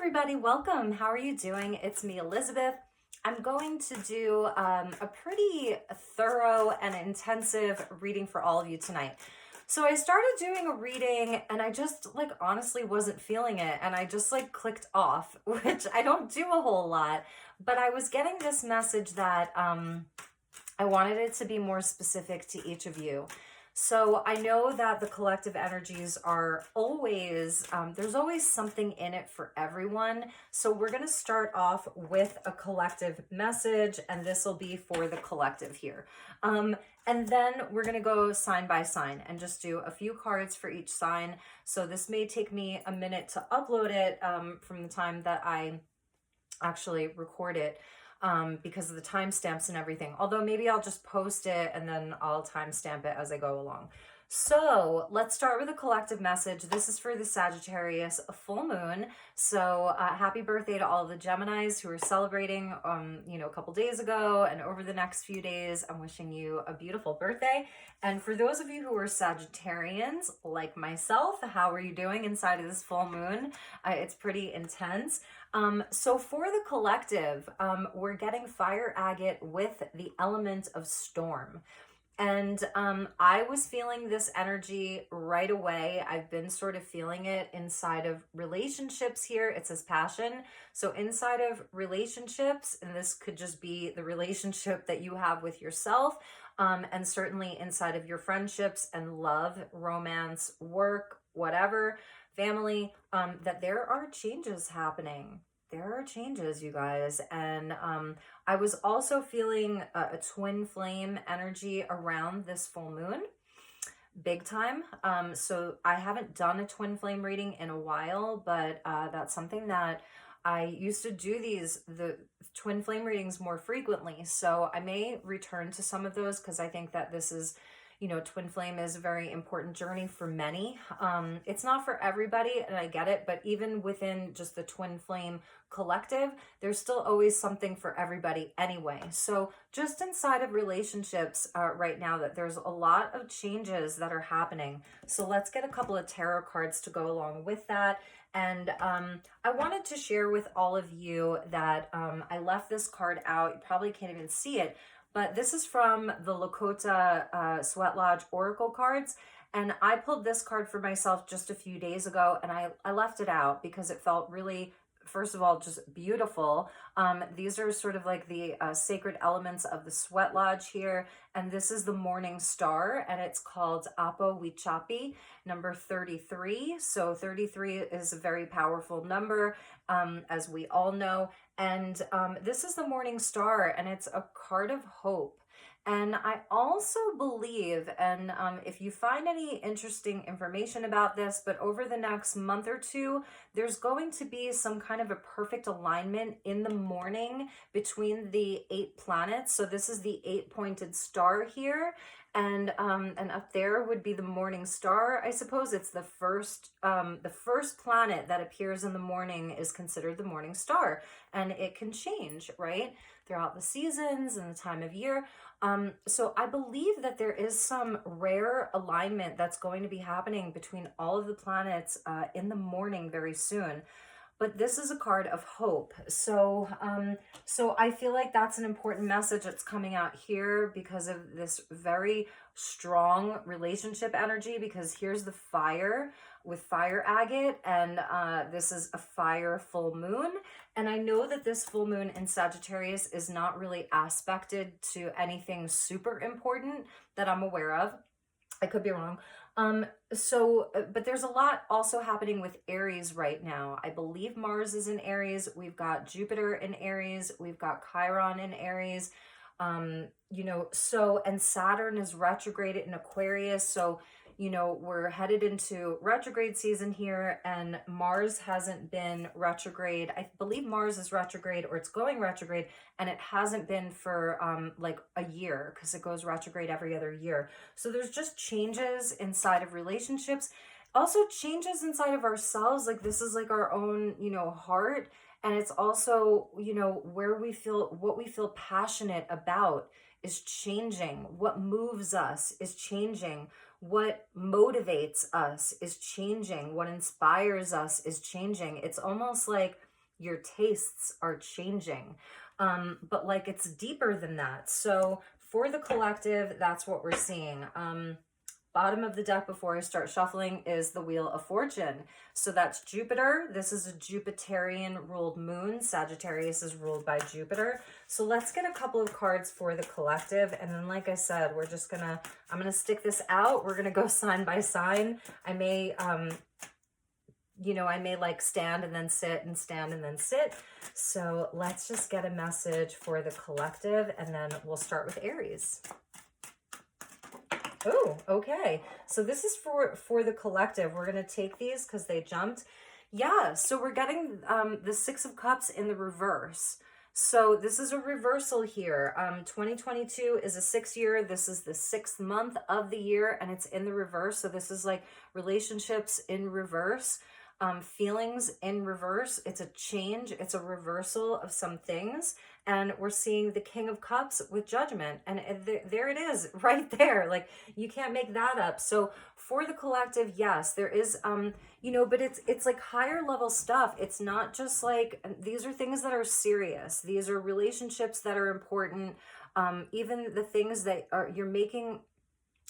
everybody, welcome. How are you doing? It's me, Elizabeth. I'm going to do a pretty thorough and intensive reading for all of you tonight. So I started doing a reading and I just honestly wasn't feeling it, and I just clicked off, which I don't do a whole lot, but I was getting this message that I wanted it to be more specific to each of you. So I know that the collective energies are always, there's always something in it for everyone. So we're going to start off with a collective message, and this will be for the collective here. And then we're going to go sign by sign and just do a few cards for each sign. So this may take me a minute to upload it from the time that I actually record it. Because of the timestamps and everything. Although maybe I'll just post it and then I'll timestamp it as I go along. So let's start with a collective message. This is for the Sagittarius full moon. So happy birthday to all of the Geminis who are celebrating, a couple days ago, and over the next few days, I'm wishing you a beautiful birthday. And for those of you who are Sagittarians, like myself, how are you doing inside of this full moon? It's pretty intense. So for the collective, we're getting fire agate with the element of storm. And I was feeling this energy right away. I've been sort of feeling it inside of relationships here. It says passion. So inside of relationships, and this could just be the relationship that you have with yourself, and certainly inside of your friendships and love, romance, work, whatever, family, that there are changes happening. There are changes, you guys. And I was also feeling a twin flame energy around this full moon, big time. So I haven't done a twin flame reading in a while, but that's something that I used to do the twin flame readings more frequently. So I may return to some of those because I think that this is, twin flame is a very important journey for many. It's not for everybody, and I get it, but even within just the twin flame collective, there's still always something for everybody anyway. So just inside of relationships right now, that there's a lot of changes that are happening. So let's get a couple of tarot cards to go along with that. And I wanted to share with all of you that I left this card out. You probably can't even see it, but this is from the Lakota Sweat Lodge Oracle cards. And I pulled this card for myself just a few days ago, and I left it out because it felt really, first of all, just beautiful. These are sort of like the sacred elements of the Sweat Lodge here. And this is the morning star, and it's called Ophiuchus, number 33. So 33 is a very powerful number, as we all know. And this is the morning star, and it's a card of hope. And I also believe, and if you find any interesting information about this, but over the next month or two, there's going to be some kind of a perfect alignment in the morning between the 8 planets. So this is the 8-pointed star here. And up there would be the morning star. I suppose it's the first planet that appears in the morning is considered the morning star, and it can change, right, throughout the seasons and the time of year. So I believe that there is some rare alignment that's going to be happening between all of the planets in the morning very soon. But this is a card of hope. So I feel like that's an important message that's coming out here because of this very strong relationship energy, because here's the fire with fire agate, and this is a fire full moon. And I know that this full moon in Sagittarius is not really aspected to anything super important that I'm aware of. I could be wrong. But there's a lot also happening with Aries right now. I believe Mars is in Aries. We've got Jupiter in Aries. We've got Chiron in Aries. And Saturn is retrograde in Aquarius. So, we're headed into retrograde season here, and Mars hasn't been retrograde. I believe Mars is retrograde, or it's going retrograde, and it hasn't been for a year, because it goes retrograde every other year. So there's just changes inside of relationships, also changes inside of ourselves. Like this is like our own, heart. And it's also, where we feel, what we feel passionate about is changing. What moves us is changing. What motivates us is changing. What inspires us is changing. It's almost like your tastes are changing. But like it's deeper than that. So for the collective, that's what we're seeing. Bottom of the deck before I start shuffling is the Wheel of Fortune. So that's Jupiter. This is a Jupiterian ruled moon. Sagittarius is ruled by Jupiter. So let's get a couple of cards for the collective. And then, like I said, I'm gonna stick this out. We're gonna go sign by sign. I may, I may like stand and then sit and stand and then sit. So let's just get a message for the collective, and then we'll start with Aries. Oh, okay. So this is for the collective. We're going to take these because they jumped. Yeah, so we're getting the Six of Cups in the reverse. So this is a reversal here. 2022 is a 6th year. This is the 6th month of the year, and it's in the reverse. So this is like relationships in reverse, feelings in reverse. It's a change. It's a reversal of some things. And we're seeing the King of Cups with Judgment. And there it is right there. Like, you can't make that up. So for the collective, yes, there is, but it's like higher level stuff. It's not just like, these are things that are serious. These are relationships that are important. Even the things that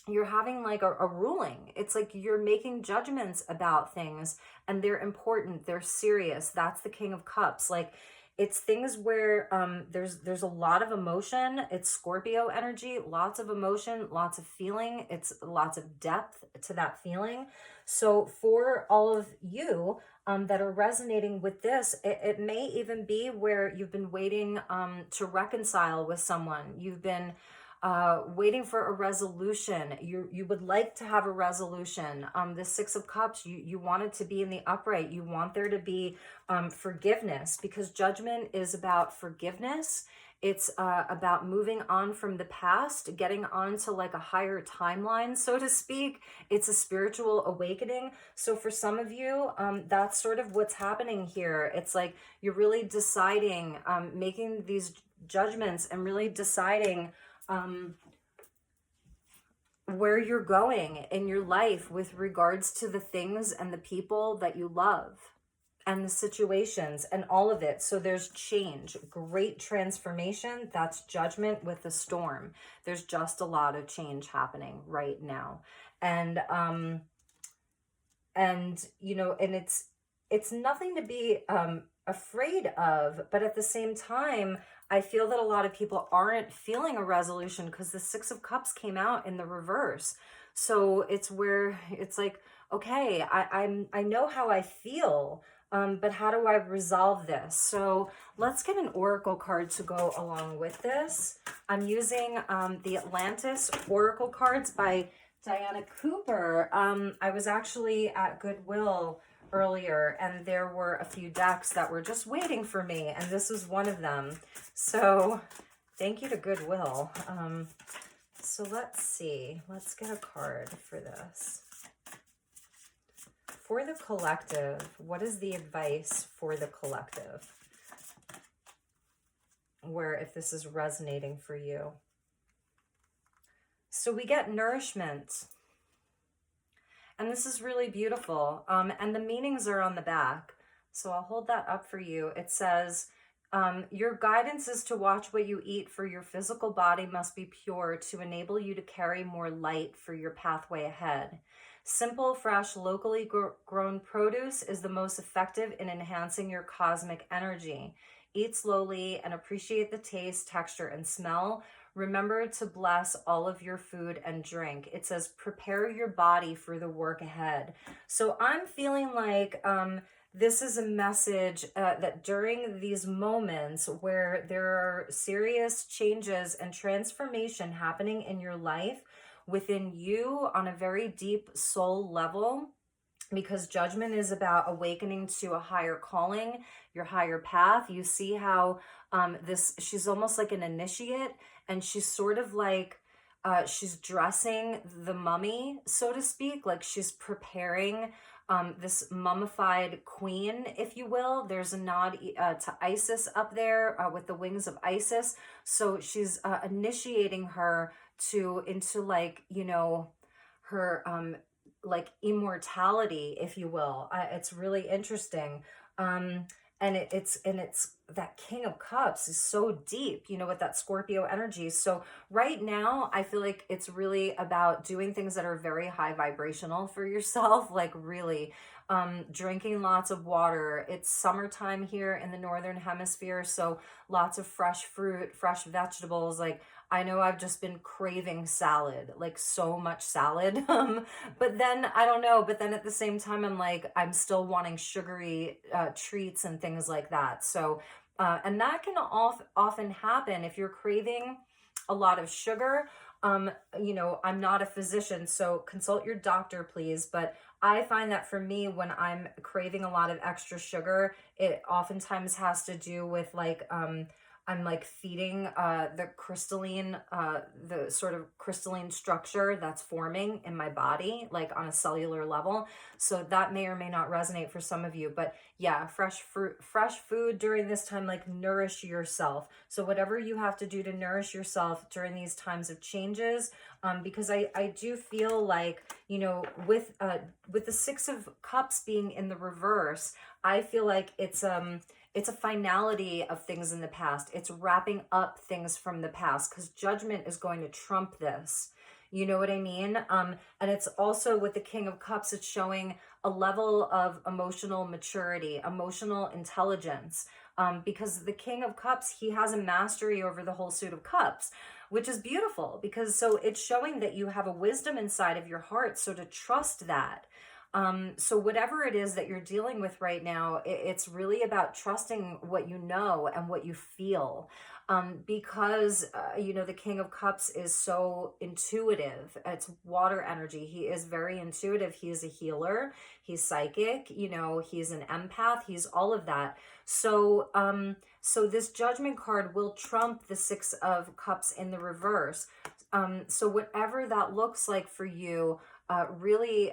you're having like a ruling. It's like you're making judgments about things, and they're important. They're serious. That's the King of Cups. Like, it's things where there's a lot of emotion. It's Scorpio energy, lots of emotion, lots of feeling. It's lots of depth to that feeling. So for all of you that are resonating with this, it may even be where you've been waiting to reconcile with someone. You've been waiting for a resolution. You would like to have a resolution. The Six of Cups, you want it to be in the upright. You want there to be forgiveness, because Judgment is about forgiveness. It's about moving on from the past, getting on to like a higher timeline, so to speak. It's a spiritual awakening. So for some of you, that's sort of what's happening here. It's like you're really deciding, making these judgments and really deciding where you're going in your life with regards to the things and the people that you love and the situations and all of it. So there's change, great transformation. That's Judgment with the Storm. There's just a lot of change happening right now. And it's nothing to be afraid of, but at the same time, I feel that a lot of people aren't feeling a resolution because the Six of Cups came out in the reverse. So it's where it's like, okay, I know how I feel, but how do I resolve this? So let's get an oracle card to go along with this. I'm using the Atlantis oracle cards by Diana Cooper. I was actually at Goodwill earlier, and there were a few decks that were just waiting for me, and this was one of them. So thank you to Goodwill. So let's see. Let's get a card for this. For the collective, what is the advice for the collective? Where, if this is resonating for you. So we get nourishment. And this is really beautiful. And the meanings are on the back. So I'll hold that up for you. It says, your guidance is to watch what you eat, for your physical body must be pure to enable you to carry more light for your pathway ahead. Simple, fresh, locally grown produce is the most effective in enhancing your cosmic energy. Eat slowly and appreciate the taste, texture, and smell. Remember to bless all of your food and drink. It says, prepare your body for the work ahead. So I'm feeling like this is a message that during these moments where there are serious changes and transformation happening in your life, within you on a very deep soul level, because Judgment is about awakening to a higher calling, your higher path. You see how she's almost like an initiate, and she's sort of like, she's dressing the mummy, so to speak, like she's preparing this mummified queen, if you will. There's a nod to Isis up there with the wings of Isis. So she's initiating her into like, her like immortality, if you will. It's really interesting. and it's that King of Cups is so deep, you know, with that Scorpio energy. So right now, I feel like it's really about doing things that are very high vibrational for yourself, like really drinking lots of water. It's summertime here in the Northern Hemisphere, so lots of fresh fruit, fresh vegetables. Like, I know I've just been craving salad, like so much salad. But then I don't know, but then at the same time, I'm like, I'm still wanting sugary treats and things like that. So, and that can often happen if you're craving a lot of sugar. You know, I'm not a physician, so consult your doctor, please. But I find that for me, when I'm craving a lot of extra sugar, it oftentimes has to do with like, I'm like feeding the crystalline, the sort of crystalline structure that's forming in my body, like on a cellular level. So that may or may not resonate for some of you, but yeah, fresh fruit, fresh food during this time, like nourish yourself. So whatever you have to do to nourish yourself during these times of changes, because I do feel like, you know, with the Six of Cups being in the reverse, I feel like it's a finality of things in the past. It's wrapping up things from the past because judgment is going to trump this. You know what I mean? And it's also with the King of Cups, it's showing a level of emotional maturity, emotional intelligence. Because the King of Cups, he has a mastery over the whole suit of cups, which is beautiful because so it's showing that you have a wisdom inside of your heart. So to trust that. So whatever it is that you're dealing with right now, it's really about trusting what you know and what you feel. Because, you know, the King of Cups is so intuitive. It's water energy. He is very intuitive. He is a healer. He's psychic. You know, he's an empath. He's all of that. So, so this Judgment card will trump the Six of Cups in the reverse. So whatever that looks like for you, really,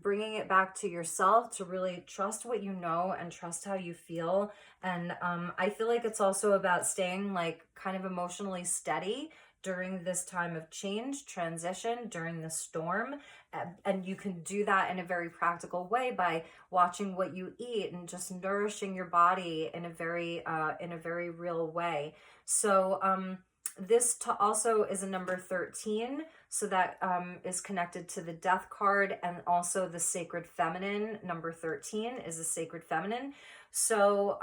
bringing it back to yourself to really trust what you know and trust how you feel. And I feel like it's also about staying like kind of emotionally steady during this time of change, transition, during the storm. And you can do that in a very practical way by watching what you eat and just nourishing your body in a very real way. So this also is a number 13. So that is connected to the Death card, and also the Sacred Feminine. Number 13 is the Sacred Feminine. So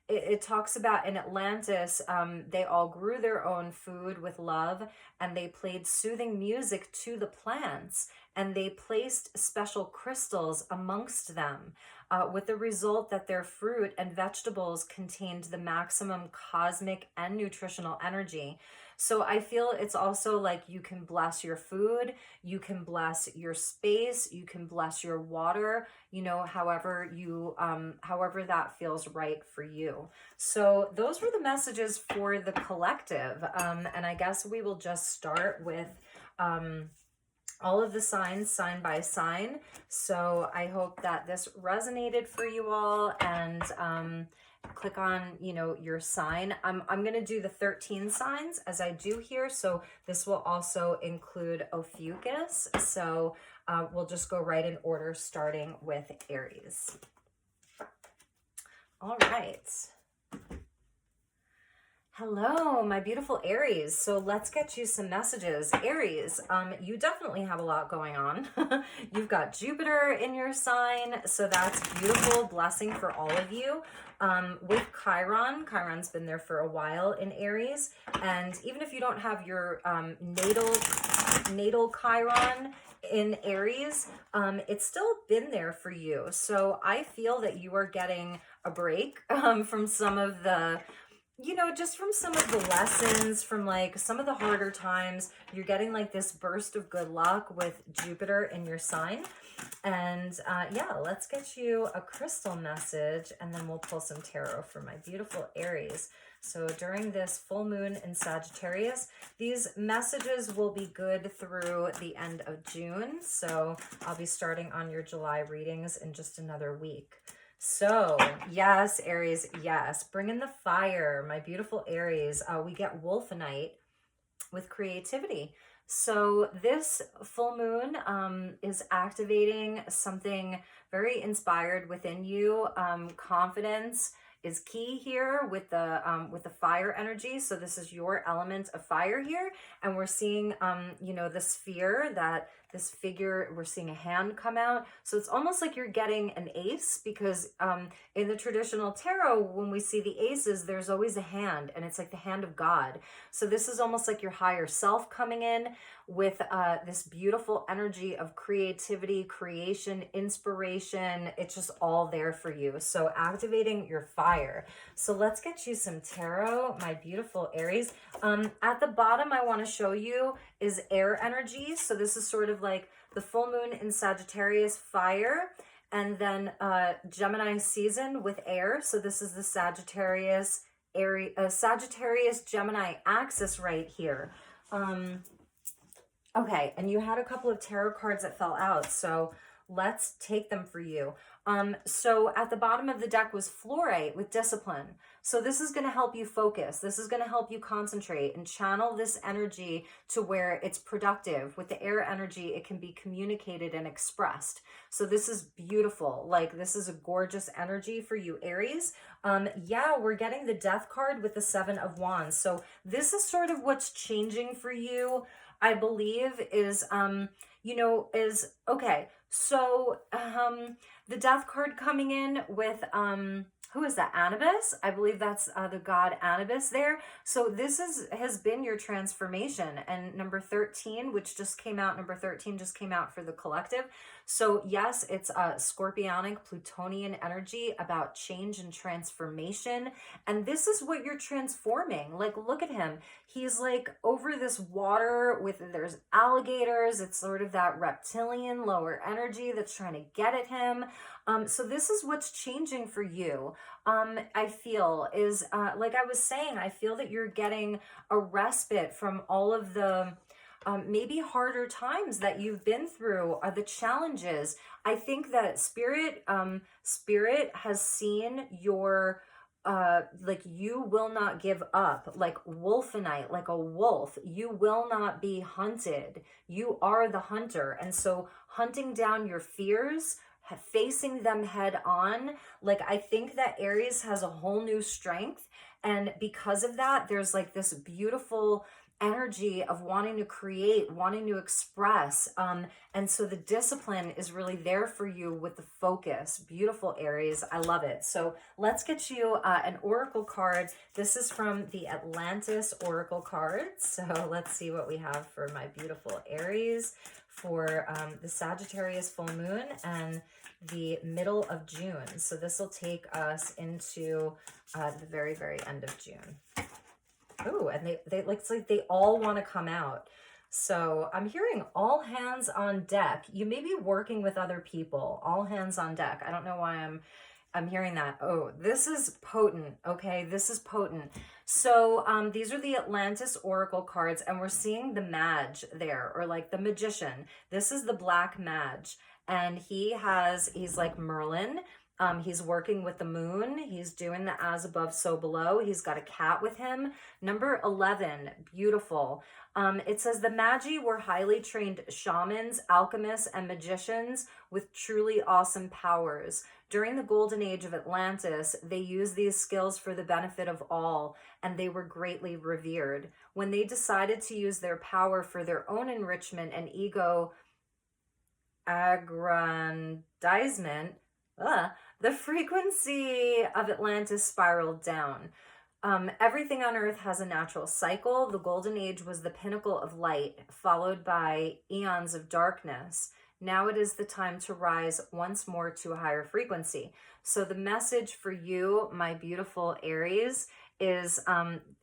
it talks about in Atlantis, they all grew their own food with love, and they played soothing music to the plants, and they placed special crystals amongst them, with the result that their fruit and vegetables contained the maximum cosmic and nutritional energy. So I feel it's also like you can bless your food, you can bless your space, you can bless your water, you know, however that feels right for you. So those were the messages for the collective. And I guess we will just start with all of the signs, sign by sign. So I hope that this resonated for you all, and click on, you know, your sign. I'm going to do the 13 signs as I do here. So this will also include Ophiuchus. So we'll just go right in order, starting with Aries. All right. Hello, my beautiful Aries. So let's get you some messages. Aries, you definitely have a lot going on. You've got Jupiter in your sign, so that's beautiful. Blessing for all of you. With Chiron's been there for a while in Aries. And even if you don't have your natal Chiron in Aries, it's still been there for you. So I feel that you are getting a break from some of the, you know, just from some of the lessons, from like some of the harder times. You're getting like this burst of good luck with Jupiter in your sign. And yeah, let's get you a crystal message, and then we'll pull some tarot for my beautiful Aries. So during this full moon in Sagittarius, these messages will be good through the end of June. So I'll be starting on your July readings in just another week. So yes, Aries, yes, bring in the fire, my beautiful Aries. We get Wolfenite with creativity. So this full moon is activating something very inspired within you. Confidence is key here with the fire energy. So this is your element of fire here, and we're seeing you know, the sphere, that this figure, we're seeing a hand come out. So it's almost like you're getting an ace, because in the traditional tarot, when we see the aces, there's always a hand, and it's like the hand of God. So this is almost like your higher self coming in with this beautiful energy of creativity, creation, inspiration. It's just all there for you. So activating your fire. So let's get you some tarot, my beautiful Aries. At the bottom, I want to show you is air energy. So this is sort of like the full moon in Sagittarius, fire, and then Gemini season with air. So this is the Sagittarius, Aries, Sagittarius Gemini axis right here. Okay, and you had a couple of tarot cards that fell out, so let's take them for you. So at the bottom of the deck was Fluorite with discipline. So this is going to help you focus. This is going to help you concentrate and channel this energy to where it's productive. With the air energy, it can be communicated and expressed. So this is beautiful. Like, this is a gorgeous energy for you, Aries. Yeah, we're getting the Death card with the Seven of Wands. So this is sort of what's changing for you, I believe, is, you know, is, okay, so the Death card coming in with, who is that? Anubis? I believe that's the god Anubis there. So this has been your transformation. And number 13, which just came out, number 13 just came out for the collective. So yes, it's a scorpionic Plutonian energy about change and transformation. And this is what you're transforming. Like, look at him. He's like over this water with, there's alligators. It's sort of that reptilian lower energy that's trying to get at him. So this is what's changing for you. I feel is, like I was saying, I feel that you're getting a respite from all of the maybe harder times that you've been through, the challenges. I think that spirit has seen your, like, you will not give up, like wolfenite, like a wolf. You will not be hunted. You are the hunter. And so hunting down your fears, facing them head on, like, I think that Aries has a whole new strength. And because of that, there's like this beautiful energy of wanting to create, wanting to express. And so the discipline is really there for you with the focus. Beautiful, Aries. I love it. So let's get you an oracle card. This is from the Atlantis oracle cards. So let's see what we have for my beautiful Aries for the Sagittarius full moon and the middle of June. So this will take us into the very, very end of June. Oh, and they like, it's like they all want to come out. So I'm hearing all hands on deck. You may be working with other people. All hands on deck. I don't know why I'm hearing that. Oh, this is potent. Okay, this is potent. So these are the Atlantis oracle cards, and we're seeing the mage there, or like the magician. This is the black mage, and he's like Merlin. He's working with the moon. He's doing the as above, so below. He's got a cat with him. Number 11, beautiful. It says the Magi were highly trained shamans, alchemists, and magicians with truly awesome powers. During the golden age of Atlantis, they used these skills for the benefit of all, and they were greatly revered. When they decided to use their power for their own enrichment and ego aggrandizement, the frequency of Atlantis spiraled down. Everything on Earth has a natural cycle. The Golden Age was the pinnacle of light, followed by eons of darkness. Now it is the time to rise once more to a higher frequency. So the message for you, my beautiful Aries, is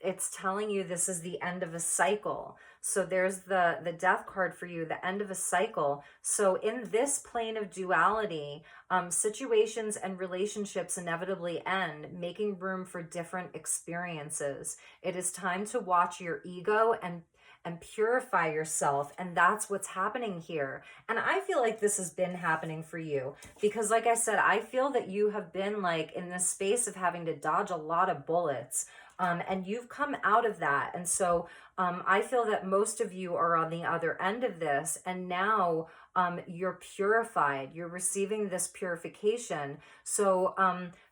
it's telling you this is the end of a cycle. So there's the death card for you, the end of a cycle. So in this plane of duality, situations and relationships inevitably end, making room for different experiences. It is time to watch your ego and purify yourself. And that's what's happening here. And I feel like this has been happening for you because, like I said, I feel that you have been like in this space of having to dodge a lot of bullets. and you've come out of that. And so I feel that most of you are on the other end of this, and now you're purified, you're receiving this purification. So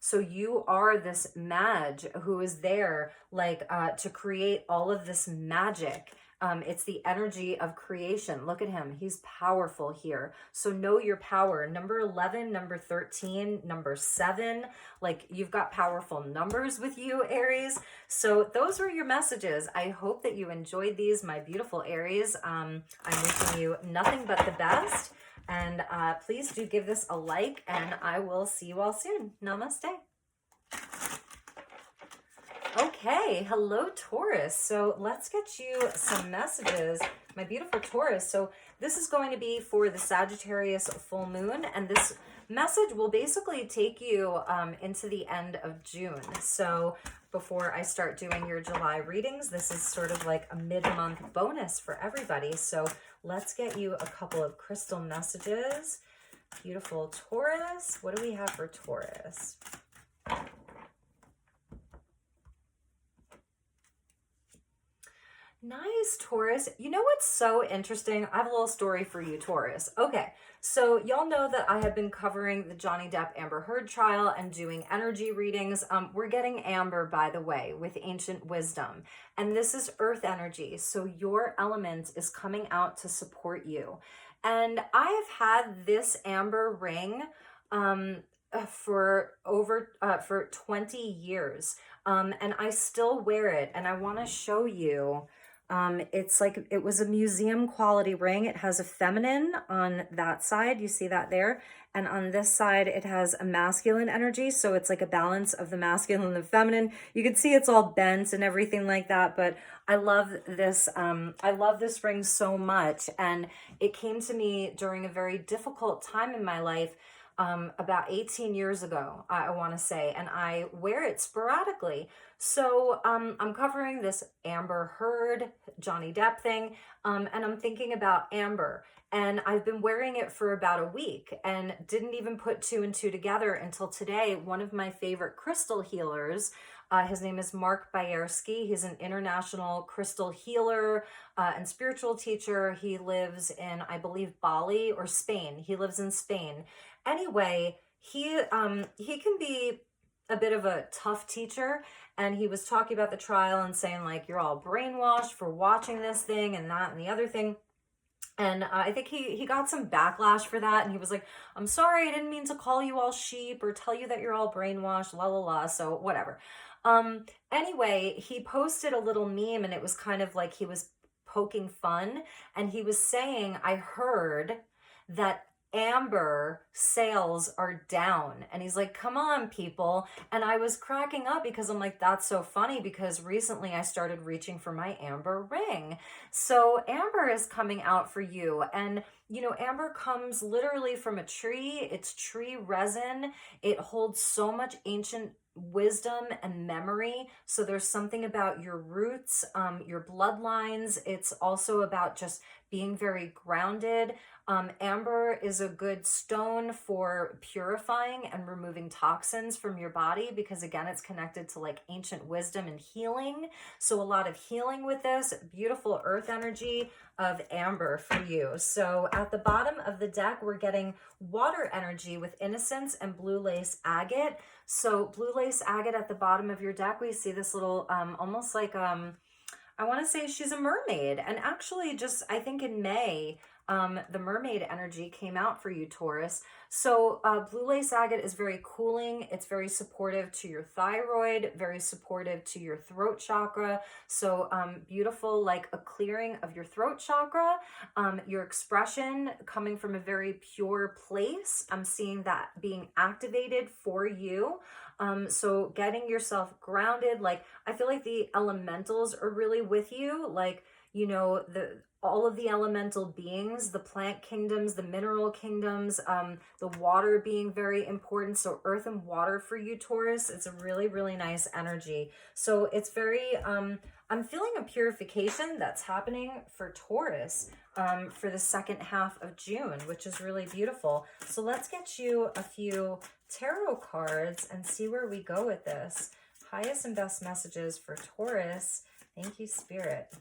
so you are this mage who is there like to create all of this magic. It's the energy of creation. Look at him. He's powerful here. So know your power. Number 11, number 13, number 7, like you've got powerful numbers with you, Aries. So those were your messages. I hope that you enjoyed these, my beautiful Aries. I'm wishing you nothing but the best. And please do give this a like, and I will see you all soon. Namaste. Okay, hello Taurus. So let's get you some messages, my beautiful Taurus. So this is going to be for the Sagittarius full moon, and this message will basically take you into the end of June. So before I start doing your July readings, this is sort of like a mid-month bonus for everybody. So let's get you a couple of crystal messages. Beautiful Taurus. What do we have for Taurus? Nice, Taurus. You know what's so interesting? I have a little story for you, Taurus. Okay, so y'all know that I have been covering the Johnny Depp Amber Heard trial and doing energy readings. We're getting Amber, by the way, with Ancient Wisdom. And this is earth energy. So your element is coming out to support you. And I have had this Amber ring for 20 years. And I still wear it. And I want to show you. It's like, it was a museum quality ring. It has a feminine on that side. You see that there? And on this side, it has a masculine energy. So it's like a balance of the masculine and the feminine. You can see it's all bent and everything like that. But I love this. I love this ring so much. And it came to me during a very difficult time in my life. About 18 years ago, I want to say, and I wear it sporadically. So I'm covering this Amber Heard, Johnny Depp thing, and I'm thinking about Amber. And I've been wearing it for about a week and didn't even put 2 and 2 together until today. One of my favorite crystal healers, his name is Mark Bayerski. He's an international crystal healer and spiritual teacher. He lives in, I believe, Bali or Spain. He lives in Spain. Anyway, he can be a bit of a tough teacher, and he was talking about the trial and saying like, you're all brainwashed for watching this thing and that and the other thing. And I think he got some backlash for that. And he was like, I'm sorry, I didn't mean to call you all sheep or tell you that you're all brainwashed, la la la. So whatever. Anyway, he posted a little meme, and it was kind of like he was poking fun. And he was saying, I heard that Amber sales are down. And he's like, come on, people. And I was cracking up because I'm like, that's so funny, because recently I started reaching for my Amber ring. So Amber is coming out for you. And you know, Amber comes literally from a tree. It's tree resin. It holds so much ancient wisdom and memory. So there's something about your roots, your bloodlines. It's also about just being very grounded. Amber is a good stone for purifying and removing toxins from your body, because again, it's connected to like ancient wisdom and healing. So a lot of healing with this beautiful earth energy of Amber for you. So at the bottom of the deck, we're getting water energy with innocence and blue lace agate. So blue lace agate at the bottom of your deck, we see this little, almost like, I want to say she's a mermaid. And actually just, I think in May, the mermaid energy came out for you, Taurus. So blue lace agate is very cooling. It's very supportive to your thyroid, very supportive to your throat chakra. So beautiful, like a clearing of your throat chakra, your expression coming from a very pure place. I'm seeing that being activated for you. So getting yourself grounded, like I feel like the elementals are really with you, like, you know, all of the elemental beings, the plant kingdoms, the mineral kingdoms, the water being very important. So earth and water for you, Taurus, it's a really, really nice energy. So it's very, I'm feeling a purification that's happening for Taurus for the second half of June, which is really beautiful. So let's get you a few tarot cards and see where we go with this. Highest and best messages for Taurus. Thank you, Spirit.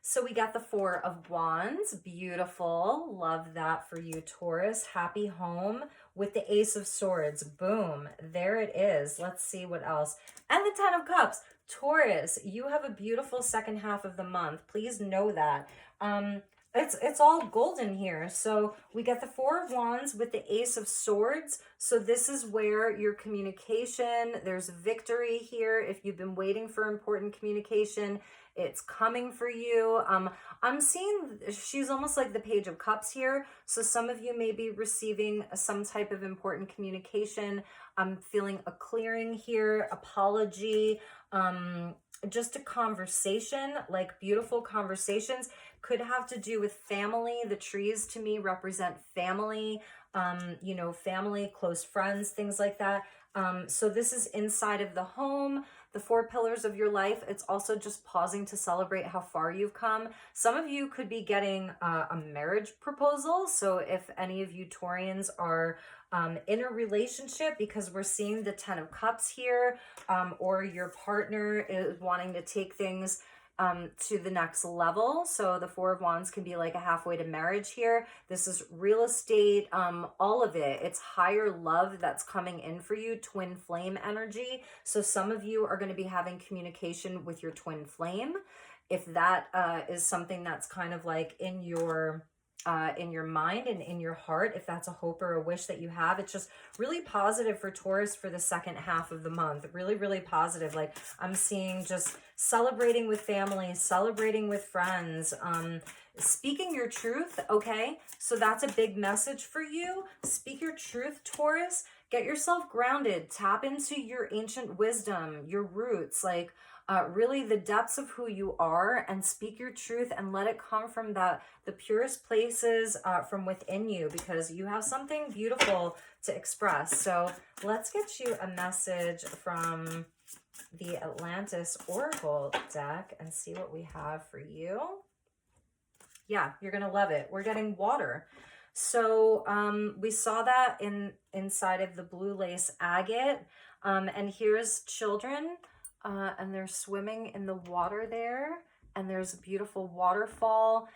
So we got the Four of Wands. Beautiful. Love that for you, Taurus. Happy home with the Ace of Swords. Boom. There it is. Let's see what else. And the Ten of Cups. Taurus, you have a beautiful second half of the month. Please know that. It's all golden here. So we get the Four of Wands with the Ace of Swords. So this is where your communication, there's victory here. If you've been waiting for important communication, it's coming for you. I'm seeing she's almost like the Page of Cups here. So some of you may be receiving some type of important communication. I'm feeling a clearing here, apology, just a conversation, like beautiful conversations. Could have to do with family. The trees to me represent family, you know, family, close friends, things like that. So this is inside of the home, the four pillars of your life. It's also just pausing to celebrate how far you've come. Some of you could be getting a marriage proposal. So if any of you Taurians are in a relationship, because we're seeing the Ten of Cups here, or your partner is wanting to take things to the next level. So the Four of Wands can be like a halfway to marriage here. This is real estate, all of it. It's higher love that's coming in for you, twin flame energy. So some of you are going to be having communication with your twin flame. If that is something that's kind of like in your mind and in your heart, if that's a hope or a wish that you have, it's just really positive for Taurus for the second half of the month. Really, really positive. Like I'm seeing just celebrating with family, celebrating with friends, speaking your truth. Okay. So that's a big message for you. Speak your truth, Taurus. Get yourself grounded, tap into your ancient wisdom, your roots, like really the depths of who you are, and speak your truth and let it come from the purest places from within you, because you have something beautiful to express. So let's get you a message from the Atlantis Oracle deck and see what we have for you. Yeah, you're going to love it. We're getting water. So we saw that inside of the blue lace agate. And here's children. And they're swimming in the water there, and there's a beautiful waterfall.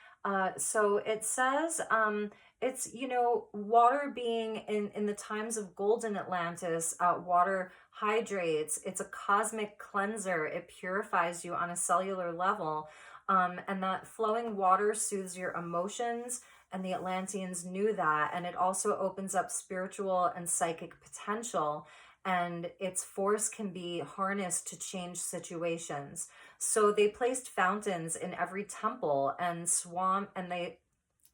So it says, it's, you know, water being in the times of golden Atlantis, water hydrates. It's a cosmic cleanser. It purifies you on a cellular level. And that flowing water soothes your emotions, and the Atlanteans knew that. And it also opens up spiritual and psychic potential, and its force can be harnessed to change situations. So they placed fountains in every temple, and they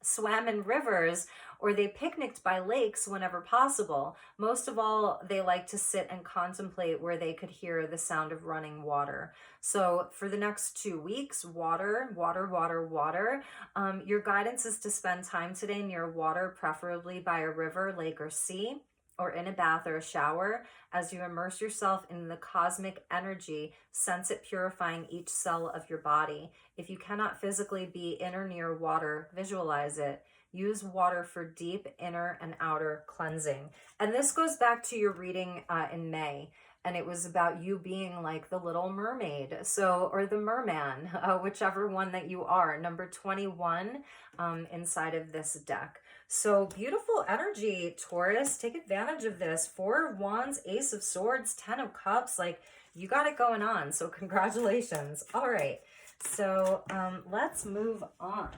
swam in rivers, or they picnicked by lakes whenever possible. Most of all, they like to sit and contemplate where they could hear the sound of running water. So for the next 2 weeks, water, water, water, water. Your guidance is to spend time today near water, preferably by a river, lake, or sea, or in a bath or a shower. As you immerse yourself in the cosmic energy, sense it purifying each cell of your body. If you cannot physically be in or near water, visualize it. Use water for deep inner and outer cleansing. And this goes back to your reading in May. And it was about you being like the little mermaid, so, or the merman, whichever one that you are, number 21 inside of this deck. So beautiful energy, Taurus. Take advantage of this. Four of Wands, Ace of Swords, Ten of Cups. Like, you got it going on. So congratulations. All right. So let's move on.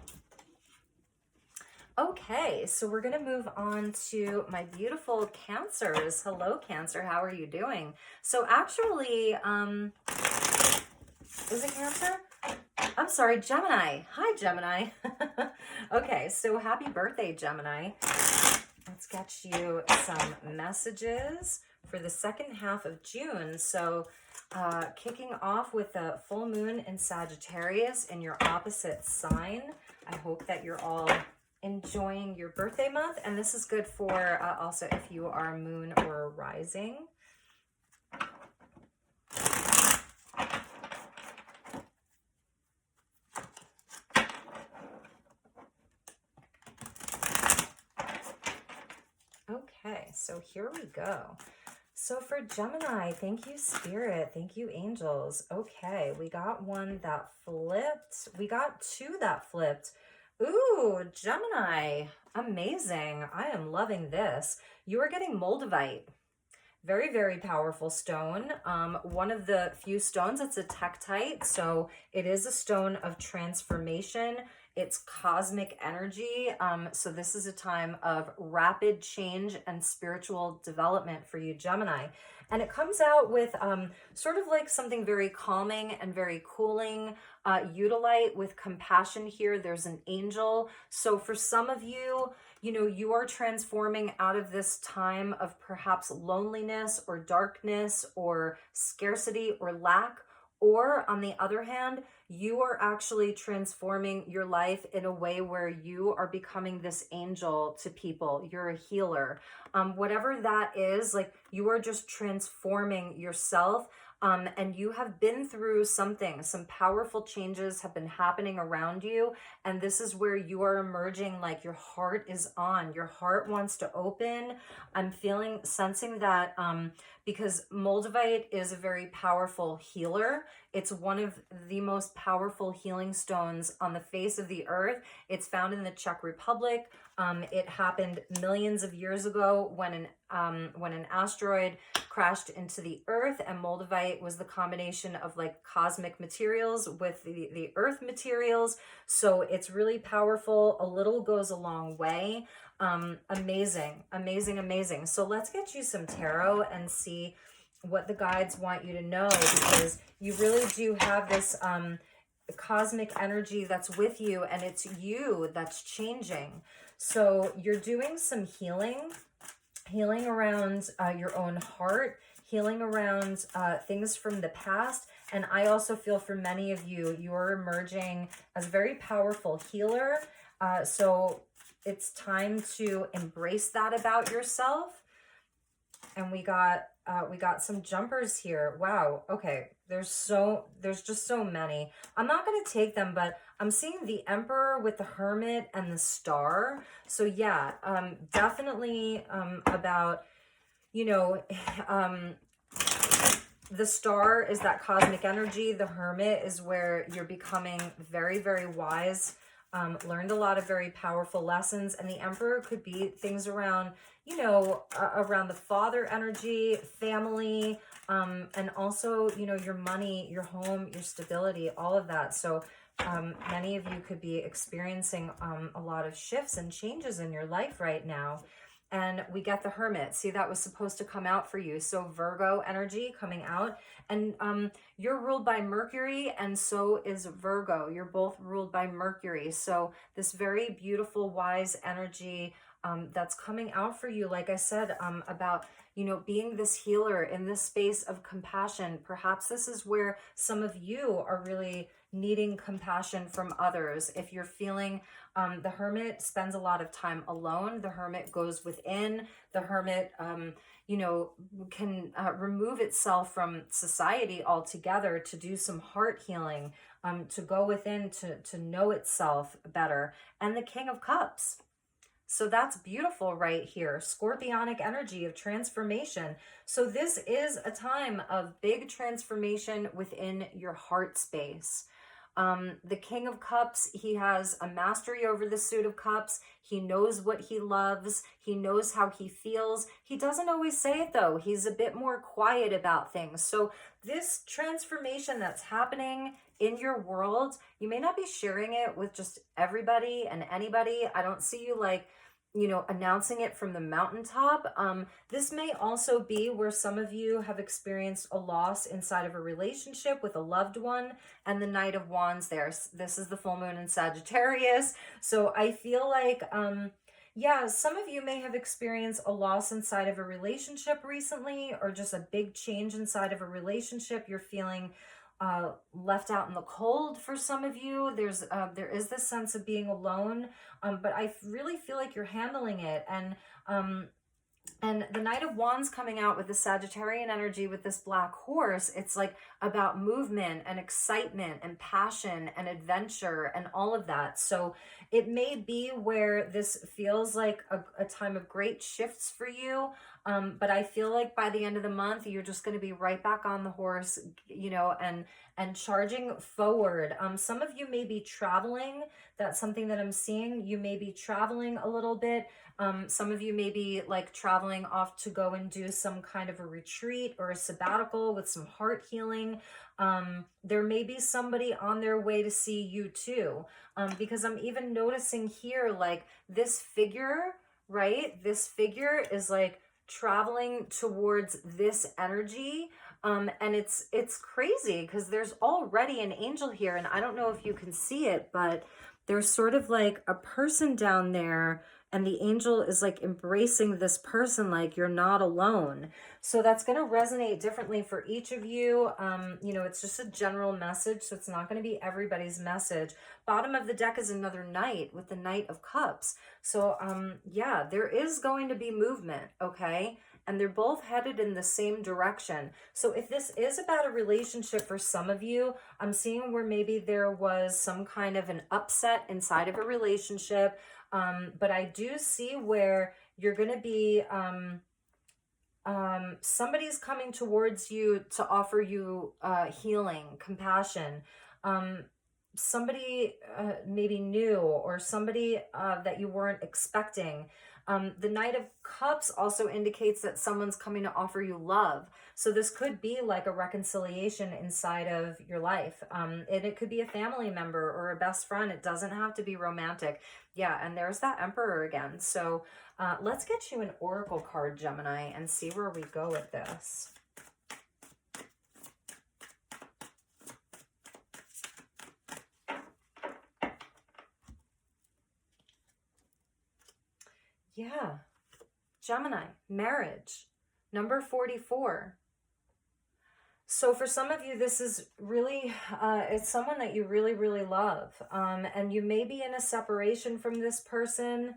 Okay, so we're going to move on to my beautiful Cancers. Hello, Cancer. How are you doing? So actually, is it Cancer? I'm sorry, Gemini. Hi, Gemini. Okay, so happy birthday, Gemini. Let's get you some messages for the second half of June. So kicking off with the full moon in Sagittarius in your opposite sign. I hope that you're all enjoying your birthday month. And this is good for also if you are a moon or a rising. So here we go. So for Gemini, thank you, Spirit. Thank you, angels. Okay, we got one that flipped. We got two that flipped. Ooh, Gemini. Amazing. I am loving this. You are getting Moldavite. Very, very powerful stone. One of the few stones, it's a tektite. So it is a stone of transformation. It's cosmic energy. So this is a time of rapid change and spiritual development for you, Gemini. And it comes out with sort of like something very calming and very cooling. Eudolite with compassion here. There's an angel. So for some of you, you know, you are transforming out of this time of perhaps loneliness or darkness or scarcity or lack. Or on the other hand, you are actually transforming your life in a way where you are becoming this angel to people. You're a healer. Whatever that is, like you are just transforming yourself. And you have been through something. Some powerful changes have been happening around you. And this is where you are emerging, like your heart is on. Your heart wants to open. I'm sensing that because Moldavite is a very powerful healer. It's one of the most powerful healing stones on the face of the earth. It's found in the Czech Republic. It happened millions of years ago when an asteroid crashed into the earth, and Moldavite was the combination of like cosmic materials with the earth materials. So it's really powerful. A little goes a long way. Amazing, amazing, amazing. So let's get you some tarot and see what the guides want you to know, because you really do have this cosmic energy that's with you, and it's you that's changing. So you're doing some healing around your own heart, healing around things from the past. And I also feel for many of you, you're emerging as a very powerful healer. So it's time to embrace that about yourself. And we got some jumpers here. Wow. Okay. There's just so many. I'm not going to take them, but I'm seeing the Emperor with the Hermit and the Star. So yeah, definitely about, you know, the Star is that cosmic energy. The Hermit is where you're becoming very, very wise. Learned a lot of very powerful lessons. And the Emperor could be things around, you know, around the father energy, family, and also, you know, your money, your home, your stability, all of that. So many of you could be experiencing a lot of shifts and changes in your life right now. And we get the Hermit. See, that was supposed to come out for you. So Virgo energy coming out. And you're ruled by Mercury, and so is Virgo. You're both ruled by Mercury. So this very beautiful, wise energy that's coming out for you, like I said, about, you know, being this healer in this space of compassion. Perhaps this is where some of you are really needing compassion from others. If you're feeling the Hermit spends a lot of time alone. The Hermit goes within. The Hermit, you know, can remove itself from society altogether to do some heart healing, to go within, to know itself better. And the King of Cups. So that's beautiful right here. Scorpionic energy of transformation. So this is a time of big transformation within your heart space. The King of Cups, he has a mastery over the Suit of Cups. He knows what he loves. He knows how he feels. He doesn't always say it though. He's a bit more quiet about things. So this transformation that's happening in your world, you may not be sharing it with just everybody and anybody. I don't see you like, you know, announcing it from the mountaintop. This may also be where some of you have experienced a loss inside of a relationship with a loved one, and the Knight of Wands there. This is the full moon in Sagittarius. So I feel like, yeah, some of you may have experienced a loss inside of a relationship recently, or just a big change inside of a relationship. You're feeling left out in the cold for some of you. There is this sense of being alone, but I really feel like you're handling it. And And the Knight of Wands coming out with the Sagittarian energy with this black horse, it's like about movement and excitement and passion and adventure and all of that. So it may be where this feels like a time of great shifts for you. But I feel like by the end of the month, you're just going to be right back on the horse, you know, and charging forward. Some of you may be traveling. That's something that I'm seeing. You may be traveling a little bit. Some of you may be like traveling off to go and do some kind of a retreat or a sabbatical with some heart healing. There may be somebody on their way to see you too. Because I'm even noticing here, like this figure, right? This figure is like traveling towards this energy. And it's crazy because there's already an angel here, and I don't know if you can see it, but there's sort of like a person down there, and the angel is like embracing this person like you're not alone. So that's going to resonate differently for each of you. You know, it's just a general message, so it's not going to be everybody's message. Bottom of the deck is another knight with the Knight of Cups. So yeah, there is going to be movement, okay? And they're both headed in the same direction. So if this is about a relationship for some of you, I'm seeing where maybe there was some kind of an upset inside of a relationship. But I do see where you're going to be, somebody's coming towards you to offer you healing, compassion. Somebody maybe new, or somebody that you weren't expecting. The Knight of Cups also indicates that someone's coming to offer you love. So this could be like a reconciliation inside of your life. And it could be a family member or a best friend. It doesn't have to be romantic. Yeah, and there's that Emperor again. So let's get you an oracle card, Gemini, and see where we go with this. Yeah, Gemini, marriage, number 44. So for some of you, this is really, it's someone that you really, really love. And you may be in a separation from this person.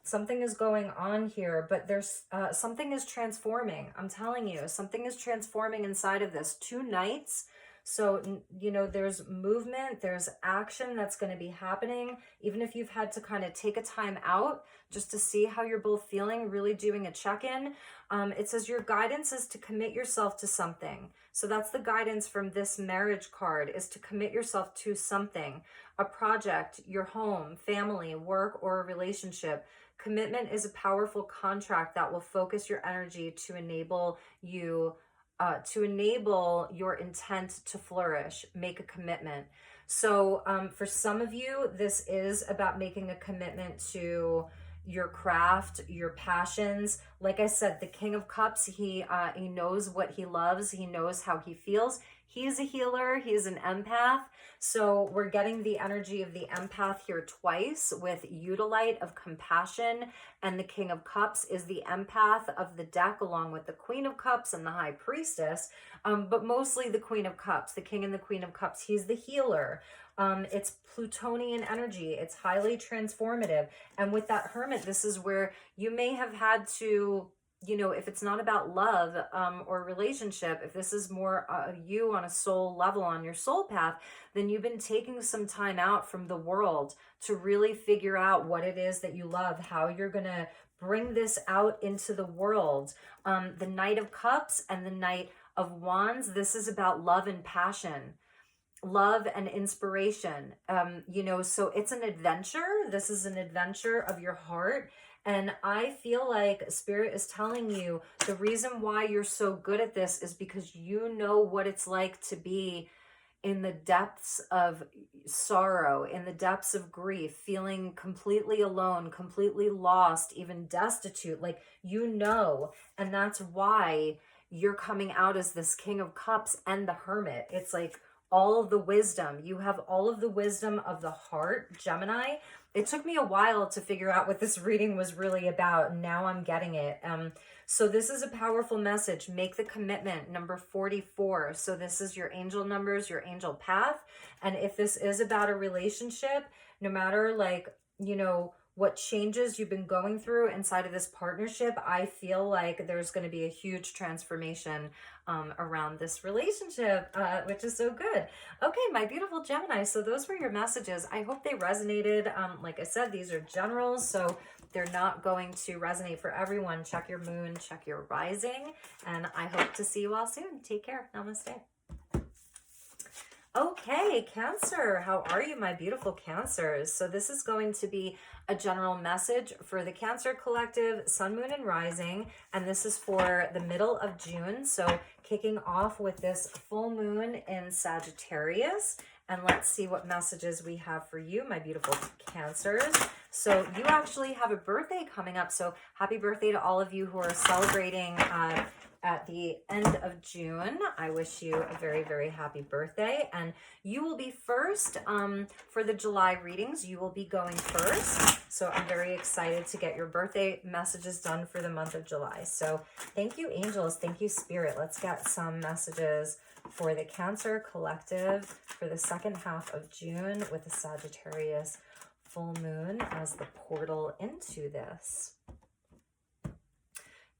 Something is going on here, but there's something is transforming. I'm telling you, something is transforming inside of this. Two knights. So, you know, there's movement, there's action that's going to be happening. Even if you've had to kind of take a time out just to see how you're both feeling, really doing a check-in. It says your guidance is to commit yourself to something. So that's the guidance from this marriage card, is to commit yourself to something, a project, your home, family, work, or a relationship. Commitment is a powerful contract that will focus your energy to enable you to enable your intent to flourish. Make a commitment. So for some of you, this is about making a commitment to your craft, your passions. Like I said, the King of Cups, he knows what he loves. He knows how he feels. He's a healer. He's an empath. So we're getting the energy of the empath here twice with Utilite of compassion, and the King of Cups is the empath of the deck, along with the Queen of Cups and the High Priestess, but mostly the Queen of Cups, the King and the Queen of Cups. He's the healer. It's Plutonian energy. It's highly transformative. And with that Hermit, this is where you may have had to, you know, if it's not about love or relationship, if this is more you on a soul level, on your soul path, then you've been taking some time out from the world to really figure out what it is that you love, how you're going to bring this out into the world. The Knight of Cups and the Knight of Wands, this is about love and passion. Love and inspiration, you know, so it's an adventure. This is an adventure of your heart. And I feel like Spirit is telling you the reason why you're so good at this is because you know what it's like to be in the depths of sorrow, in the depths of grief, feeling completely alone, completely lost, even destitute. Like, you know, and that's why you're coming out as this King of Cups and the Hermit. It's like all of the wisdom. You have all of the wisdom of the heart, Gemini. It took me a while to figure out what this reading was really about, and now I'm getting it. So this is a powerful message. Make the commitment, number 44. So this is your angel numbers, your angel path. And if this is about a relationship, no matter, like, you know, what changes you've been going through inside of this partnership, I feel like there's going to be a huge transformation around this relationship, which is so good. Okay, my beautiful Gemini. So those were your messages. I hope they resonated. Like I said, these are generals, so they're not going to resonate for everyone. Check your moon, check your rising, and I hope to see you all soon. Take care. Namaste. Okay, Cancer, how are you, my beautiful Cancers? So this is going to be a general message for the Cancer Collective, Sun, Moon, and Rising, and this is for the middle of June. So kicking off with this full moon in Sagittarius, and let's see what messages we have for you, my beautiful Cancers. So you actually have a birthday coming up, so happy birthday to all of you who are celebrating at the end of June. I wish you a very, very happy birthday. And you will be first for the July readings. You will be going first. So I'm very excited to get your birthday messages done for the month of July. So thank you, angels. Thank you, Spirit. Let's get some messages for the Cancer Collective for the second half of June with the Sagittarius full moon as the portal into this.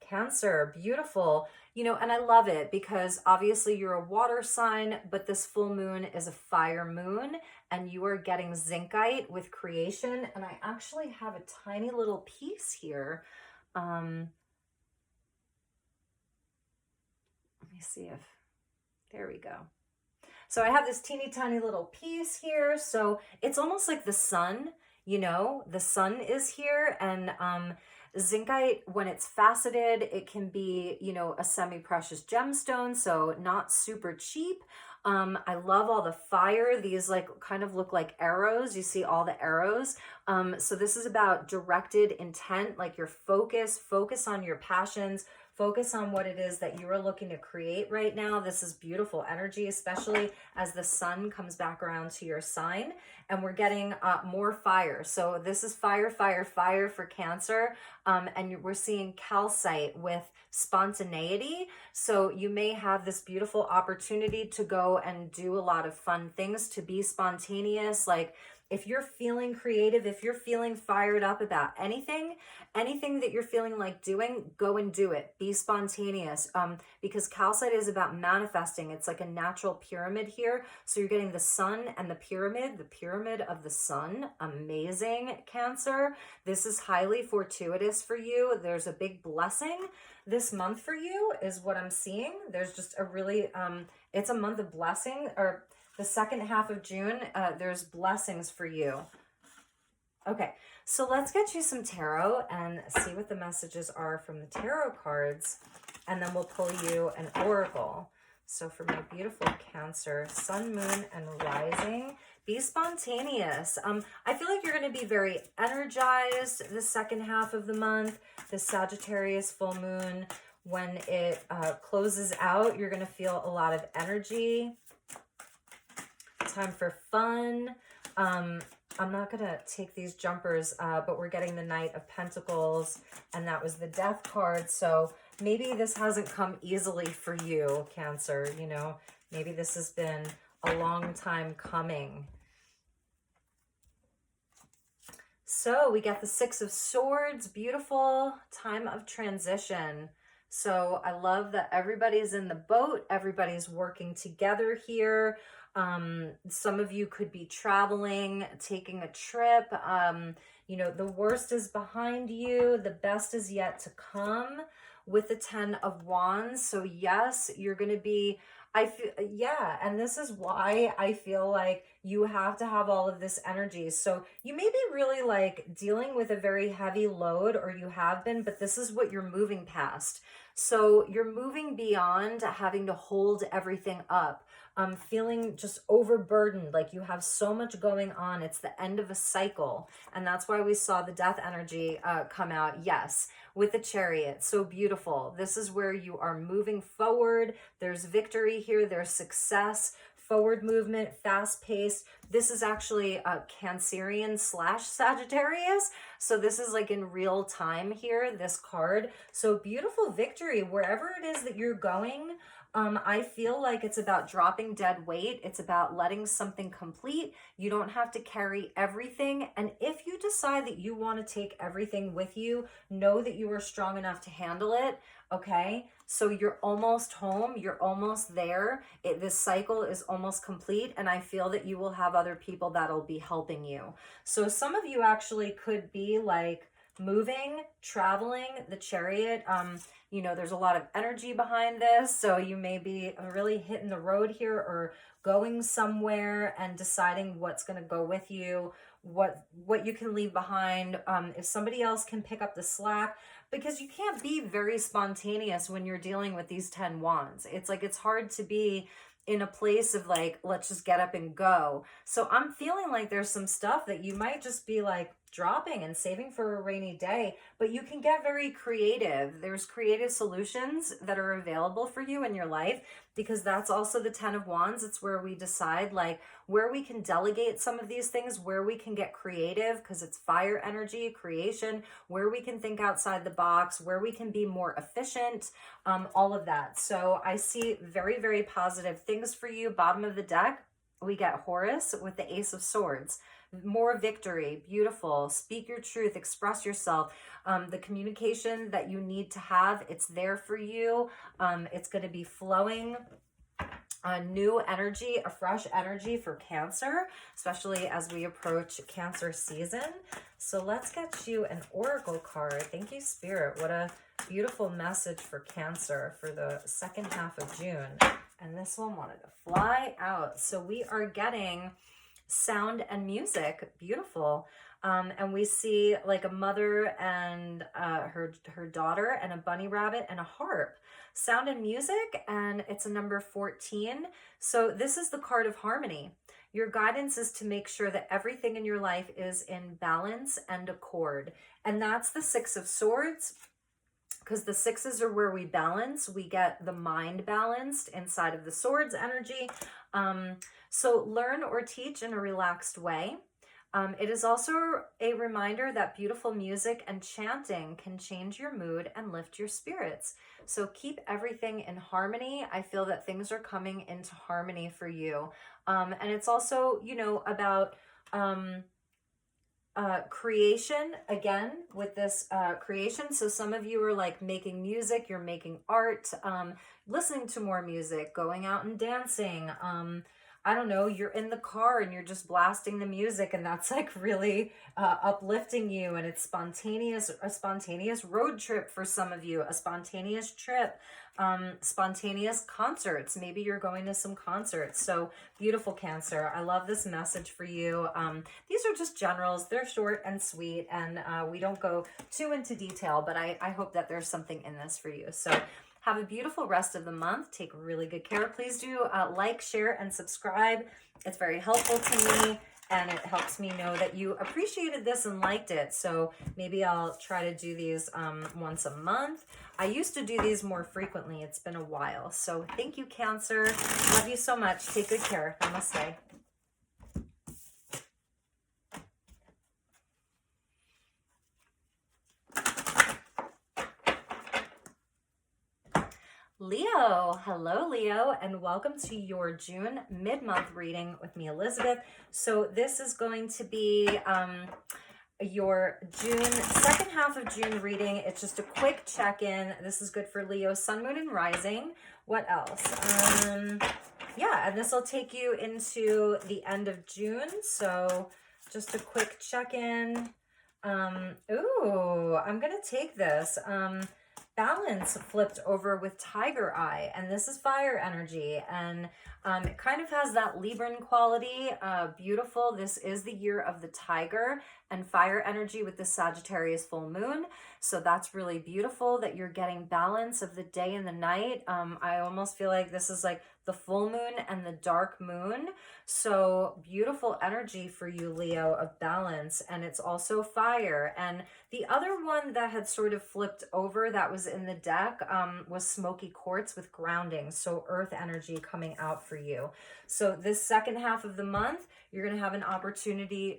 Cancer, beautiful. You know, and I love it because obviously you're a water sign, but this full moon is a fire moon and you are getting zincite with creation. And I actually have a tiny little piece here. Let me see if, there we go. So I have this teeny tiny little piece here. So it's almost like the sun, you know, the sun is here, and zincite, when it's faceted, it can be, you know, a semi-precious gemstone, so not super cheap. I love all the fire. These like kind of look like arrows. You see all the arrows. So this is about directed intent, like your focus on your passions, focus on what it is that you are looking to create right now. This is beautiful energy, especially as the sun comes back around to your sign, and we're getting more fire. So this is fire, fire, fire for Cancer. And we're seeing calcite with spontaneity. So you may have this beautiful opportunity to go and do a lot of fun things, to be spontaneous. Like if you're feeling creative, if you're feeling fired up about anything that you're feeling like doing, go and do it. Be spontaneous, because calcite is about manifesting. It's like a natural pyramid here. So you're getting the sun and the pyramid of the sun. Amazing, Cancer. This is highly fortuitous for you. There's a big blessing this month for you is what I'm seeing. There's just a really, it's a month of blessing, or the second half of June, there's blessings for you. Okay, so let's get you some tarot and see what the messages are from the tarot cards, and then we'll pull you an oracle. So for my beautiful Cancer, Sun, Moon, and Rising, be spontaneous. I feel like you're going to be very energized the second half of the month. The Sagittarius full moon, when it closes out, you're going to feel a lot of energy. Time for fun. I'm not going to take these jumpers, but we're getting the Knight of Pentacles, and that was the Death card. So maybe this hasn't come easily for you, Cancer. You know, maybe this has been a long time coming. So we got the Six of Swords, beautiful time of transition. So I love that everybody's in the boat. Everybody's working together here. Some of you could be traveling, taking a trip. You know, the worst is behind you. The best is yet to come with the 10 of Wands. So yes, you're going to be, yeah. And this is why I feel like you have to have all of this energy. So you may be really like dealing with a very heavy load, or you have been, but this is what you're moving past. So you're moving beyond having to hold everything up. Feeling just overburdened, like you have so much going on. It's the end of a cycle. And that's why we saw the death energy come out. Yes, with the Chariot. So beautiful. This is where you are moving forward. There's victory here. There's success, forward movement, fast paced. This is actually a Cancerian / Sagittarius. So this is like in real time here, this card. So beautiful victory wherever it is that you're going. I feel like it's about dropping dead weight. It's about letting something complete. You don't have to carry everything. And if you decide that you want to take everything with you, know that you are strong enough to handle it. Okay, so you're almost home. You're almost there. This cycle is almost complete. And I feel that you will have other people that'll be helping you. So some of you actually could be like moving, traveling, the Chariot. You know, there's a lot of energy behind this. So you may be really hitting the road here or going somewhere and deciding what's going to go with you, what you can leave behind. If somebody else can pick up the slack, because you can't be very spontaneous when you're dealing with these 10 wands. It's like, it's hard to be in a place of like, let's just get up and go. So I'm feeling like there's some stuff that you might just be like dropping and saving for a rainy day, but you can get very creative. There's creative solutions that are available for you in your life, because that's also the 10 of Wands. It's where we decide like where we can delegate some of these things, where we can get creative, because it's fire energy, creation, where we can think outside the box, where we can be more efficient, all of that. So I see very, very positive things for you. Bottom of the deck, we get Horus with the Ace of Swords. More victory, beautiful. Speak your truth, express yourself. The communication that you need to have, it's there for you. It's going to be flowing. A new energy, a fresh energy for Cancer, especially as we approach Cancer season. So let's get you an oracle card. Thank you, Spirit. What a beautiful message for Cancer for the second half of June. And this one wanted to fly out. So we are getting sound and music. Beautiful. And we see like a mother and her daughter and a bunny rabbit and a harp. Sound and music, and it's a number 14. So this is the card of harmony. Your guidance is to make sure that everything in your life is in balance and accord. And that's the 6 of Swords, because the 6s are where we balance. We get the mind balanced inside of the Swords energy. So learn or teach in a relaxed way. It is also a reminder that beautiful music and chanting can change your mood and lift your spirits. So keep everything in harmony. I feel that things are coming into harmony for you. And it's also, you know, about creation again with this creation. So some of you are like making music, you're making art, listening to more music, going out and dancing. I don't know, you're in the car and you're just blasting the music, and that's like really uplifting you, and it's spontaneous, a spontaneous road trip for some of you, a spontaneous trip, spontaneous concerts. Maybe you're going to some concerts. So beautiful, Cancer. I love this message for you. These are just generals. They're short and sweet, and we don't go too into detail, but I hope that there's something in this for you. So have a beautiful rest of the month. Take really good care. Please do like, share, and subscribe. It's very helpful to me, and it helps me know that you appreciated this and liked it. So maybe I'll try to do these once a month. I used to do these more frequently. It's been a while. So thank you, Cancer. Love you so much. Take good care. Namaste. Leo, hello Leo, and welcome to your June mid-month reading with me, Elizabeth. So this is going to be your second half of June reading. It's just a quick check-in. This is good for Leo, Sun, Moon, and Rising. What else? Yeah, and this will take you into the end of June. So just a quick check-in. Ooh, I'm gonna take this. Balance flipped over with Tiger Eye, and this is fire energy, and it kind of has that Libran quality. Beautiful. This is the year of the tiger and fire energy with the Sagittarius full moon, so that's really beautiful that you're getting balance of the day and the night. I almost feel like this is like the full moon and the dark moon. So beautiful energy for you, Leo, of balance. And it's also fire. And the other one that had sort of flipped over that was in the deck was smoky quartz with grounding. So earth energy coming out for you. So this second half of the month, you're going to have an opportunity.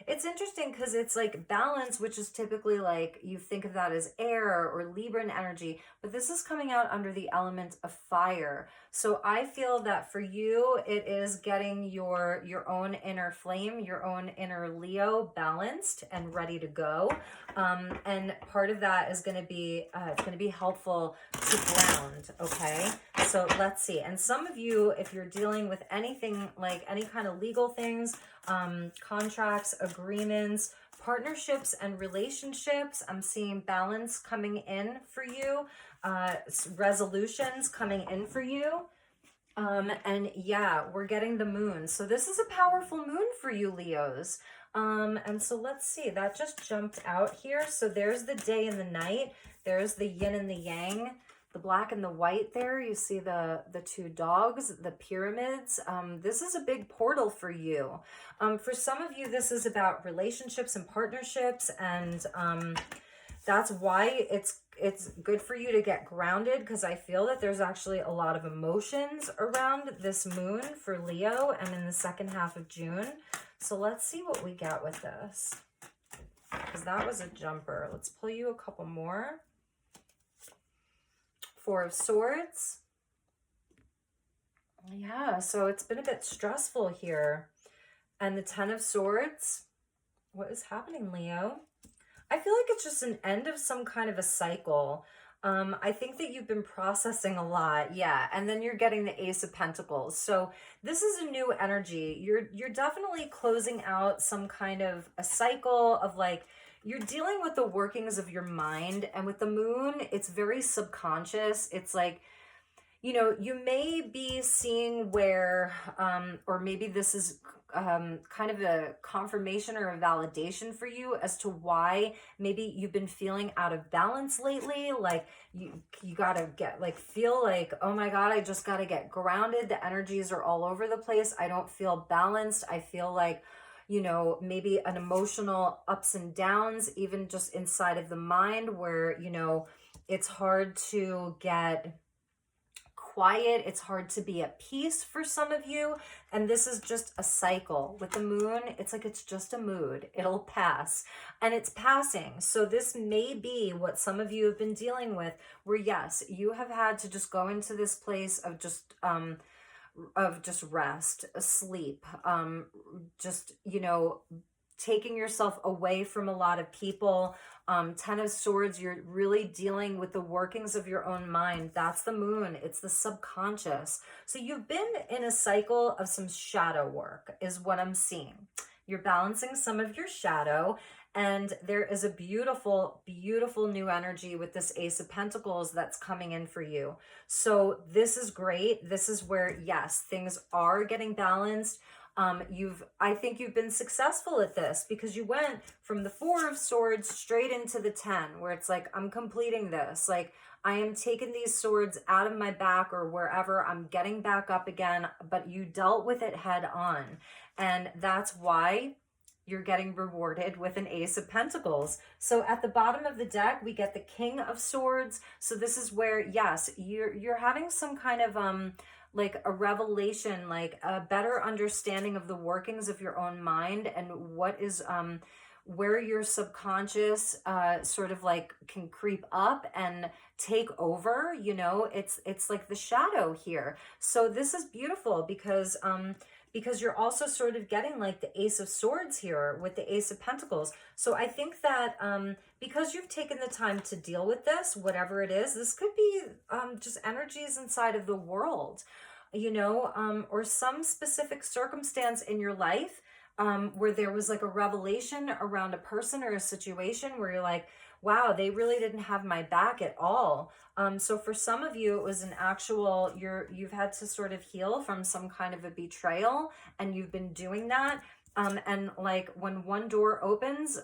It's interesting because it's like balance, which is typically like you think of that as air or Libran energy, but this is coming out under the element of fire. So I feel that for you, it is getting your own inner flame, your own inner Leo balanced and ready to go. And part of that is going to be, it's going to be helpful to ground. Okay. So let's see. And some of you, if you're dealing with anything like any kind of legal things, contracts, agreements, partnerships and relationships, I'm seeing balance coming in for you, resolutions coming in for you. And yeah, we're getting the moon. So this is a powerful moon for you, Leos. And so let's see, that just jumped out here. So there's the day and the night. There's the yin and the yang, the black and the white there. You see the two dogs, the pyramids. This is a big portal for you. For some of you, this is about relationships and partnerships. And that's why it's good for you to get grounded, because I feel that there's actually a lot of emotions around this moon for Leo and in the second half of June. So let's see what we get with this, because that was a jumper. Let's pull you a couple more. Four of Swords. Yeah, so it's been a bit stressful here. And the Ten of Swords. What is happening, Leo? I feel like it's just an end of some kind of a cycle. I think that you've been processing a lot. Yeah. And then you're getting the Ace of Pentacles. So this is a new energy. You're definitely closing out some kind of a cycle of like, you're dealing with the workings of your mind. And with the moon, it's very subconscious. It's like, you know, you may be seeing where, or maybe this is kind of a confirmation or a validation for you as to why maybe you've been feeling out of balance lately. Like you gotta get like, feel like, oh my God, I just gotta get grounded. The energies are all over the place. I don't feel balanced. I feel like, you know, maybe an emotional ups and downs, even just inside of the mind where, you know, it's hard to get quiet. It's hard to be at peace for some of you. And this is just a cycle. With the moon, it's like it's just a mood. It'll pass. And it's passing. So this may be what some of you have been dealing with, where yes, you have had to just go into this place of just rest, sleep, just, you know, taking yourself away from a lot of people. Ten of Swords, you're really dealing with the workings of your own mind. That's the moon. It's the subconscious. So you've been in a cycle of some shadow work is what I'm seeing. You're balancing some of your shadow, and there is a beautiful, beautiful new energy with this Ace of Pentacles that's coming in for you. So this is great. This is where, yes, things are getting balanced. I think you've been successful at this because you went from the Four of Swords straight into the 10, where it's like, I'm completing this. Like, I am taking these swords out of my back or wherever, I'm getting back up again, but you dealt with it head on. And that's why you're getting rewarded with an Ace of Pentacles. So at the bottom of the deck, we get the King of Swords. So this is where, yes, you're having some kind of, like a revelation, like a better understanding of the workings of your own mind and what is, where your subconscious sort of like can creep up and take over, you know, it's like the shadow here. So this is beautiful because you're also sort of getting like the Ace of Swords here with the Ace of Pentacles. So I think that because you've taken the time to deal with this, whatever it is, this could be just energies inside of the world, you know, or some specific circumstance in your life where there was like a revelation around a person or a situation where you're like, wow, they really didn't have my back at all. So for some of you, it was an actual, you've had to sort of heal from some kind of a betrayal, and you've been doing that. And like when one door opens,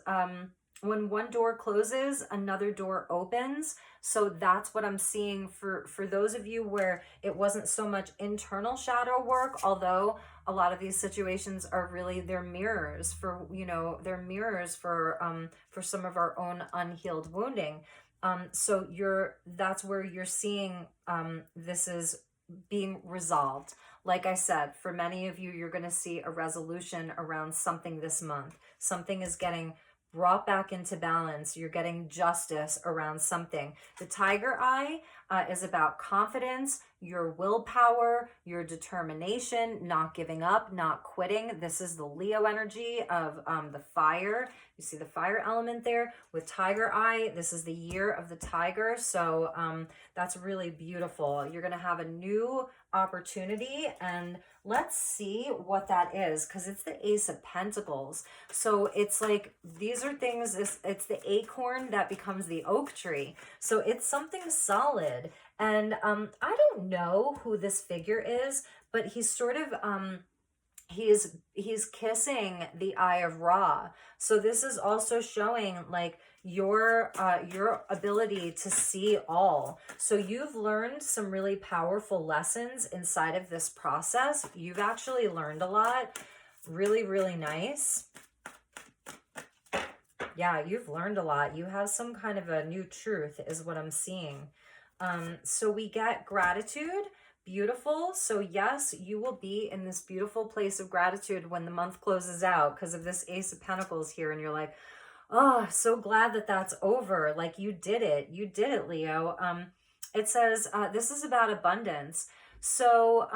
when one door closes, another door opens. So that's what I'm seeing for those of you where it wasn't so much internal shadow work, although a lot of these situations are really their mirrors for, you know, they're mirrors for some of our own unhealed wounding. So that's where you're seeing this is being resolved. Like I said, for many of you, you're going to see a resolution around something this month. Something is getting brought back into balance. You're getting justice around something. The tiger eye is about confidence, your willpower, your determination, not giving up, not quitting. This is the Leo energy of the fire. You see the fire element there with tiger eye. This is the year of the tiger. So that's really beautiful. You're going to have a new opportunity, and let's see what that is, because it's the Ace of Pentacles. So it's like, these are things, it's the acorn that becomes the oak tree. So it's something solid. And I don't know who this figure is, but he's sort of he's kissing the Eye of Ra. So this is also showing like your ability to see all. So you've learned some really powerful lessons inside of this process. You've actually learned a lot. Really, really nice. Yeah, you've learned a lot. You have some kind of a new truth is what I'm seeing. So we get gratitude. Beautiful. So yes, you will be in this beautiful place of gratitude when the month closes out because of this Ace of Pentacles here. And you're like, oh, so glad that that's over. Like you did it. You did it, Leo. It says this is about abundance. So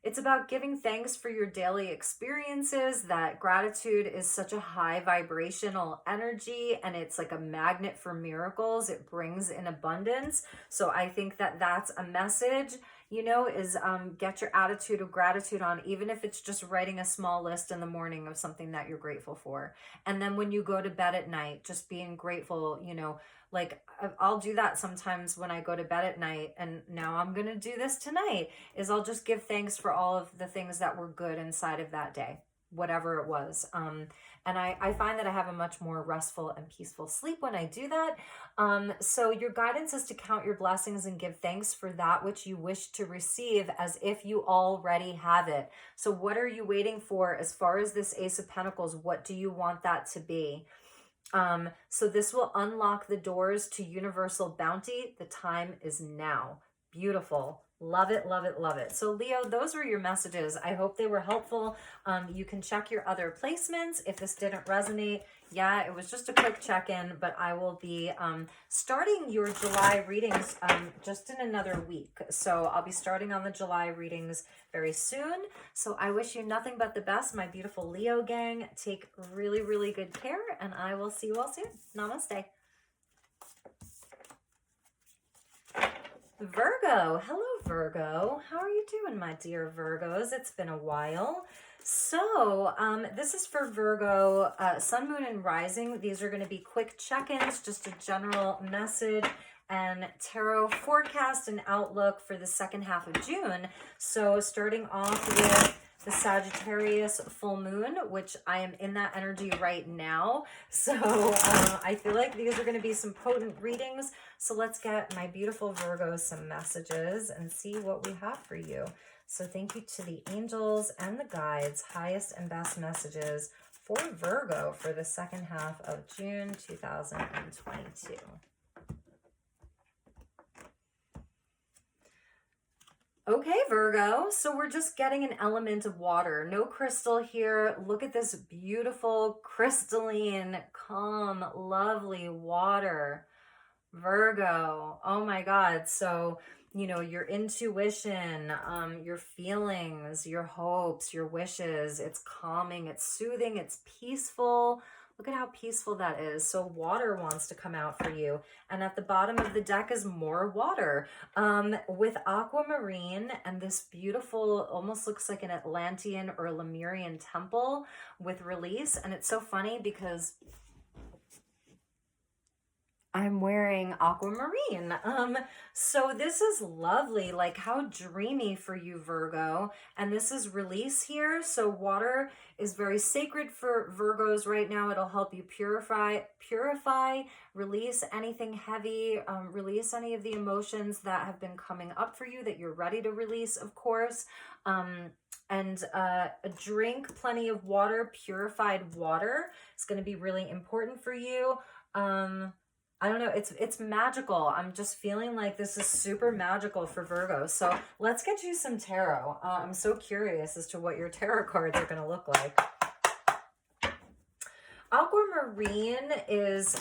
it's about giving thanks for your daily experiences. That gratitude is such a high vibrational energy, and it's like a magnet for miracles. It brings in abundance. So I think that that's a message, you know, is get your attitude of gratitude on, even if it's just writing a small list in the morning of something that you're grateful for. And then when you go to bed at night, just being grateful, you know, like I'll do that sometimes when I go to bed at night, and now I'm going to do this tonight, is I'll just give thanks for all of the things that were good inside of that day, whatever it was. And I find that I have a much more restful and peaceful sleep when I do that. So your guidance is to count your blessings and give thanks for that which you wish to receive as if you already have it. So what are you waiting for as far as this Ace of Pentacles? What do you want that to be? So this will unlock the doors to universal bounty. The time is now. Beautiful. Love it, love it, love it. So Leo, those were your messages. I hope they were helpful. You can check your other placements if this didn't resonate. Yeah, it was just a quick check-in, but I will be starting your July readings just in another week. So I'll be starting on the July readings very soon. So I wish you nothing but the best, my beautiful Leo gang. Take really, really good care, and I will see you all soon. Namaste. Virgo. Hello, Virgo. How are you doing, my dear Virgos? It's been a while. So this is for Virgo, Sun, Moon, and Rising. These are going to be quick check-ins, just a general message and tarot forecast and outlook for the second half of June. So starting off with the Sagittarius full moon, which I am in that energy right now. So I feel like these are going to be some potent readings. So let's get my beautiful Virgos some messages and see what we have for you. So thank you to the angels and the guides, highest and best messages for Virgo for the second half of June 2022. Okay, Virgo, so we're just getting an element of water. No crystal here. Look at this beautiful, crystalline, calm, lovely water. Virgo, oh my God. So, you know, your intuition, your feelings, your hopes, your wishes, it's calming, it's soothing, it's peaceful. Look at how peaceful that is. So water wants to come out for you. And at the bottom of the deck is more water with aquamarine and this beautiful, almost looks like an Atlantean or Lemurian temple with release. And it's so funny because I'm wearing aquamarine. So this is lovely, like how dreamy for you, Virgo. And this is release here. So water is very sacred for Virgos right now. It'll help you purify, release anything heavy, release any of the emotions that have been coming up for you that you're ready to release, of course. And drink plenty of water. Purified water is going to be really important for you. I don't know, it's magical. I'm just feeling like this is super magical for Virgo. So let's get you some tarot. I'm so curious as to what your tarot cards are going to look like. Aquamarine is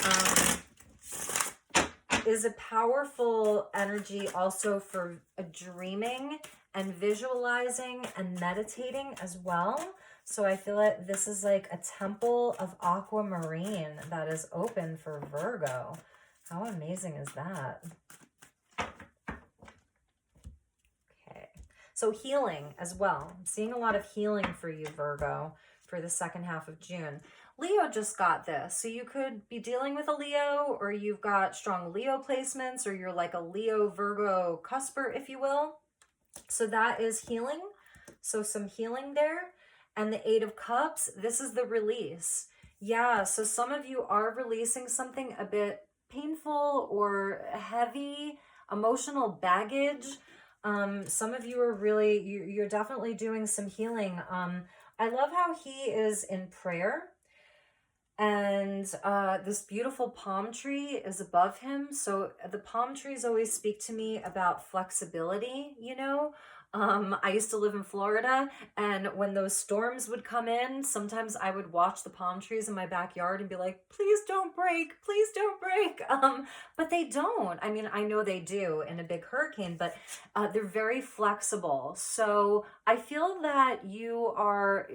a powerful energy also for dreaming and visualizing and meditating as well. So I feel like this is like a temple of aquamarine that is open for Virgo. How amazing is that? Okay. So healing as well. I'm seeing a lot of healing for you, Virgo, for the second half of June. Leo just got this. So you could be dealing with a Leo, or you've got strong Leo placements, or you're like a Leo Virgo cusper, if you will. So that is healing. So some healing there. And the Eight of Cups, this is the release. Yeah, so some of you are releasing something a bit painful or heavy, emotional baggage. Some of you are really, you're definitely doing some healing. I love how he is in prayer. And this beautiful palm tree is above him. So the palm trees always speak to me about flexibility, you know. I used to live in Florida, and when those storms would come in, sometimes I would watch the palm trees in my backyard and be like, please don't break, please don't break. But they don't. I mean, I know they do in a big hurricane, but they're very flexible. So I feel that you are,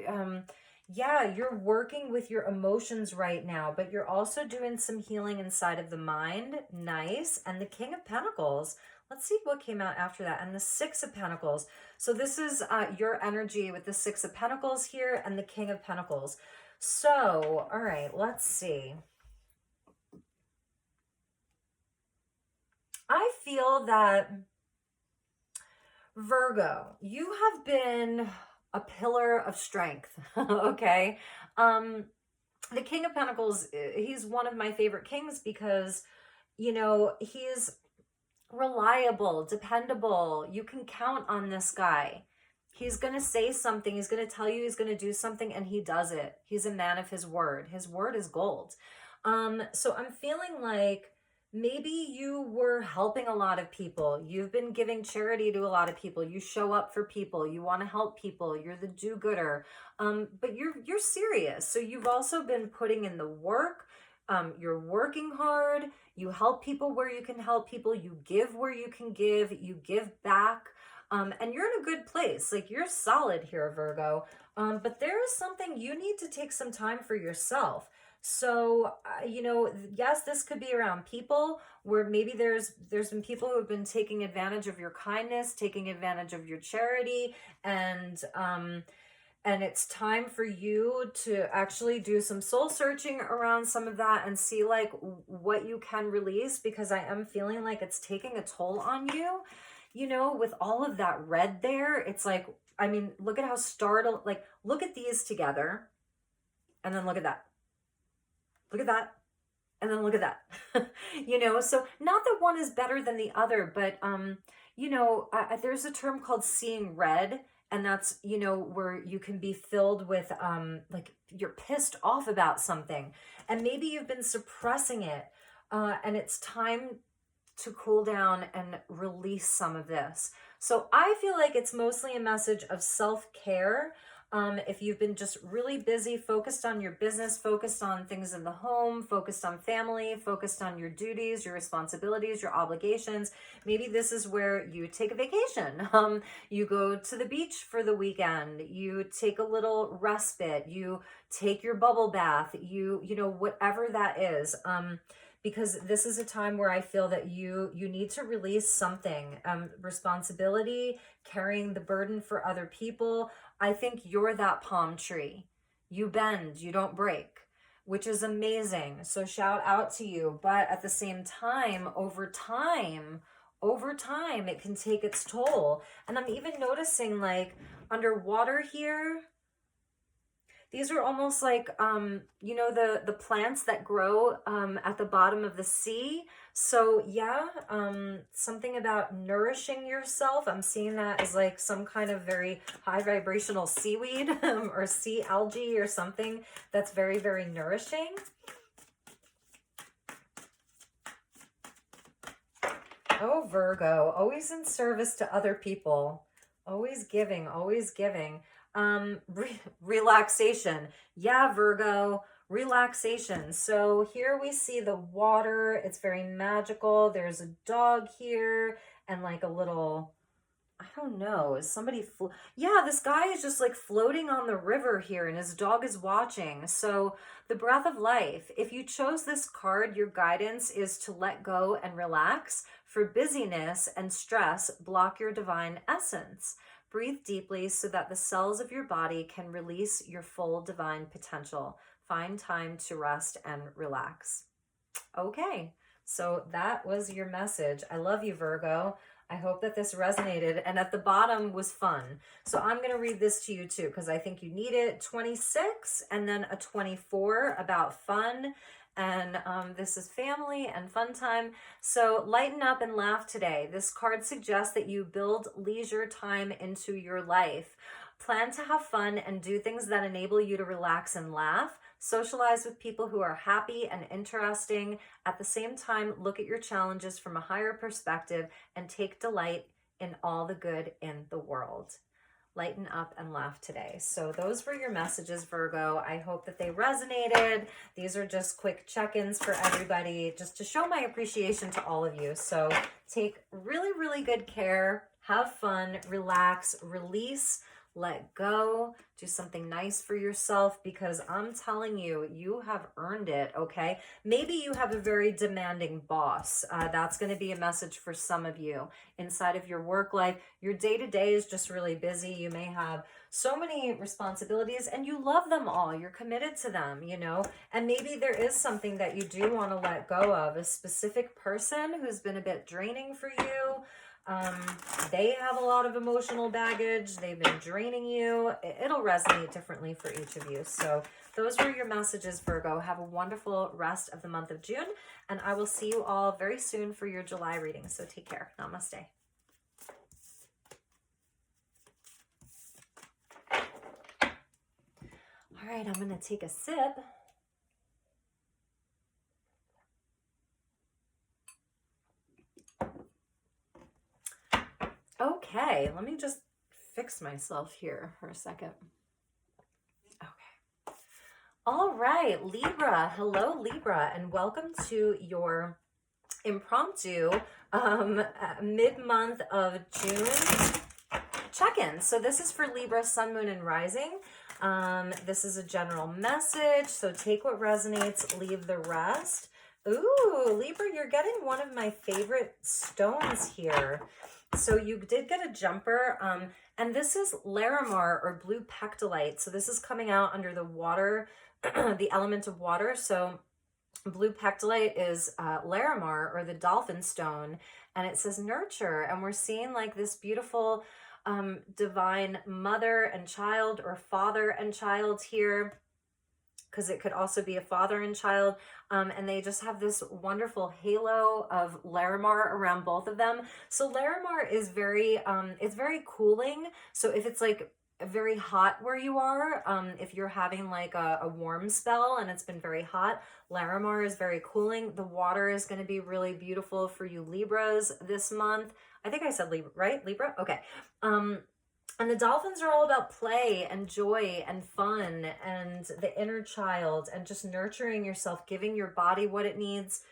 yeah, you're working with your emotions right now, but you're also doing some healing inside of the mind. Nice. And the King of Pentacles. Let's see what came out after that. And the Six of Pentacles. So this is your energy with the Six of Pentacles here and the King of Pentacles. So, all right, let's see. I feel that, Virgo, you have been a pillar of strength, okay? The King of Pentacles, he's one of my favorite kings because, you know, he's reliable, dependable. You can count on this guy. He's going to say something. He's going to tell you he's going to do something, and he does it. He's a man of his word. His word is gold. So I'm feeling like maybe you were helping a lot of people. You've been giving charity to a lot of people. You show up for people. You want to help people. You're the do-gooder. But you're serious. So you've also been putting in the work. You're working hard. You help people where you can help people. You give where you can give. You give back. And you're in a good place. Like, you're solid here, Virgo. But there is something you need to take some time for yourself. So, you know, yes, this could be around people where maybe there's been people who have been taking advantage of your kindness, taking advantage of your charity, and it's time for you to actually do some soul searching around some of that and see like what you can release, because I am feeling like it's taking a toll on you, you know, with all of that red there. It's like, I mean, look at how startled, like, look at these together and then look at that. Look at that. And then look at that. You know, so not that one is better than the other, but, you know, there's a term called seeing red. And that's, you know, where you can be filled with, like, you're pissed off about something. And maybe you've been suppressing it. And it's time to cool down and release some of this. So I feel like it's mostly a message of self-care. If you've been just really busy, focused on your business, focused on things in the home, focused on family, focused on your duties, your responsibilities, your obligations, maybe this is where you take a vacation. You go to the beach for the weekend, you take a little respite, you take your bubble bath, you know, whatever that is. Because this is a time where I feel that you need to release something, responsibility, carrying the burden for other people. I think you're that palm tree. You bend, you don't break. which is amazing. So shout out to you. But at the same time, over time, it can take its toll. And I'm even noticing like underwater here, these are almost like, you know, the plants that grow at the bottom of the sea. So yeah, something about nourishing yourself. I'm seeing that as like some kind of very high vibrational seaweed or sea algae or something that's very, very nourishing. Oh, Virgo, always in service to other people. Always giving, always giving. Relaxation. Yeah, Virgo, relaxation. So here we see the water. It's very magical. There's a dog here and like a little, I don't know, is somebody, yeah, this guy is just like floating on the river here and his dog is watching. So the breath of life, if you chose this card, your guidance is to let go and relax. For busyness and stress, block your divine essence. Breathe deeply so that the cells of your body can release your full divine potential. Find time to rest and relax. Okay, so that was your message. I love you, Virgo. I hope that this resonated, and at the bottom was fun. So I'm going to read this to you too, because I think you need it. 26 and then a 24 about fun. And this is family and fun time. So lighten up and laugh today. This card suggests that you build leisure time into your life. Plan to have fun and do things that enable you to relax and laugh. Socialize with people who are happy and interesting. At the same time, look at your challenges from a higher perspective and take delight in all the good in the world. Lighten up and laugh today. So those were your messages, Virgo. I hope that they resonated. These are just quick check-ins for everybody, just to show my appreciation to all of you. So take really, really good care. Have fun, relax, release, let go, do something nice for yourself, because I'm telling you, you have earned it, okay? Maybe you have a very demanding boss. That's going to be a message for some of you inside of your work life. Your day-to-day is just really busy. You may have so many responsibilities and you love them all. You're committed to them, you know? And maybe there is something that you do want to let go of, a specific person who's been a bit draining for you. They have a lot of emotional baggage. They've been draining you. It'll resonate differently for each of you. So those were your messages, Virgo. Have a wonderful rest of the month of June, and I will see you all very soon for your July reading. So take care. Namaste. All right, I'm going to take a sip. Okay, let me just fix myself here for a second. Okay. All right, Libra. Hello, Libra, and welcome to your impromptu mid-month of June check-in. So this is for Libra, Sun, Moon, and Rising. This is a general message, so take what resonates, leave the rest. Ooh, Libra, you're getting one of my favorite stones here. So you did get a jumper, and this is Larimar or blue pectolite. So this is coming out under the water, the element of water. So blue pectolite is Larimar or the dolphin stone, and it says nurture. And we're seeing like this beautiful divine mother and child or father and child here, because it could also be a father and child. And they just have this wonderful halo of Larimar around both of them. So Larimar is very, it's very cooling. So if it's like very hot where you are, if you're having like a warm spell and it's been very hot, Larimar is very cooling. The water is going to be really beautiful for you Libras this month. I think I said Libra, right? Libra? Okay. And the dolphins are all about play and joy and fun and the inner child and just nurturing yourself, giving your body what it needs,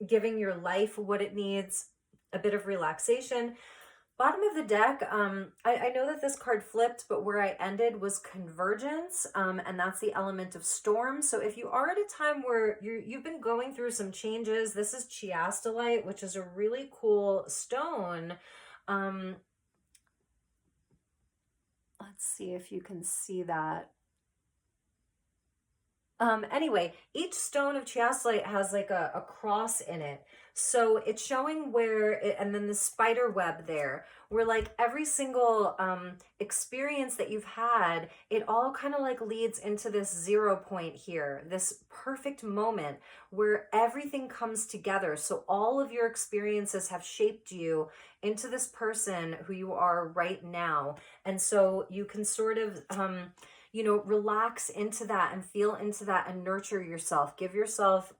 giving your life what it needs, a bit of relaxation. Bottom of the deck, I know that this card flipped, but where I ended was convergence, and that's the element of storm. So if you are at a time where you've been going through some changes, this is chiastolite, which is a really cool stone. Let's see if you can see that. Anyway, each stone of chiasolite has like a cross in it. So it's showing where it, and then the spider web there, where like every single experience that you've had, it all kind of like leads into this 0 point here, this perfect moment where everything comes together. So all of your experiences have shaped you into this person who you are right now. And so you can sort of, you know, relax into that and feel into that and nurture yourself. Give yourself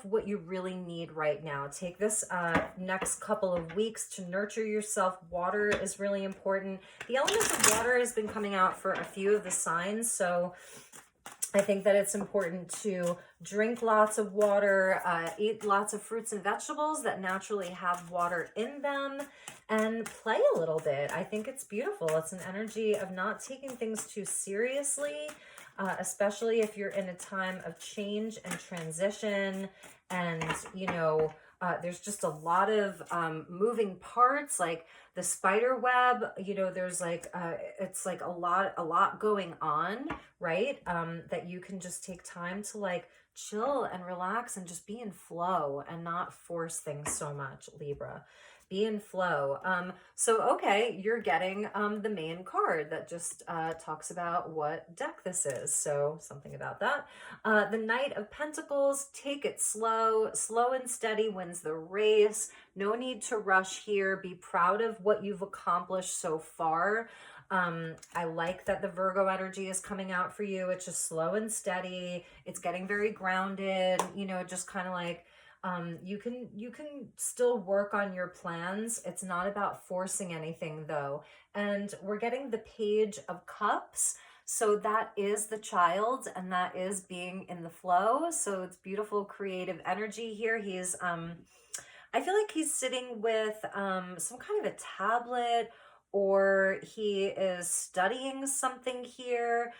what you really need right now. Take this next couple of weeks to nurture yourself. Water is really important. The elements of water has been coming out for a few of the signs, so I think that it's important to drink lots of water, eat lots of fruits and vegetables that naturally have water in them, and play a little bit. I think it's beautiful. It's an energy of not taking things too seriously, especially if you're in a time of change and transition, and, you know, there's just a lot of moving parts, like the spider web, you know, there's like, it's like a lot going on, right? That you can just take time to like chill and relax and just be in flow and not force things so much, Libra. Be in flow. So, okay, you're getting the main card that just talks about what deck this is. So something about that. The Knight of Pentacles, take it slow. Slow and steady wins the race. No need to rush here. Be proud of what you've accomplished so far. I like that the Virgo energy is coming out for you. It's just slow and steady. It's getting very grounded, you know, just kind of like, you can still work on your plans. It's not about forcing anything though. And we're getting the Page of Cups. So that is the child, and that is being in the flow. So it's beautiful creative energy here. He's, I feel like he's sitting with some kind of a tablet, or he is studying something here.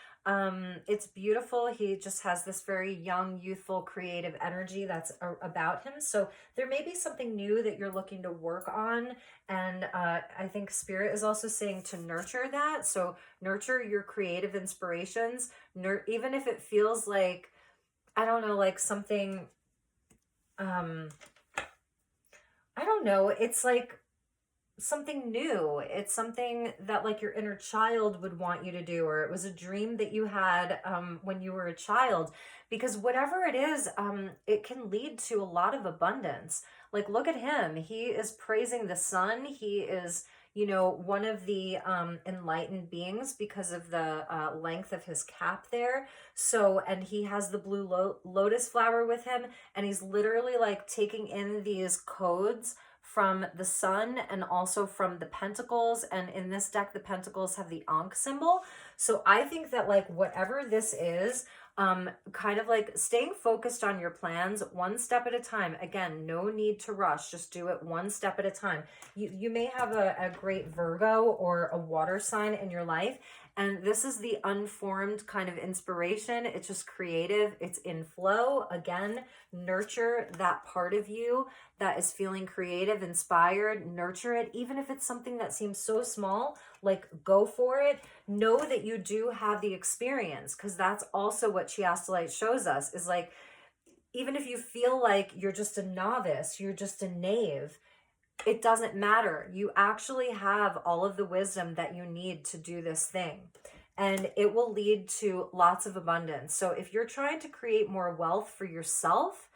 It's beautiful. He just has this very young, youthful, creative energy that's about him. So there may be something new that you're looking to work on. And I think Spirit is also saying to nurture that. So nurture your creative inspirations, even if it feels like, I don't know, like something, I don't know. It's like something new. It's something that like your inner child would want you to do, or it was a dream that you had when you were a child, because whatever it is, it can lead to a lot of abundance. Like, look at him. He is praising the sun. He is, you know, one of the enlightened beings because of the length of his cap there. So, and he has the blue lotus flower with him, and he's literally like taking in these codes from the sun and also from the pentacles. And in this deck, the pentacles have the Ankh symbol. So I think that like whatever this is, kind of like staying focused on your plans one step at a time. Again, no need to rush. Just do it one step at a time. You may have a great Virgo or a water sign in your life, and this is the unformed kind of inspiration. It's just creative. It's in flow. Again, nurture that part of you that is feeling creative, inspired. Nurture it, even if it's something that seems so small. Like, go for it. Know that you do have the experience, because that's also what chiasolite shows us, is like, even if you feel like you're just a novice, you're just a knave, it doesn't matter. You actually have all of the wisdom that you need to do this thing, and it will lead to lots of abundance. So if you're trying to create more wealth for yourself,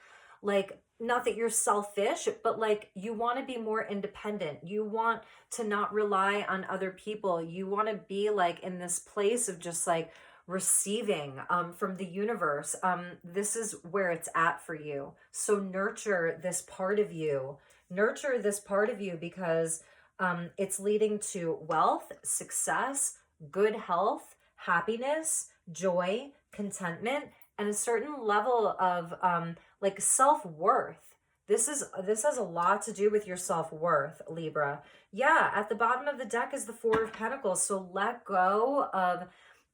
like, not that you're selfish, but like you want to be more independent. You want to not rely on other people. You want to be like in this place of just like receiving from the universe. This is where it's at for you. So nurture this part of you. Nurture this part of you, because it's leading to wealth, success, good health, happiness, joy, contentment, and a certain level of like self-worth. This has a lot to do with your self-worth, Libra. Yeah, at the bottom of the deck is the Four of Pentacles. So let go of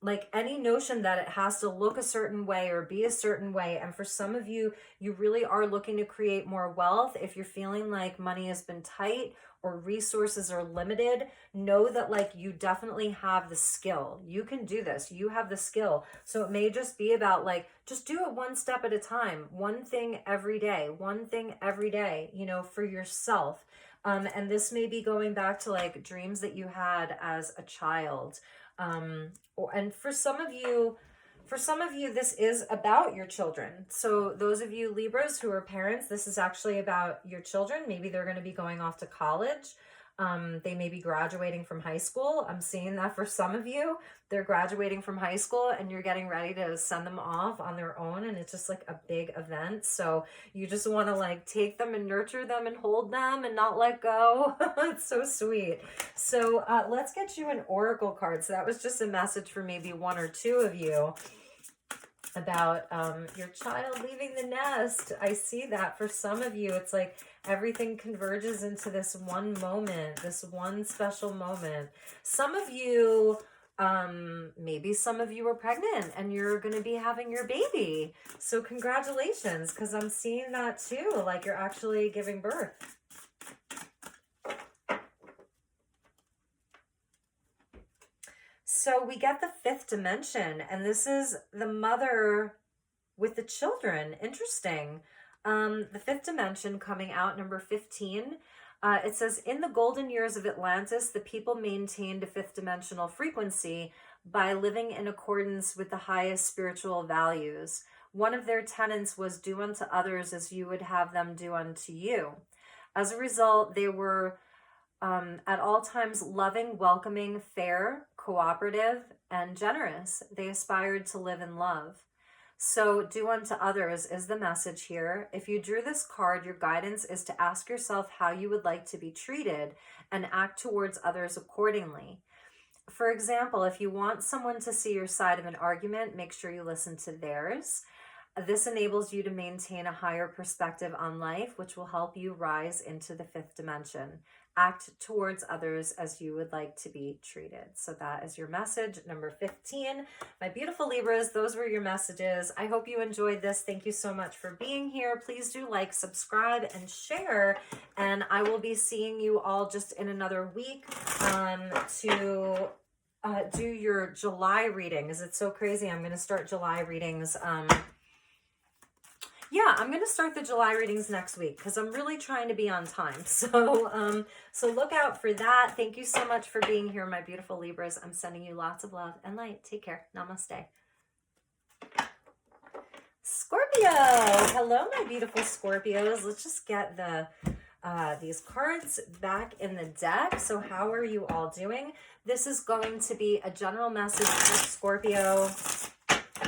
like any notion that it has to look a certain way or be a certain way. And for some of you, you really are looking to create more wealth. If you're feeling like money has been tight or resources are limited, know that like you definitely have the skill. You can do this. You have the skill. So it may just be about like, just do it one step at a time, one thing every day, you know, for yourself. And this may be going back to like dreams that you had as a child. And for some of you, this is about your children. So those of you Libras who are parents, this is actually about your children. Maybe they're going to be going off to college. They may be graduating from high school. I'm seeing that for some of you. They're graduating from high school and you're getting ready to send them off on their own. And it's just like a big event. So you just want to like take them and nurture them and hold them and not let go. It's so sweet. So let's get you an oracle card. So that was just a message for maybe one or two of you about your child leaving the nest. I see that for some of you, it's like everything converges into this one moment, this one special moment. Some of you, maybe some of you are pregnant and you're going to be having your baby. So congratulations, because I'm seeing that too, like you're actually giving birth. So we get the fifth dimension, and this is the mother with the children. Interesting. The fifth dimension coming out, number 15. It says, in the golden years of Atlantis, the people maintained a fifth dimensional frequency by living in accordance with the highest spiritual values. One of their tenets was do unto others as you would have them do unto you. As a result, they were at all times loving, welcoming, fair, cooperative, and generous. They aspired to live in love. So do unto others is the message here. If you drew this card, your guidance is to ask yourself how you would like to be treated and act towards others accordingly. For example, if you want someone to see your side of an argument, make sure you listen to theirs. This enables you to maintain a higher perspective on life, which will help you rise into the fifth dimension. Act towards others as you would like to be treated. So that is your message, number 15. My beautiful Libras, those were your messages. I hope you enjoyed this. Thank you so much for being here. Please do like, subscribe, and share. And I will be seeing you all just in another week to do your July readings. It's so crazy. I'm going to start July readings. Yeah, I'm going to start the July readings next week because I'm really trying to be on time. So, so look out for that. Thank you so much for being here, my beautiful Libras. I'm sending you lots of love and light. Take care. Namaste. Scorpio. Hello, my beautiful Scorpios. Let's just get the these cards back in the deck. So how are you all doing? This is going to be a general message for Scorpio,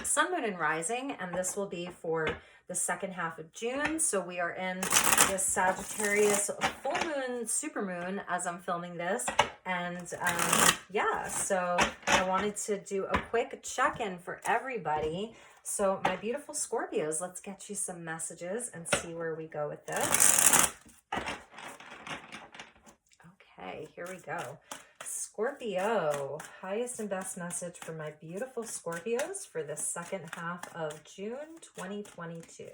Sun, Moon, and Rising, and this will be for the second half of June. So we are in this Sagittarius full moon, super moon as I'm filming this. And yeah, so I wanted to do a quick check-in for everybody. So my beautiful Scorpios, let's get you some messages and see where we go with this. Okay, here we go. Scorpio, highest and best message for my beautiful Scorpios for the second half of June 2022.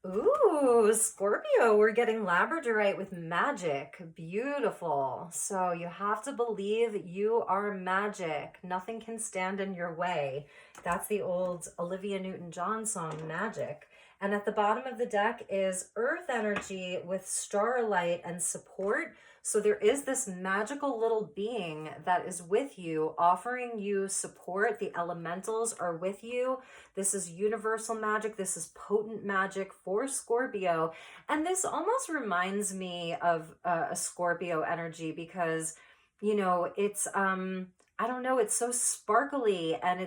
Ooh, Scorpio, we're getting labradorite with magic. Beautiful. So you have to believe you are magic. Nothing can stand in your way. That's the old Olivia Newton-John song, Magic. And at the bottom of the deck is earth energy with starlight and support. So there is this magical little being that is with you, offering you support. The elementals are with you. This is universal magic. This is potent magic for Scorpio. And this almost reminds me of a Scorpio energy because, you know, it's, I don't know, it's so sparkly and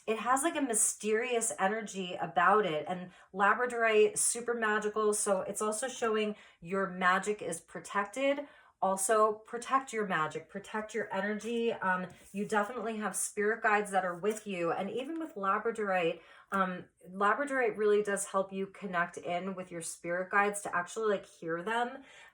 it has like a mysterious energy about it. And labradorite, super magical. So it's also showing your magic is protected Also, protect your magic, protect your energy. You definitely have spirit guides that are with you. And even with Labradorite, Labradorite really does help you connect in with your spirit guides to actually like hear them.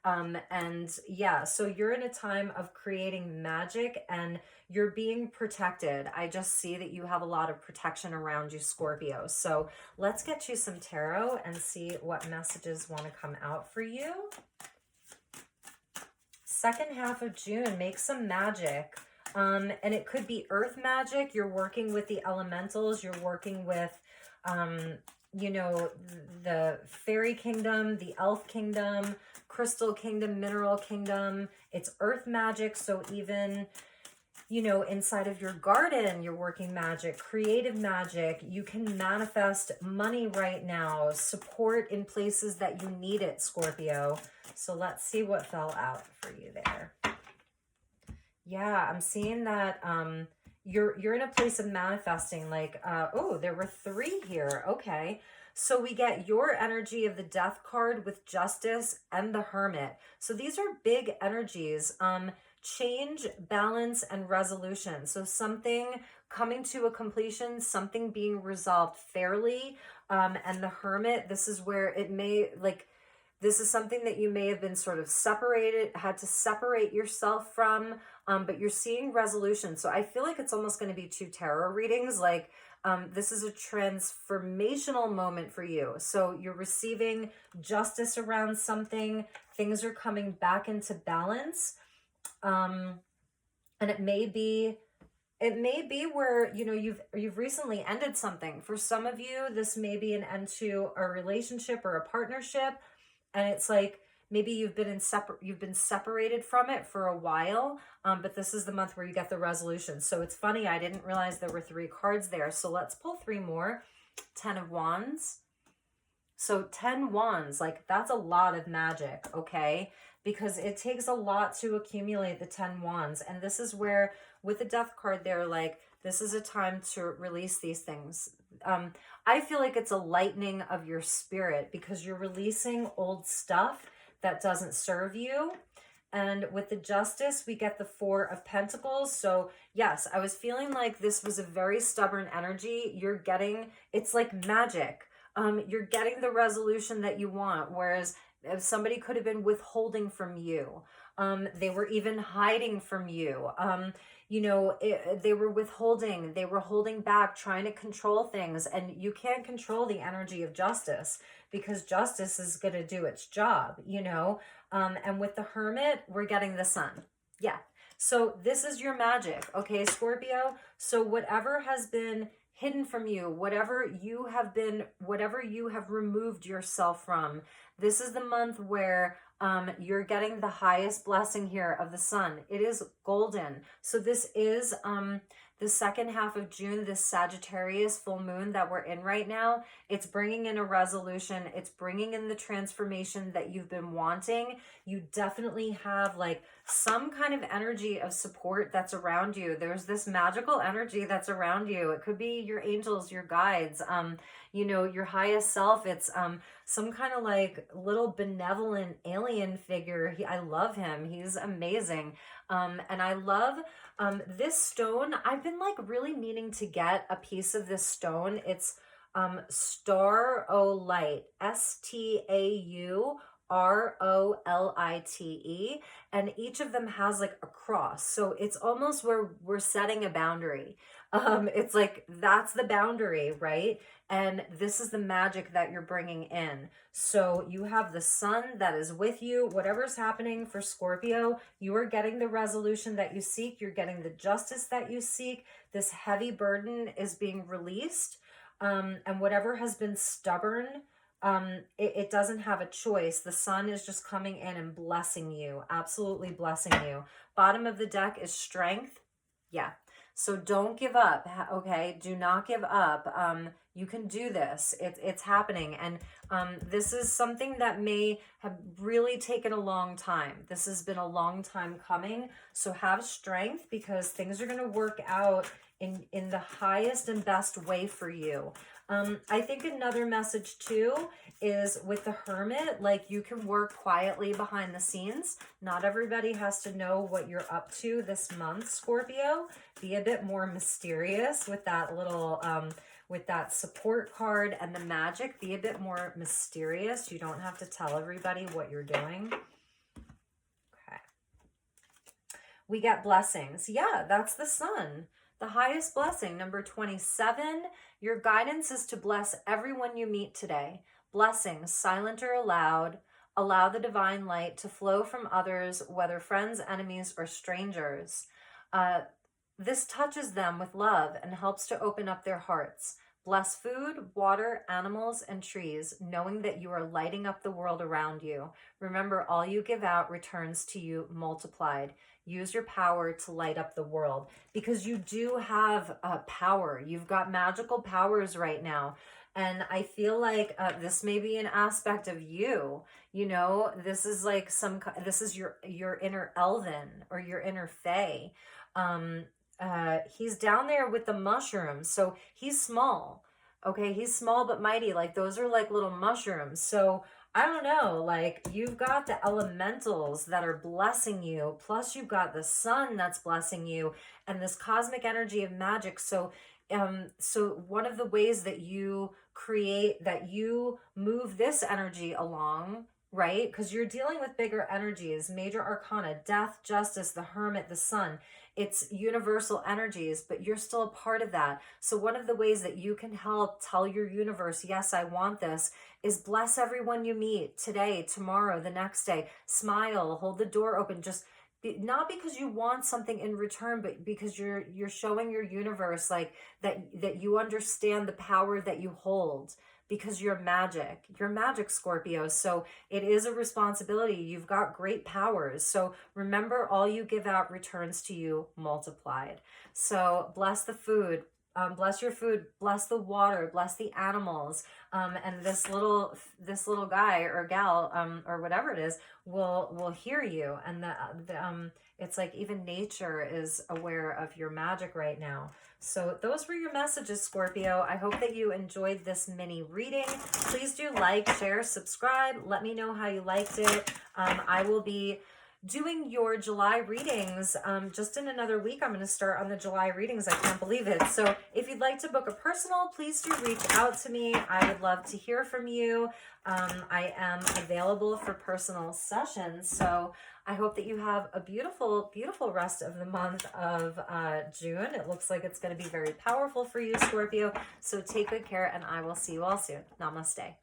And yeah, so you're in a time of creating magic and you're being protected. I just see that you have a lot of protection around you, Scorpio. So let's get you some tarot and see what messages want to come out for you. Second half of June, make some magic. And it could be earth magic. You're working with the elementals. You're working with, you know, the fairy kingdom, the elf kingdom, crystal kingdom, mineral kingdom. It's earth magic. So even, you know, inside of your garden, you're working magic, creative magic. You can manifest money right now, support in places that you need it, Scorpio. So let's see what fell out for you there. Yeah, I'm seeing that you're in a place of manifesting, like, oh, there were 3 here. Okay. So we get your energy of the Death card with Justice and the Hermit. So these are big energies. Change, balance, and resolution. So something coming to a completion, something being resolved fairly. And the Hermit, this is where it may, like, this is something that you may have been sort of separated, had to separate yourself from, but you're seeing resolution. So I feel like it's almost going to be 2 tarot readings. Like, this is a transformational moment for you. So you're receiving justice around something. Things are coming back into balance. And it may be where, you know, you've recently ended something. For some of you, this may be an end to a relationship or a partnership. And it's like, maybe you've been separated from it for a while, but this is the month where you get the resolution. So it's funny, I didn't realize there were 3 cards there. So let's pull 3 more. 10 of Wands. So 10 Wands, like that's a lot of magic, okay? Because it takes a lot to accumulate the 10 Wands. And this is where, with the Death card there, like, this is a time to release these things. I feel like it's a lightening of your spirit because you're releasing old stuff that doesn't serve you. And with the Justice, we get the 4 of Pentacles. So yes, I was feeling like this was a very stubborn energy. You're getting, it's like magic. You're getting the resolution that you want. Whereas if somebody could have been withholding from you, they were even hiding from you. You know, they were withholding, they were holding back, trying to control things. And you can't control the energy of Justice because Justice is going to do its job, you know. And with the Hermit, we're getting the Sun. Yeah. So this is your magic. Okay, Scorpio. So whatever has been hidden from you, whatever you have removed yourself from, this is the month where you're getting the highest blessing here of the Sun. It is golden. So this is the second half of June, this Sagittarius full moon that we're in right now. It's bringing in a resolution. It's bringing in the transformation that you've been wanting. You definitely have like some kind of energy of support that's around you. There's this magical energy that's around you. It could be your angels, your guides, you know, your highest self. It's some kind of like little benevolent alien figure. I love him. He's amazing. And I love this stone. I've been like really meaning to get a piece of this stone. It's Starolite, Staurolite, and each of them has like a cross. So it's almost where we're setting a boundary. It's like, that's the boundary, right? And this is the magic that you're bringing in. So you have the Sun that is with you. Whatever's happening for Scorpio, you are getting the resolution that you seek. You're getting the justice that you seek. This heavy burden is being released. And whatever has been stubborn, it doesn't have a choice. The Sun is just coming in and blessing you, absolutely blessing you. Bottom of the deck is Strength. Yeah. So don't give up, okay? Do not give up. You can do this. It's happening. And this is something that may have really taken a long time. This has been a long time coming. So have strength because things are going to work out in the highest and best way for you. I think another message too is with the Hermit, like you can work quietly behind the scenes. Not everybody has to know what you're up to this month, Scorpio. Be a bit more mysterious with that little, with that support card and the magic. Be a bit more mysterious. You don't have to tell everybody what you're doing. Okay. We get blessings. Yeah, that's the sun. The highest blessing, number 27, your guidance is to bless everyone you meet today. Blessings, silent or loud, allow the divine light to flow from others, whether friends, enemies, or strangers. This touches them with love and helps to open up their hearts. Bless food, water, animals, and trees, knowing that you are lighting up the world around you. Remember, all you give out returns to you multiplied. Use your power to light up the world, because you do have power. You've got magical powers right now. And I feel like this may be an aspect of you. You know, this is like this is your inner Elven or your inner Fae. He's down there with the mushrooms. So he's small. Okay, he's small but mighty. Like those are like little mushrooms. So I don't know, like you've got the elementals that are blessing you, plus you've got the sun that's blessing you, and this cosmic energy of magic. So so one of the ways that you create, that you move this energy along, right? Because you're dealing with bigger energies, major arcana, death, justice, the Hermit, the sun. It's universal energies, but you're still a part of that. So one of the ways that you can help tell your universe, yes, I want this, is bless everyone you meet today, tomorrow, the next day. Smile, hold the door open. Just not because you want something in return, but because you're showing your universe like that you understand the power that you hold. Because you're magic, Scorpio. So it is a responsibility. You've got great powers. So remember, all you give out returns to you multiplied. So bless the food, bless your food, bless the water, bless the animals. And this little guy or gal, or whatever it is, will hear you. And it's like even nature is aware of your magic right now. So those were your messages, Scorpio. I hope that you enjoyed this mini reading. Please do like, share, subscribe. Let me know how you liked it. I will be doing your July readings just in another week. I'm going to start on the July readings. I can't believe it. So if you'd like to book a personal, please do reach out to me. I would love to hear from you. I am available for personal sessions. So I hope that you have a beautiful, beautiful rest of the month of June. It looks like it's going to be very powerful for you, Scorpio. So take good care, and I will see you all soon. Namaste.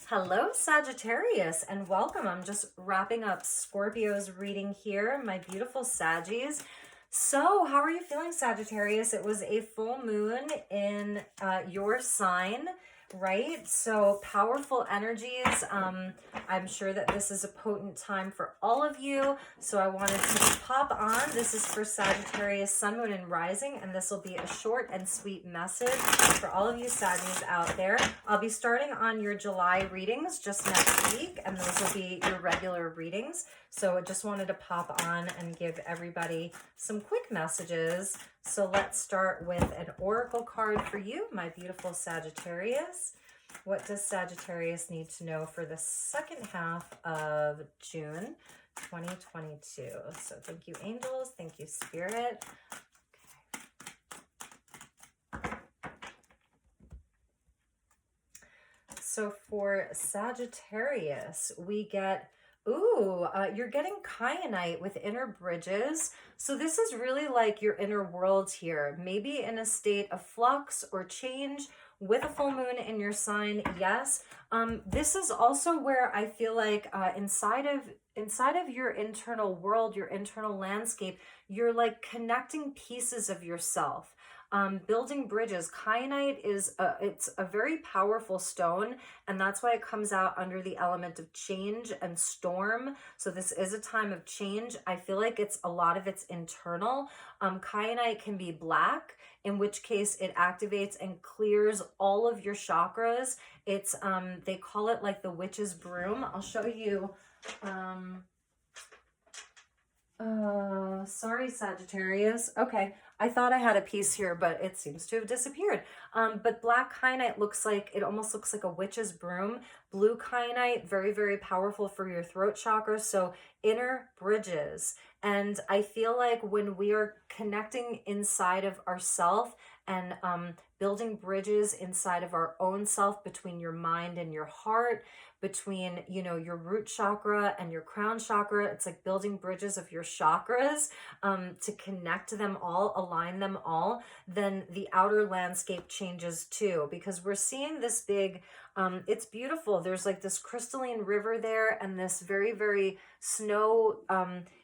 Hello, Sagittarius, and welcome. I'm just wrapping up Scorpio's reading here, my beautiful Saggies. So how are you feeling, Sagittarius? It was a full moon in your sign, right? So powerful energies. I'm sure that this is a potent time for all of you. So I wanted to pop on. This is for Sagittarius, Sun, Moon, and Rising, and this will be a short and sweet message for all of you Saggies out there. I'll be starting on your July readings just next week, and those will be your regular readings. So I just wanted to pop on and give everybody some quick messages. So let's start with an oracle card for you, my beautiful Sagittarius. What does Sagittarius need to know for the second half of June 2022? So thank you, angels. Thank you, Spirit. Okay. So for Sagittarius, we get you're getting kyanite with inner bridges. So this is really like your inner world here, maybe in a state of flux or change with a full moon in your sign. Yes. This is also where I feel like inside of your internal world, your internal landscape, you're like connecting pieces of yourself. Building bridges. Kyanite is it's a very powerful stone, and that's why it comes out under the element of change and storm. So this is a time of change. I feel like a lot of it's internal. Kyanite can be black, in which case it activates and clears all of your chakras. It's they call it like the witch's broom. I'll show you sorry, Sagittarius. Okay, I thought I had a piece here, but it seems to have disappeared. But black kyanite looks like, it almost looks like a witch's broom. Blue kyanite, very, very powerful for your throat chakra. So inner bridges. And I feel like when we are connecting inside of ourself and building bridges inside of our own self, between your mind and your heart, between, you know, your root chakra and your crown chakra, it's like building bridges of your chakras to connect them all, align them all, then the outer landscape changes too, because we're seeing this big, it's beautiful. There's like this crystalline river there and this very, very snow,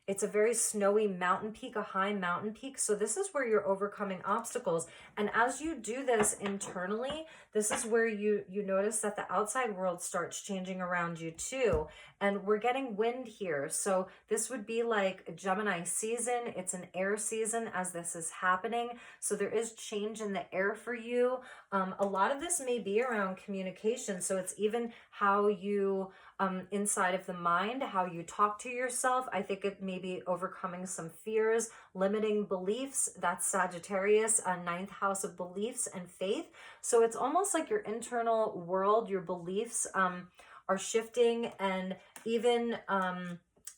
it's a very snowy mountain peak, a high mountain peak. So this is where you're overcoming obstacles. And as you do this internally, this is where you notice that the outside world starts changing around you too. And we're getting wind here. So this would be like a Gemini season. It's an air season as this is happening. So there is change in the air for you. A lot of this may be around communication. So it's even how you, inside of the mind, how you talk to yourself. I think it may be overcoming some fears, limiting beliefs. That's Sagittarius, a ninth house of beliefs and faith. So it's almost like your internal world, your beliefs are shifting, and even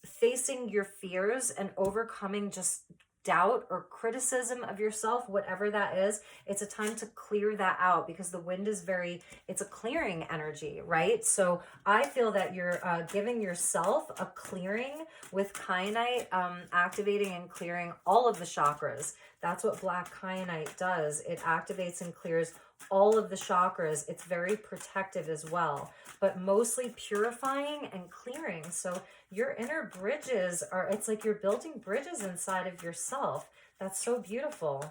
facing your fears and overcoming just doubt or criticism of yourself, whatever that is. It's a time to clear that out, because the wind is very, it's a clearing energy, right? So I feel that you're giving yourself a clearing with kyanite, activating and clearing all of the chakras. That's what black kyanite does. It activates and clears all of the chakras. It's very protective as well, but mostly purifying and clearing. So your inner bridges are, it's like you're building bridges inside of yourself. That's so beautiful.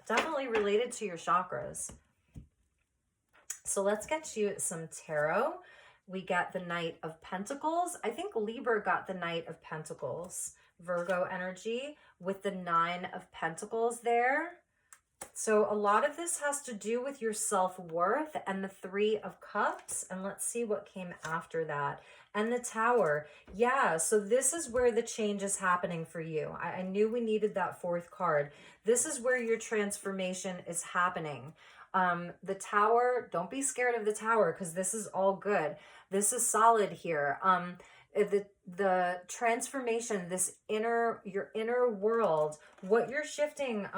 Definitely related to your chakras. So let's get you some tarot. We got the Knight of Pentacles. I think Libra got the Knight of Pentacles. Virgo energy with the Nine of Pentacles there. So a lot of this has to do with your self-worth and the Three of Cups. And let's see what came after that. And the Tower. Yeah, so this is where the change is happening for you. I knew we needed that fourth card. This is where your transformation is happening. The Tower, don't be scared of the Tower, because this is all good. This is solid here. The transformation, this your inner world, what you're shifting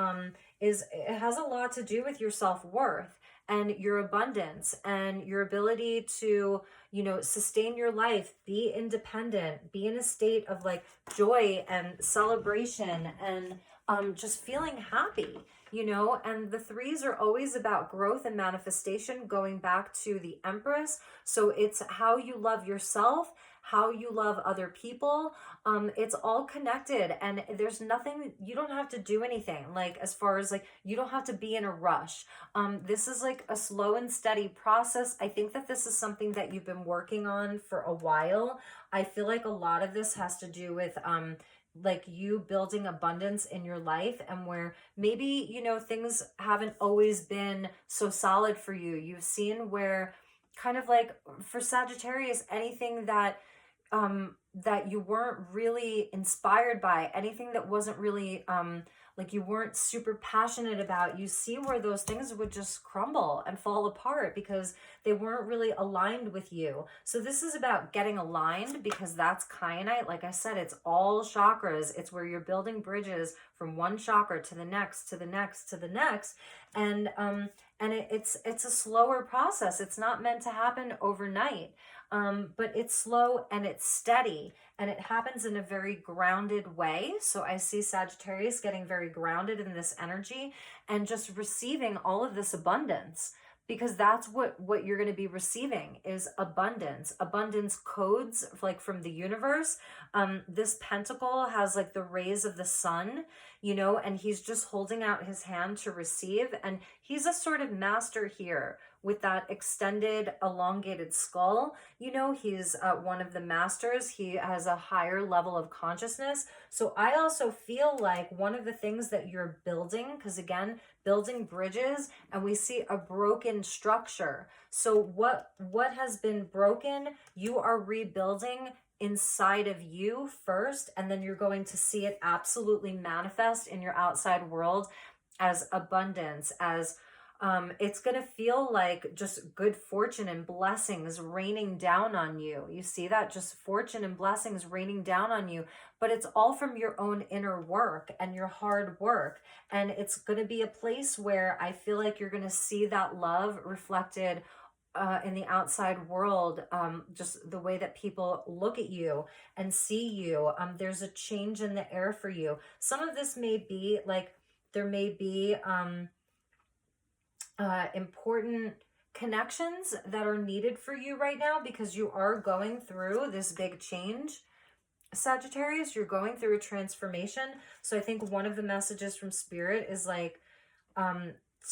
it has a lot to do with your self-worth and your abundance and your ability to, you know, sustain your life, be independent, be in a state of like joy and celebration and just feeling happy, you know. And the threes are always about growth and manifestation, going back to the Empress. So it's how you love yourself, how you love other people. It's all connected, and there's nothing, you don't have to do anything, like as far as like, you don't have to be in a rush. This is like a slow and steady process. I think that this is something that you've been working on for a while. I feel like a lot of this has to do with like you building abundance in your life, and where maybe, you know, things haven't always been so solid for you. You've seen where kind of like for Sagittarius, anything that that you weren't really inspired by, anything that wasn't really like you weren't super passionate about, you see where those things would just crumble and fall apart because they weren't really aligned with you. So this is about getting aligned, because that's kyanite. Like I said, it's all chakras. It's where you're building bridges from one chakra to the next, to the next, to the next. And it's a slower process. It's not meant to happen overnight. But it's slow and it's steady, and it happens in a very grounded way. So I see Sagittarius getting very grounded in this energy and just receiving all of this abundance, because that's what you're going to be receiving is abundance codes, like from the universe. This pentacle has like the rays of the sun, you know, and he's just holding out his hand to receive. And he's a sort of master here with that extended, elongated skull. You know, he's one of the masters. He has a higher level of consciousness. So I also feel like one of the things that you're building, because again, building bridges, and we see a broken structure. So what has been broken, you are rebuilding inside of you first, and then you're going to see it absolutely manifest in your outside world as abundance, as it's going to feel like just good fortune and blessings raining down on you. You see that? Just fortune and blessings raining down on you. But it's all from your own inner work and your hard work. And it's going to be a place where I feel like you're going to see that love reflected in the outside world, just the way that people look at you and see you. There's a change in the air for you. Some of this may be like, there may be important connections that are needed for you right now, because you are going through this big change. Sagittarius, you're going through a transformation. So I think one of the messages from Spirit is like,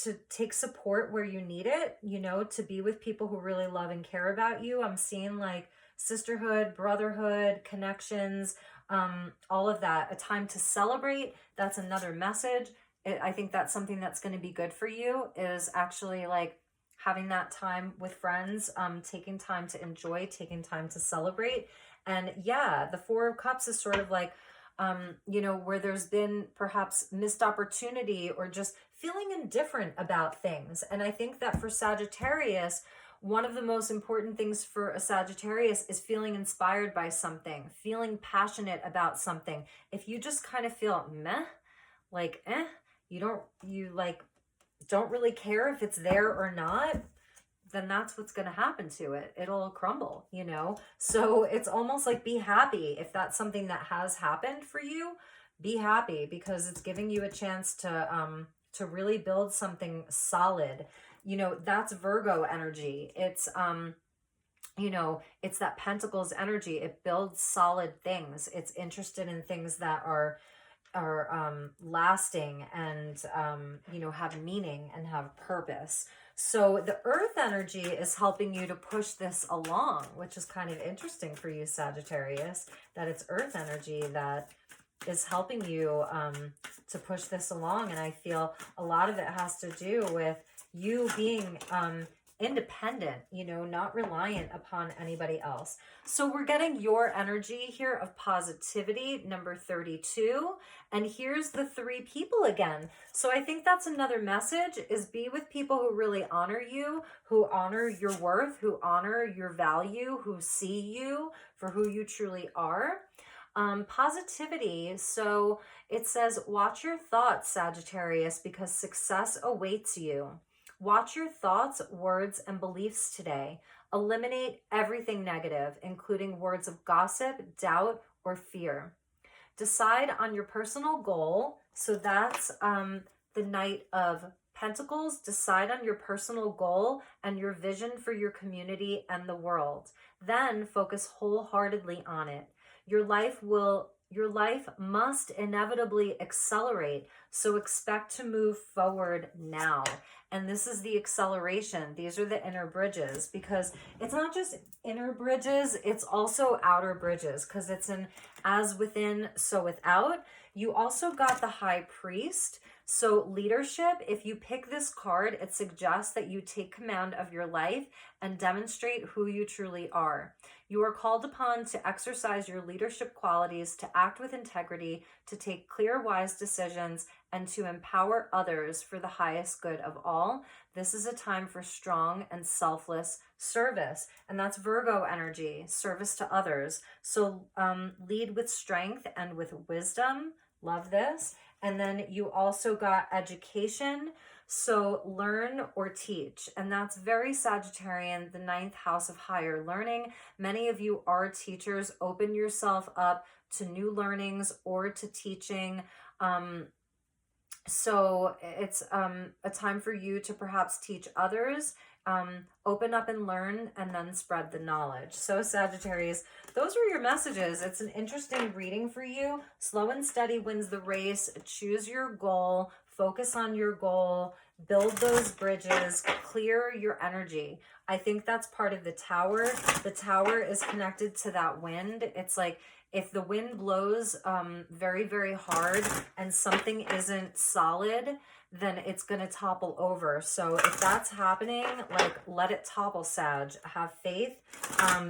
to take support where you need it, you know, to be with people who really love and care about you. I'm seeing like sisterhood, brotherhood, connections, all of that. A time to celebrate. That's another message. I think that's something that's going to be good for you, is actually like having that time with friends, taking time to enjoy, taking time to celebrate. And yeah, the Four of Cups is sort of like, you know, where there's been perhaps missed opportunity or just feeling indifferent about things. And I think that for Sagittarius, one of the most important things for a Sagittarius is feeling inspired by something, feeling passionate about something. If you just kind of feel meh, like, you don't really care if it's there or not, then that's what's going to happen to it. It'll crumble, you know? So it's almost like, be happy. If that's something that has happened for you, be happy, because it's giving you a chance to really build something solid. You know, that's Virgo energy. It's, you know, it's that Pentacles energy. It builds solid things. It's interested in things that are lasting and, you know, have meaning and have purpose. So the Earth energy is helping you to push this along, which is kind of interesting for you, Sagittarius, that it's Earth energy that is helping you to push this along. And I feel a lot of it has to do with you being independent, you know, not reliant upon anybody else. So we're getting your energy here of positivity, number 32. And here's the 3 people again. So I think that's another message, is be with people who really honor you, who honor your worth, who honor your value, who see you for who you truly are. Positivity. So it says, watch your thoughts, Sagittarius, because success awaits you. Watch your thoughts, words, and beliefs today. Eliminate everything negative, including words of gossip, doubt, or fear. Decide on your personal goal. So that's the Knight of Pentacles. Decide on your personal goal and your vision for your community and the world. Then focus wholeheartedly on it. Your life must inevitably accelerate, so expect to move forward now. And this is the acceleration. These are the inner bridges, because it's not just inner bridges, it's also outer bridges, because it's an as within, so without. You also got the High Priest. So leadership, if you pick this card, it suggests that you take command of your life and demonstrate who you truly are. You are called upon to exercise your leadership qualities, to act with integrity, to take clear, wise decisions, and to empower others for the highest good of all. This is a time for strong and selfless service. And that's Virgo energy, service to others. So lead with strength and with wisdom. Love this. And then you also got education. So learn or teach. And that's very Sagittarian, the 9th house of higher learning. Many of you are teachers. Open yourself up to new learnings or to teaching. So it's a time for you to perhaps teach others. Open up and learn, and then spread the knowledge. So Sagittarius, those are your messages. It's an interesting reading for you. Slow and steady wins the race. Choose your goal. Focus on your goal. Build those bridges. Clear your energy. I think that's part of the Tower. The Tower is connected to that wind. It's like if the wind blows very, very hard and something isn't solid, then it's going to topple over. So if that's happening, like, let it topple, Sag. Have faith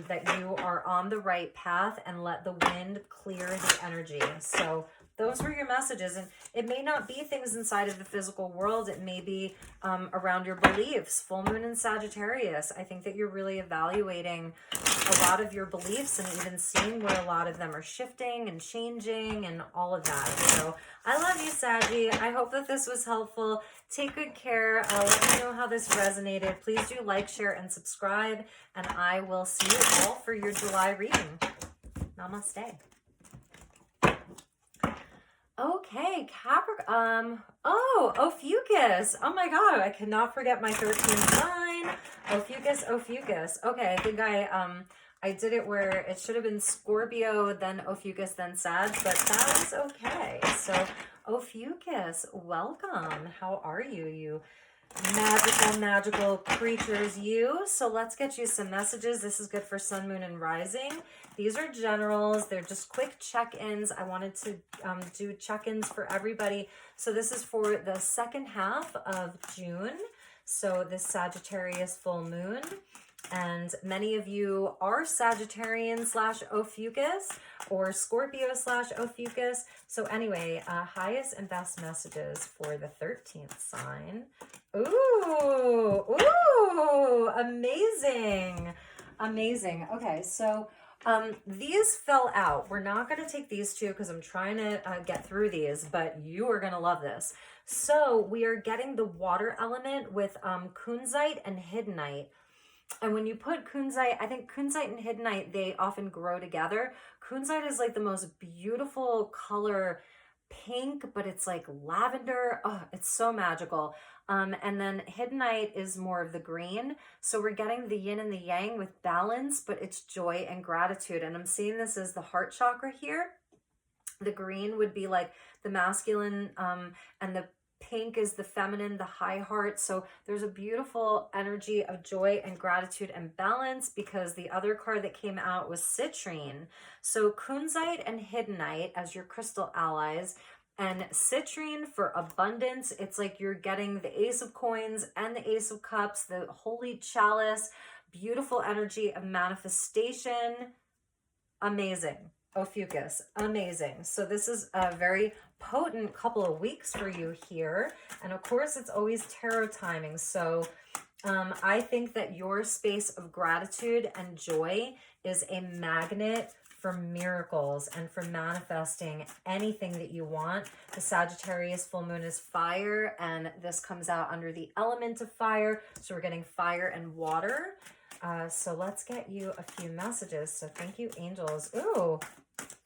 that you are on the right path, and let the wind clear the energy. So those were your messages. And it may not be things inside of the physical world. It may be around your beliefs. Full moon in Sagittarius. I think that you're really evaluating a lot of your beliefs and even seeing where a lot of them are shifting and changing and all of that. So I love you, Saggy. I hope that this was helpful. Take good care. Let me know how this resonated. Please do like, share, and subscribe. And I will see you all for your July reading. Namaste. Okay, Capricorn, Ophiuchus. Oh my God, I cannot forget my 13th sign. Ophiuchus. Okay, I think I did it where it should have been Scorpio, then Ophiuchus, then Sag, but that was okay. So Ophiuchus, welcome. How are you, you magical creatures, you? So let's get you some messages. This is good for sun, moon, and rising. These are generals. They're just quick check-ins. I wanted to do check-ins for everybody. So this is for the second half of June. So this Sagittarius full moon. And many of you are Sagittarian / Ophiuchus or Scorpio / Ophiuchus. So anyway, highest and best messages for the 13th sign. Ooh, amazing. Okay, so these fell out. We're not going to take these two because I'm trying to get through these, but you are going to love this. So we are getting the water element with kunzite and hiddenite. And when you put kunzite, I think kunzite and hiddenite, they often grow together. Kunzite is like the most beautiful color, pink, but it's like lavender. Oh, it's so magical. And then hiddenite is more of the green. So we're getting the yin and the yang with balance, but it's joy and gratitude. And I'm seeing this as the heart chakra here. The green would be like the masculine, and the pink is the feminine, the high heart. So there's a beautiful energy of joy and gratitude and balance, because the other card that came out was citrine. So kunzite and hiddenite as your crystal allies, and citrine for abundance. It's like you're getting the Ace of Coins and the Ace of Cups, the Holy Chalice, beautiful energy of manifestation. Amazing. Ophiuchus, amazing. So this is a very potent couple of weeks for you here. And of course, it's always tarot timing. So I think that your space of gratitude and joy is a magnet for miracles and for manifesting anything that you want. The Sagittarius full moon is fire, and this comes out under the element of fire. So we're getting fire and water. So let's get you a few messages. So thank you, angels. Ooh,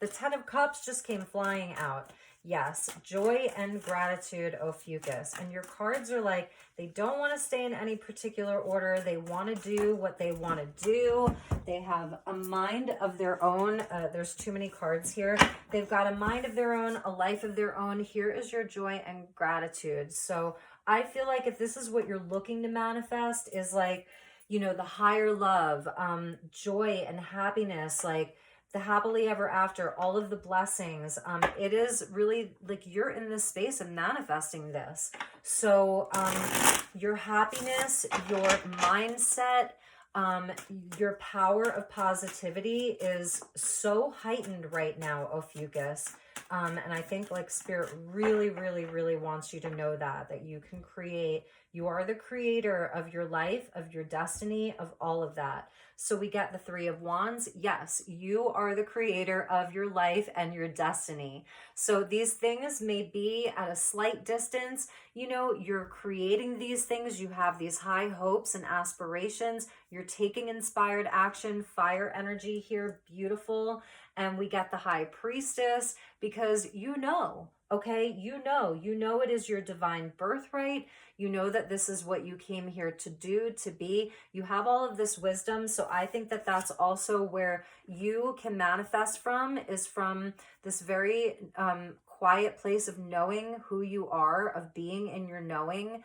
the 10 of Cups just came flying out. Yes, joy and gratitude, Ophiuchus. And your cards are like, they don't want to stay in any particular order. They want to do what they want to do. They have a mind of their own. There's too many cards here. They've got a mind of their own, a life of their own. Here is your joy and gratitude. So I feel like if this is what you're looking to manifest, is like, you know, the higher love, joy and happiness, like the happily ever after, all of the blessings. It is really like you're in this space of manifesting this. So your happiness, your mindset, your power of positivity is so heightened right now, Ophiuchus. And I think like Spirit really, really, really wants you to know that you can create. You are the creator of your life, of your destiny, of all of that. So we get the 3 of Wands. Yes, you are the creator of your life and your destiny. So these things may be at a slight distance. You know, you're creating these things. You have these high hopes and aspirations. You're taking inspired action, fire energy here, beautiful. And we get the High Priestess, because you know, Okay, you know it is your divine birthright. You know that this is what you came here to do, to be. You have all of this wisdom. So I think that that's also where you can manifest from, is from this very quiet place of knowing who you are, of being in your knowing.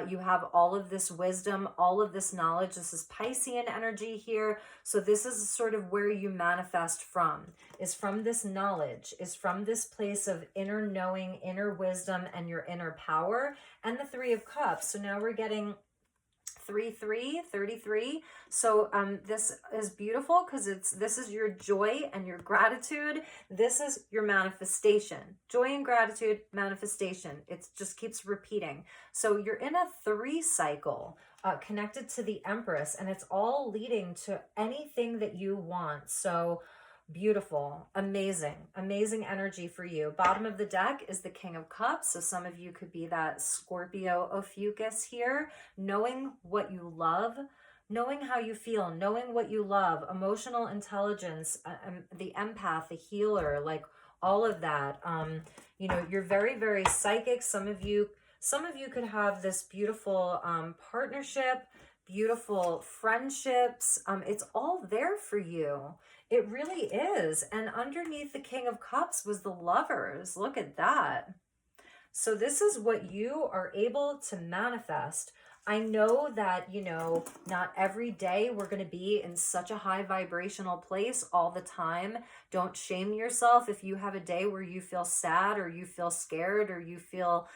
You have all of this wisdom, all of this knowledge. This is Piscean energy here. So this is sort of where you manifest from, is from this knowledge, is from this place of inner knowing, inner wisdom, and your inner power. And the Three of Cups. So now we're getting 33. So this is beautiful because this is your joy and your gratitude. This is your manifestation. Joy and gratitude, manifestation. It just keeps repeating. So you're in a 3 cycle connected to the Empress, and it's all leading to anything that you want. So beautiful, amazing energy for you. Bottom of the deck is the King of Cups. So some of you could be that Scorpio Ophiuchus here, knowing what you love, knowing how you feel, knowing what you love, emotional intelligence, the empath, the healer, like all of that. You know, you're very psychic. Some of you could have this beautiful partnership, beautiful friendships. It's all there for you. It really is. And underneath the King of Cups was the Lovers. Look at that. So this is what you are able to manifest. I know that, you know, not every day we're going to be in such a high vibrational place all the time. Don't shame yourself if you have a day where you feel sad, or you feel scared, or you feel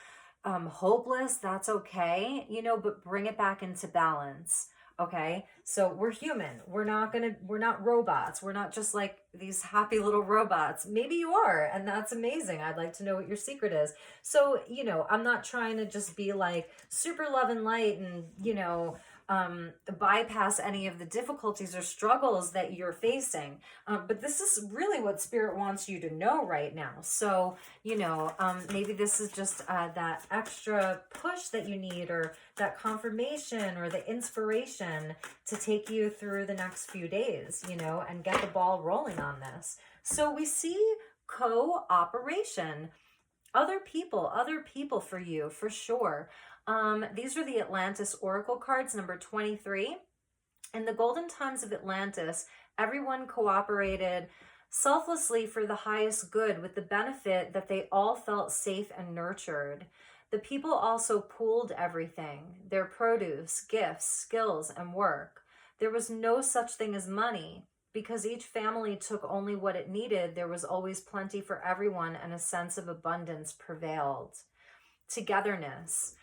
hopeless. That's okay, you know, but bring it back into balance. Okay, so we're human. We're not robots. We're not just like these happy little robots. Maybe you are, and that's amazing. I'd like to know what your secret is. So, you know, I'm not trying to just be like super love and light and, you know, bypass any of the difficulties or struggles that you're facing. But this is really what Spirit wants you to know right now. So, you know, maybe this is just that extra push that you need, or that confirmation, or the inspiration to take you through the next few days, you know, and get the ball rolling on this. So we see cooperation, other people for you, for sure. These are the Atlantis Oracle cards, number 23. In the golden times of Atlantis, everyone cooperated selflessly for the highest good, with the benefit that they all felt safe and nurtured. The people also pooled everything, their produce, gifts, skills, and work. There was no such thing as money. Because each family took only what it needed, there was always plenty for everyone, and a sense of abundance prevailed. Togetherness.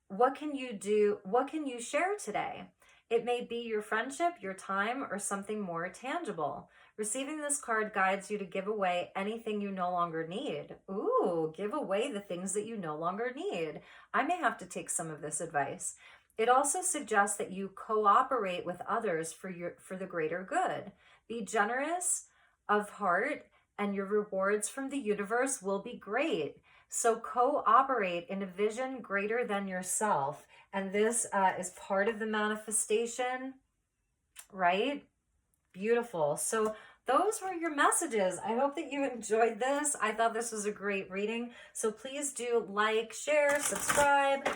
What can you do? What can you share today? It may be your friendship, your time, or something more tangible. Receiving this card guides you to give away anything you no longer need. Ooh, give away the things that you no longer need. I may have to take some of this advice. It also suggests that you cooperate with others for the greater good. Be generous of heart, and your rewards from the universe will be great. So cooperate in a vision greater than yourself. And this is part of the manifestation, right? Beautiful. So those were your messages. I hope that you enjoyed this. I thought this was a great reading. So please do like, share, subscribe.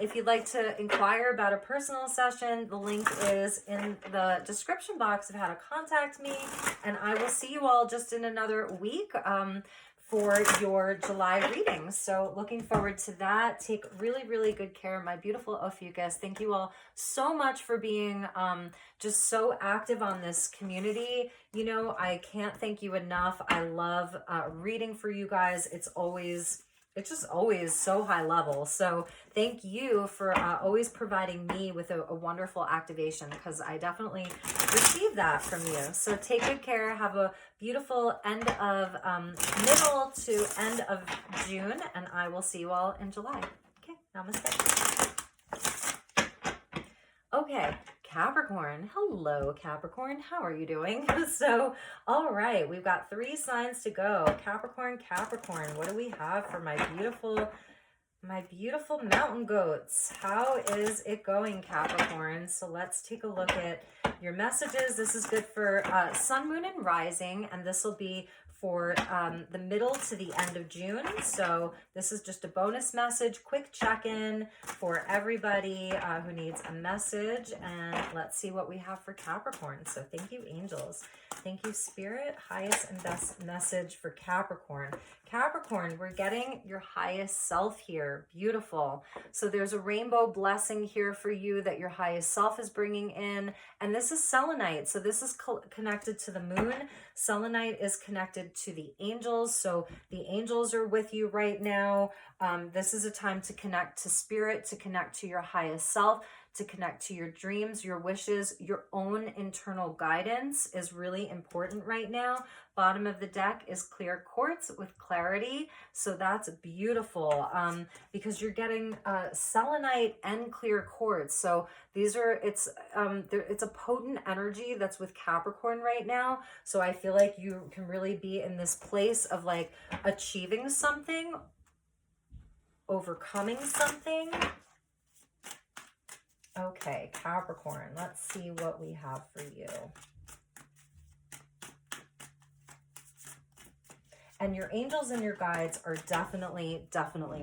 If you'd like to inquire about a personal session, the link is in the description box of how to contact me. And I will see you all just in another week for your July readings. So looking forward to that. Take really good care of my beautiful Ophiuchus. Thank you all so much for being just so active on this community. You know, I can't thank you enough. I love reading for you guys. It's just always so high level. So thank you for always providing me with a wonderful activation, because I definitely receive that from you. So take good care. Have a beautiful end of middle to end of June, and I will see you all in July. Okay, namaste. Okay, Capricorn. Hello, Capricorn. How are you doing? So, all right, we've got 3 signs to go. Capricorn, what do we have for my beautiful mountain goats? How is it going, Capricorn? So let's take a look at your messages. This is good for Sun, Moon, and Rising, and this will be for the middle to the end of June. So this is just a bonus message, quick check-in for everybody who needs a message. And let's see what we have for Capricorn. So thank you, angels. Thank you, Spirit. Highest and best message for Capricorn. Capricorn, we're getting your highest self here. Beautiful. So there's a rainbow blessing here for you that your highest self is bringing in. And this is selenite. So this is connected to the moon. Selenite is connected to the angels. So the angels are with you right now. This is a time to connect to spirit, to connect to your highest self, to connect to your dreams, your wishes, your own internal guidance is really important right now. Bottom of the deck is clear quartz with clarity. So that's beautiful because you're getting selenite and clear quartz. So these are, it's a potent energy that's with Capricorn right now. So I feel like you can really be in this place of like achieving something, overcoming something. Okay, Capricorn, let's see what we have for you. And your angels and your guides are definitely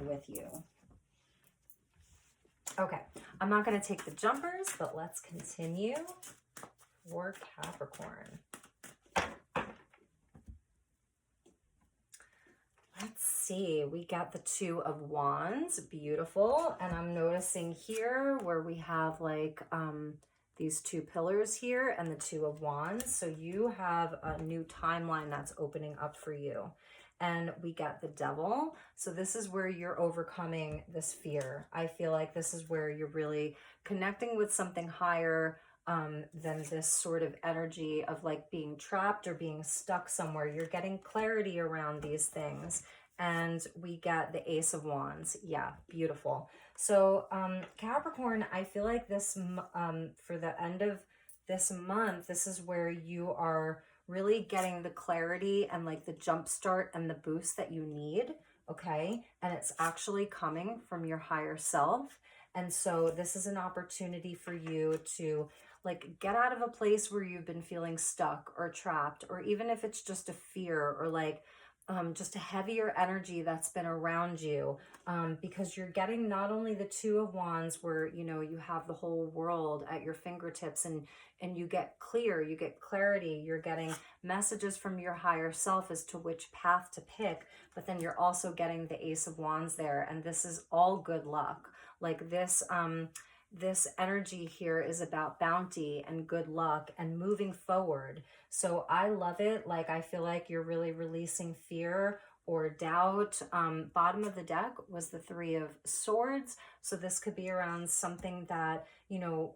with you. Okay, I'm not going to take the jumpers, but let's continue for Capricorn. Let's see, we got the Two of Wands, beautiful. And I'm noticing here where we have like these two pillars here and the Two of Wands. So you have a new timeline that's opening up for you. And we got the Devil. So this is where you're overcoming this fear. I feel like this is where you're really connecting with something higher than this sort of energy of like being trapped or being stuck somewhere. You're getting clarity around these things. And we get the Ace of Wands. Yeah, beautiful. So Capricorn, I feel like this for the end of this month, this is where you are really getting the clarity and like the jump start and the boost that you need. Okay. And it's actually coming from your higher self. And so this is an opportunity for you to like get out of a place where you've been feeling stuck or trapped, or even if it's just a fear or like just a heavier energy that's been around you, because you're getting not only the Two of Wands where, you know, you have the whole world at your fingertips and you get clear, you get clarity, you're getting messages from your higher self as to which path to pick, but then you're also getting the Ace of Wands there. And this is all good luck. Like this, this energy here is about bounty and good luck and moving forward. So I love it. Like, I feel like you're really releasing fear or doubt. Bottom of the deck was the Three of Swords. So this could be around something that, you know,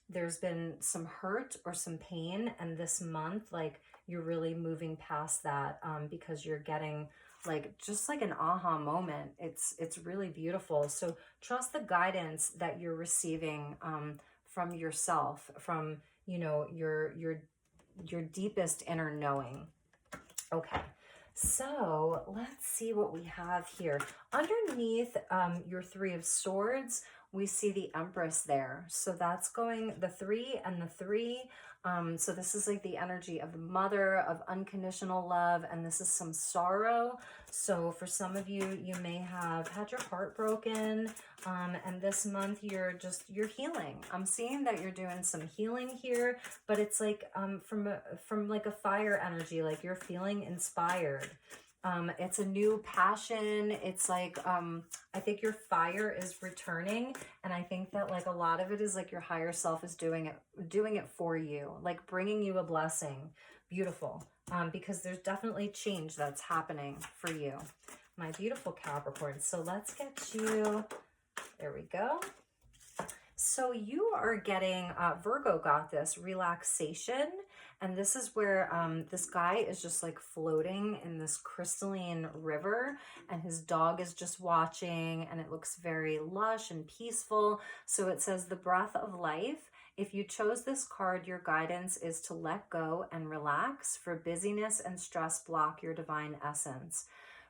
there's been some hurt or some pain. And this month, like, you're really moving past that because you're getting like just like an aha moment. It's really beautiful. So trust the guidance that you're receiving from yourself, from, you know, your deepest inner knowing. Okay, so let's see what we have here. Underneath your Three of Swords, we see the Empress there. So that's going the 3 and the 3. So this is like the energy of the mother, of unconditional love, and this is some sorrow. So for some of you, you may have had your heart broken, and this month you're healing. I'm seeing that you're doing some healing here, but it's like from like a fire energy, like you're feeling inspired. It's a new passion. It's like, I think your fire is returning. And I think that like a lot of it is like your higher self is doing it for you, like bringing you a blessing. Beautiful. Because there's definitely change that's happening for you, my beautiful Capricorn. So let's get you, there we go. So you are getting, Virgo got this, relaxation. And this is where this guy is just like floating in this crystalline river and his dog is just watching and it looks very lush and peaceful. So it says the breath of life. If you chose this card, your guidance is to let go and relax, for busyness and stress block your divine essence.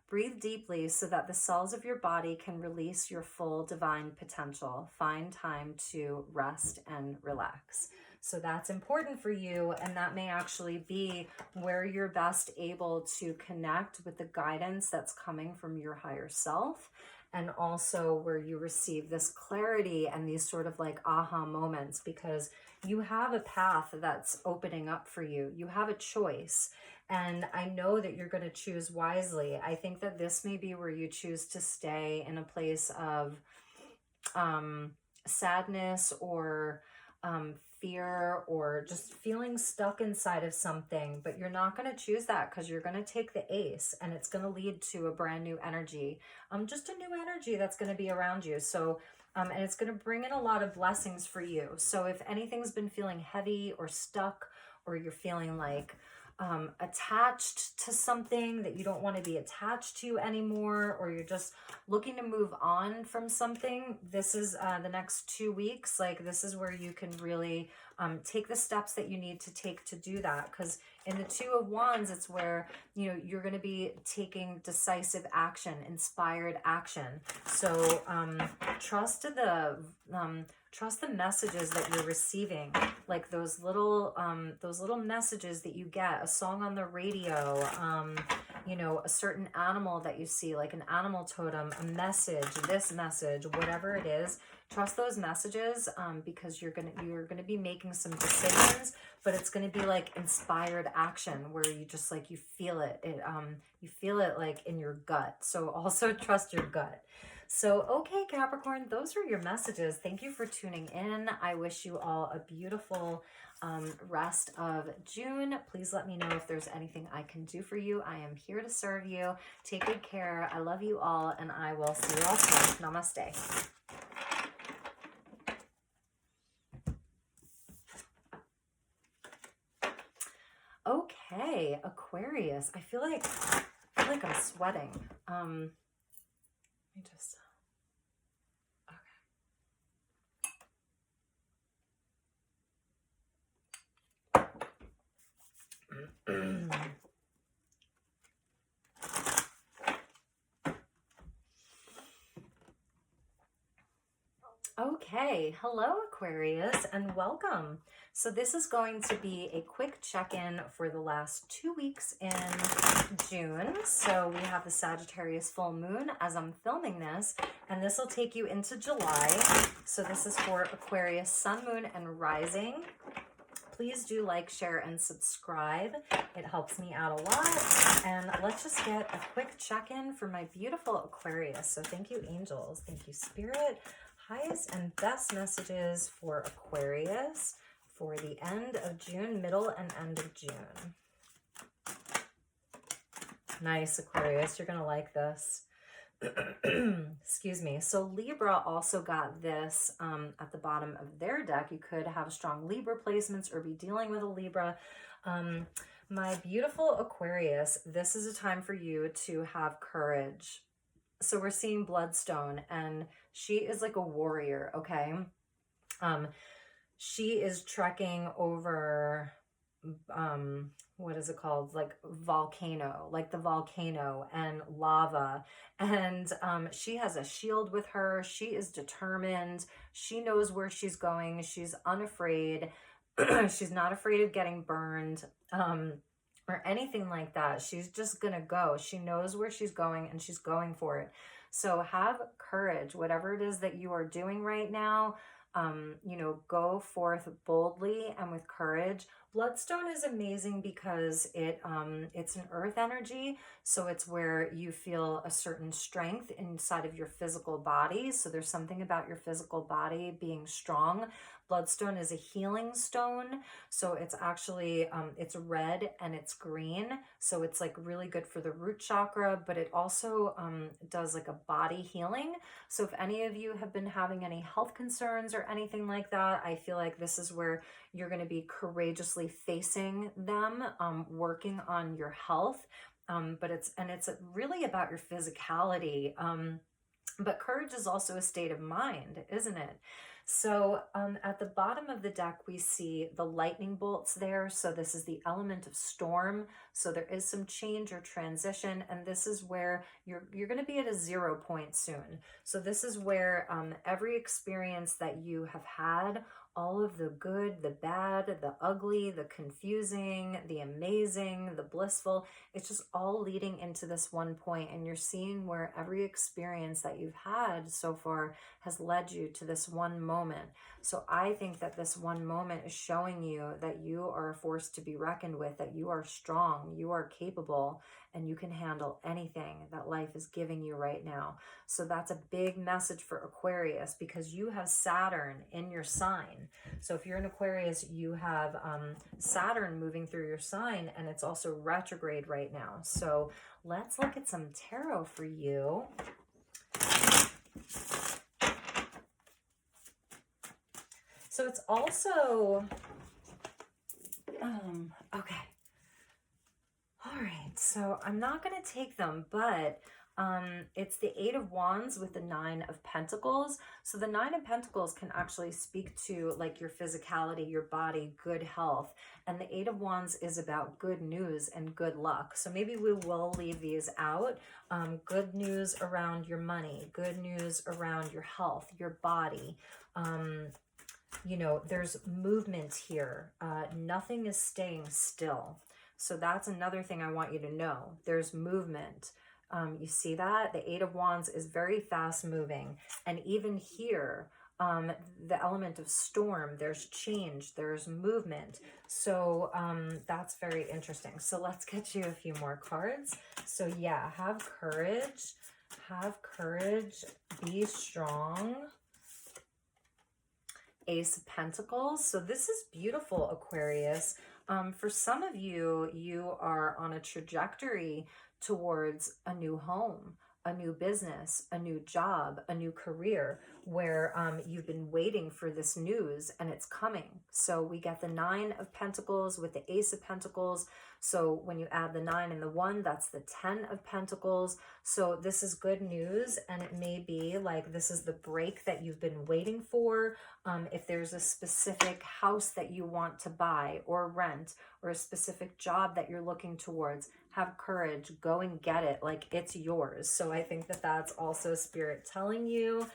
Breathe deeply so that the cells of your body can release your full divine potential. Find time to rest and relax. So that's important for you, and that may actually be where you're best able to connect with the guidance that's coming from your higher self, and also where you receive this clarity and these sort of like aha moments, because you have a path that's opening up for you. You have a choice. And I know that you're going to choose wisely. I think that this may be where you choose to stay in a place of sadness or fear, or just feeling stuck inside of something, but you're not going to choose that, because you're going to take the ace, and it's going to lead to a brand new energy, just a new energy that's going to be around you. So and it's going to bring in a lot of blessings for you. So if anything's been feeling heavy or stuck, or you're feeling like attached to something that you don't want to be attached to anymore, or you're just looking to move on from something, this is the next 2 weeks. Like, this is where you can really take the steps that you need to take to do that. Because in the Two of Wands, it's where, you know, you're going to be taking decisive action, inspired action. So trust the messages that you're receiving, like those little messages that you get, a song on the radio, you know, a certain animal that you see, like an animal totem, a message, this message, whatever it is. Trust those messages, because you're gonna be making some decisions, but it's gonna be like inspired action, where you just like, you feel it. You feel it like in your gut. So also trust your gut. So, okay, Capricorn, those are your messages. Thank you for tuning in. I wish you all a beautiful rest of June. Please let me know if there's anything I can do for you. I am here to serve you. Take good care. I love you all, and I will see you all soon. Namaste. Okay, Aquarius. I feel like I'm sweating. Let me just... Okay, hello Aquarius, and welcome. So this is going to be a quick check-in for the last 2 weeks in June. So we have the Sagittarius full moon as I'm filming this, and this will take you into July. So this is for Aquarius sun, moon, and rising. Please do like, share, and subscribe. It helps me out a lot. And let's just get a quick check-in for my beautiful Aquarius. So thank you, angels. Thank you, spirit. Highest and best messages for Aquarius for the end of June, middle and end of June. Nice, Aquarius. You're going to like this. Excuse me. So Libra also got this at the bottom of their deck. You could have strong Libra placements or be dealing with a Libra. My beautiful Aquarius, this is a time for you to have courage. So we're seeing Bloodstone, and she is like a warrior, okay? She is trekking over, what is it called? Like volcano, like the volcano and lava. And she has a shield with her. She is determined. She knows where she's going. She's unafraid. She's not afraid of getting burned. Or anything like that. She's just gonna go. She knows where she's going, and she's going for it. So have courage, whatever it is that you are doing right now. You know, go forth boldly and with courage. Bloodstone is amazing because it's an earth energy, so it's where you feel a certain strength inside of your physical body. So there's something about your physical body being strong. Bloodstone is a healing stone, so it's actually it's red and it's green, so it's like really good for the root chakra, but it also does like a body healing. So if any of you have been having any health concerns or anything like that, I feel like this is where you're going to be courageously facing them, working on your health. But it's really about your physicality. But courage is also a state of mind, isn't it? So at the bottom of the deck, we see the lightning bolts there. So this is the element of storm. So there is some change or transition. And this is where you're going to be at a 0 point soon. So this is where every experience that you have had all of the good, the bad, the ugly, the confusing, the amazing, the blissful. It's just all leading into this one point, and you're seeing where every experience that you've had so far has led you to this one moment. So I think that this one moment is showing you that you are a force to be reckoned with, that you are strong, you are capable, and you can handle anything that life is giving you right now. So that's a big message for Aquarius, because you have Saturn in your sign. So if you're an Aquarius, you have Saturn moving through your sign, and it's also retrograde right now. So let's look at some tarot for you. So it's also, okay. All right, so I'm not going to take them, but it's the Eight of Wands with the Nine of Pentacles. So the Nine of Pentacles can actually speak to like your physicality, your body, good health. And the Eight of Wands is about good news and good luck. So maybe we will leave these out. Good news around your money, good news around your health, your body. You know, there's movement here. Nothing is staying still. So that's another thing I want you to know. There's movement. You see that? The Eight of Wands is very fast moving. And even here, the element of storm, there's change, there's movement. So that's very interesting. So let's get you a few more cards. So yeah, have courage, be strong. Ace of Pentacles. So this is beautiful, Aquarius. For some of you, you are on a trajectory towards a new home, a new business, a new job, a new career, where you've been waiting for this news and it's coming. So we get the Nine of Pentacles with the Ace of Pentacles. So when you add the 9 and the 1, that's the 10 of Pentacles. So this is good news, and it may be like this is the break that you've been waiting for. If there's a specific house that you want to buy or rent, or a specific job that you're looking towards, have courage, go and get it, like it's yours. So I think that that's also Spirit telling you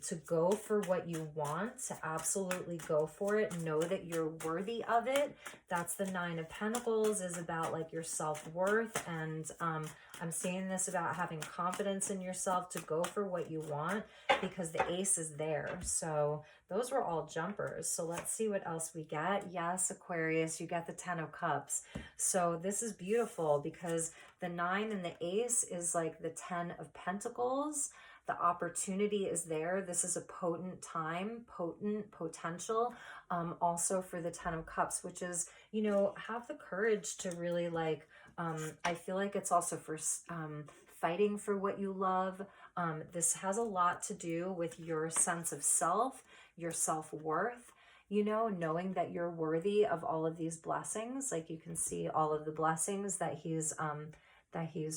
to go for what you want, to absolutely go for it. Know that you're worthy of it. That's the 9 of Pentacles, is about like your self-worth. And I'm seeing this about having confidence in yourself to go for what you want, because the Ace is there. So those were all jumpers. So let's see what else we get. Yes, Aquarius, you get the 10 of Cups. So this is beautiful, because the 9 and the Ace is like the 10 of Pentacles. The opportunity is there. This is a potent time, potent potential. Also for the 10 of Cups, which is, you know, have the courage to really like, I feel like it's also for fighting for what you love. This has a lot to do with your sense of self, your self-worth, you know, knowing that you're worthy of all of these blessings. Like you can see all of the blessings that he's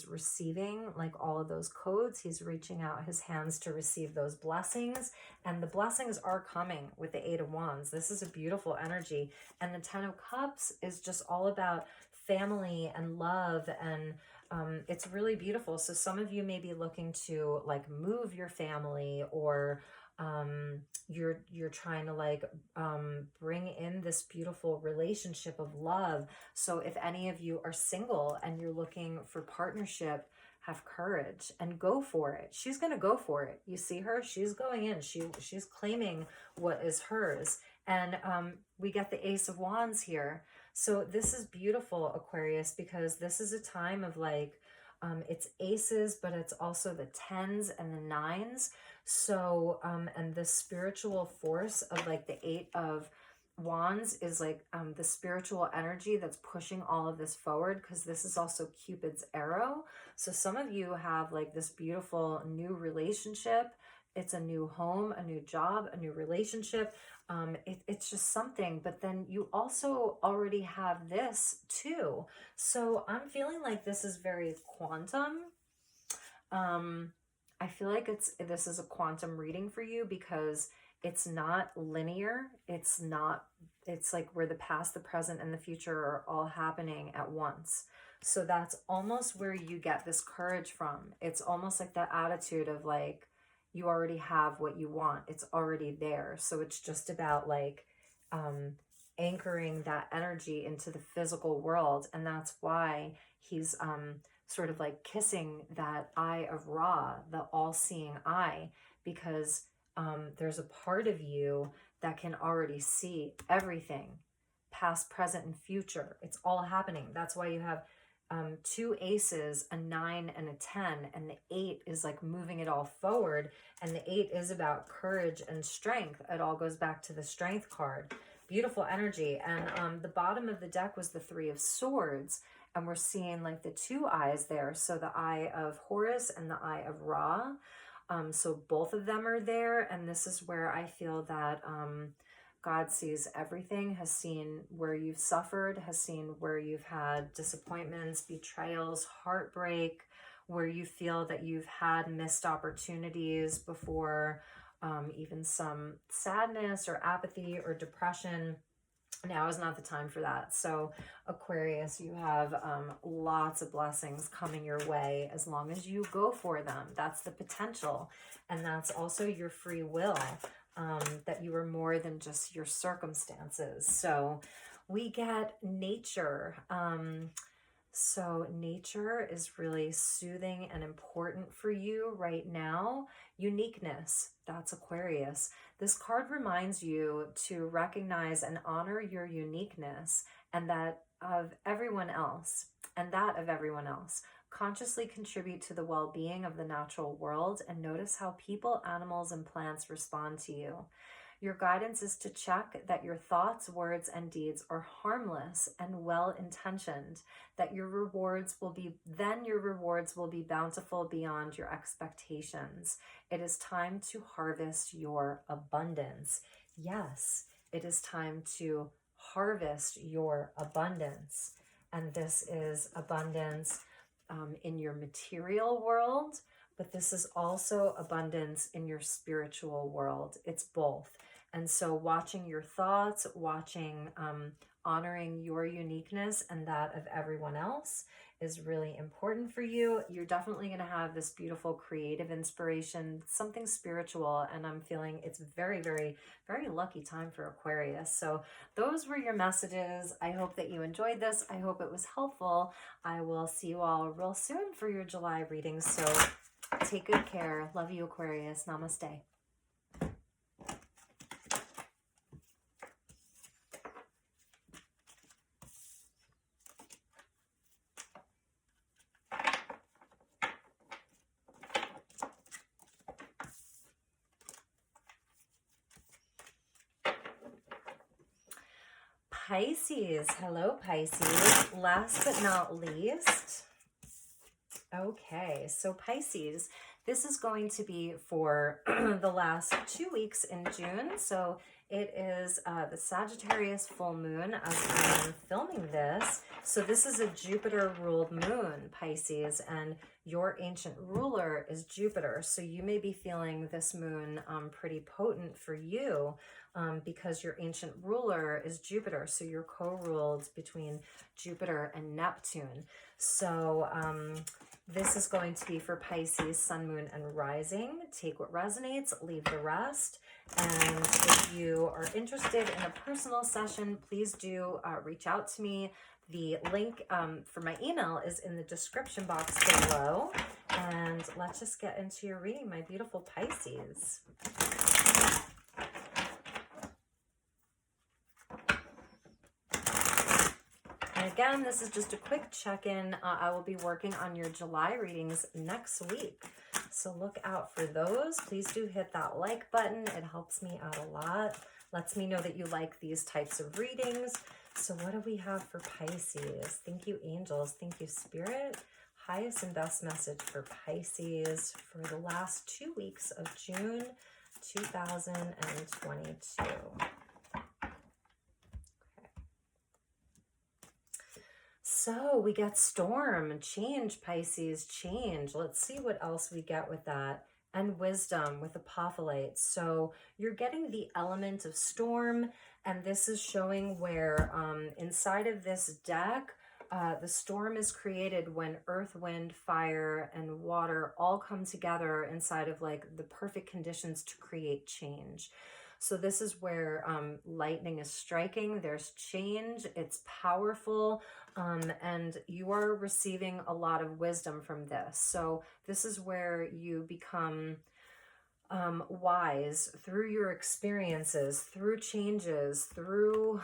receiving, like all of those codes. He's reaching out his hands to receive those blessings, and the blessings are coming with the 8 of Wands. This is a beautiful energy. And the 10 of Cups is just all about family and love, and it's really beautiful. So some of you may be looking to like move your family, or you're trying to like bring in this beautiful relationship of love. So if any of you are single and you're looking for partnership, have courage and go for it. She's going to go for it. You see her? She's going in. She's claiming what is hers. And we get the Ace of Wands here. So this is beautiful, Aquarius, because this is a time of like, it's aces, but it's also the 10s and the 9s. So, and the spiritual force of like the 8 of Wands is like the spiritual energy that's pushing all of this forward, because this is also Cupid's arrow. So some of you have like this beautiful new relationship. It's a new home, a new job, a new relationship. It's just something, but then you also already have this too. So I'm feeling like this is very quantum. I feel like this is a quantum reading for you, because it's not linear. It's like where the past, the present, and the future are all happening at once. So that's almost where you get this courage from. It's almost like that attitude of like, you already have what you want. It's already there. So it's just about like anchoring that energy into the physical world. And that's why he's sort of like kissing that eye of Ra, the all-seeing eye, because there's a part of you that can already see everything, past, present, and future. It's all happening. That's why you have 2 aces, a 9 and a 10, and the 8 is like moving it all forward. And the 8 is about courage and strength. It all goes back to the strength card. Beautiful energy. And the bottom of the deck was the 3 of swords, and we're seeing like the 2 eyes there. So the eye of Horus and the eye of Ra. So both of them are there. And this is where I feel that God sees everything, has seen where you've suffered, has seen where you've had disappointments, betrayals, heartbreak, where you feel that you've had missed opportunities before, even some sadness or apathy or depression. Now is not the time for that. So Aquarius, you have lots of blessings coming your way as long as you go for them. That's the potential. And that's also your free will, that you are more than just your circumstances. So we get nature. So nature is really soothing and important for you right now. Uniqueness, that's Aquarius. This card reminds you to recognize and honor your uniqueness and that of everyone else, and that of everyone else. Consciously contribute to the well-being of the natural world and notice how people, animals, and plants respond to you. Your guidance is to check that your thoughts, words, and deeds are harmless and well-intentioned, that your rewards will be bountiful beyond your expectations. It is time to harvest your abundance. Yes, it is time to harvest your abundance. And this is abundance in your material world, but this is also abundance in your spiritual world. It's both. And so watching your thoughts, honoring your uniqueness and that of everyone else is really important for you. You're definitely going to have this beautiful creative inspiration, something spiritual, and I'm feeling it's very, very, very lucky time for Aquarius. So those were your messages. I hope that you enjoyed this. I hope it was helpful. I will see you all real soon for your July readings. So take good care. Love you, Aquarius. Namaste. Pisces. Hello, Pisces. Last but not least. Okay, so Pisces, this is going to be for the last 2 weeks in June. So it is the Sagittarius full moon as I'm filming this. So this is a Jupiter-ruled moon, Pisces, and your ancient ruler is Jupiter. So you may be feeling this moon pretty potent for you because your ancient ruler is Jupiter. So you're co-ruled between Jupiter and Neptune. So this is going to be for Pisces, sun, moon, and rising. Take what resonates, leave the rest. And if you are interested in a personal session, please do reach out to me. The link for my email is in the description box below. And let's just get into your reading, my beautiful Pisces. And again, this is just a quick check-in. I will be working on your July readings next week. So look out for those. Please do hit that like button. It helps me out a lot. Lets me know that you like these types of readings. So what do we have for Pisces? Thank you, angels. Thank you, spirit. Highest and best message for Pisces for the last 2 weeks of June 2022. So we get storm, change, Pisces, change. Let's see what else we get with that. And wisdom with Ophiuchus. So you're getting the element of storm, and this is showing where inside of this deck, The storm is created when earth, wind, fire, and water all come together inside of like the perfect conditions to create change. So this is where lightning is striking. There's change. It's powerful. And you are receiving a lot of wisdom from this. So this is where you become wise through your experiences, through changes, through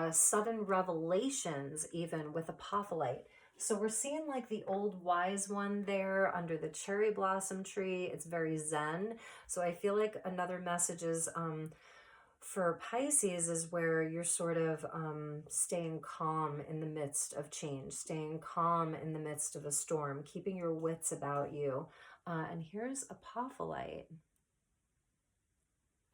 sudden revelations, even with Apophyllite. So we're seeing like the old wise one there under the cherry blossom tree. It's very zen. So I feel like another message is for Pisces is where you're sort of staying calm in the midst of change, staying calm in the midst of a storm, keeping your wits about you. And here's Apophyllite.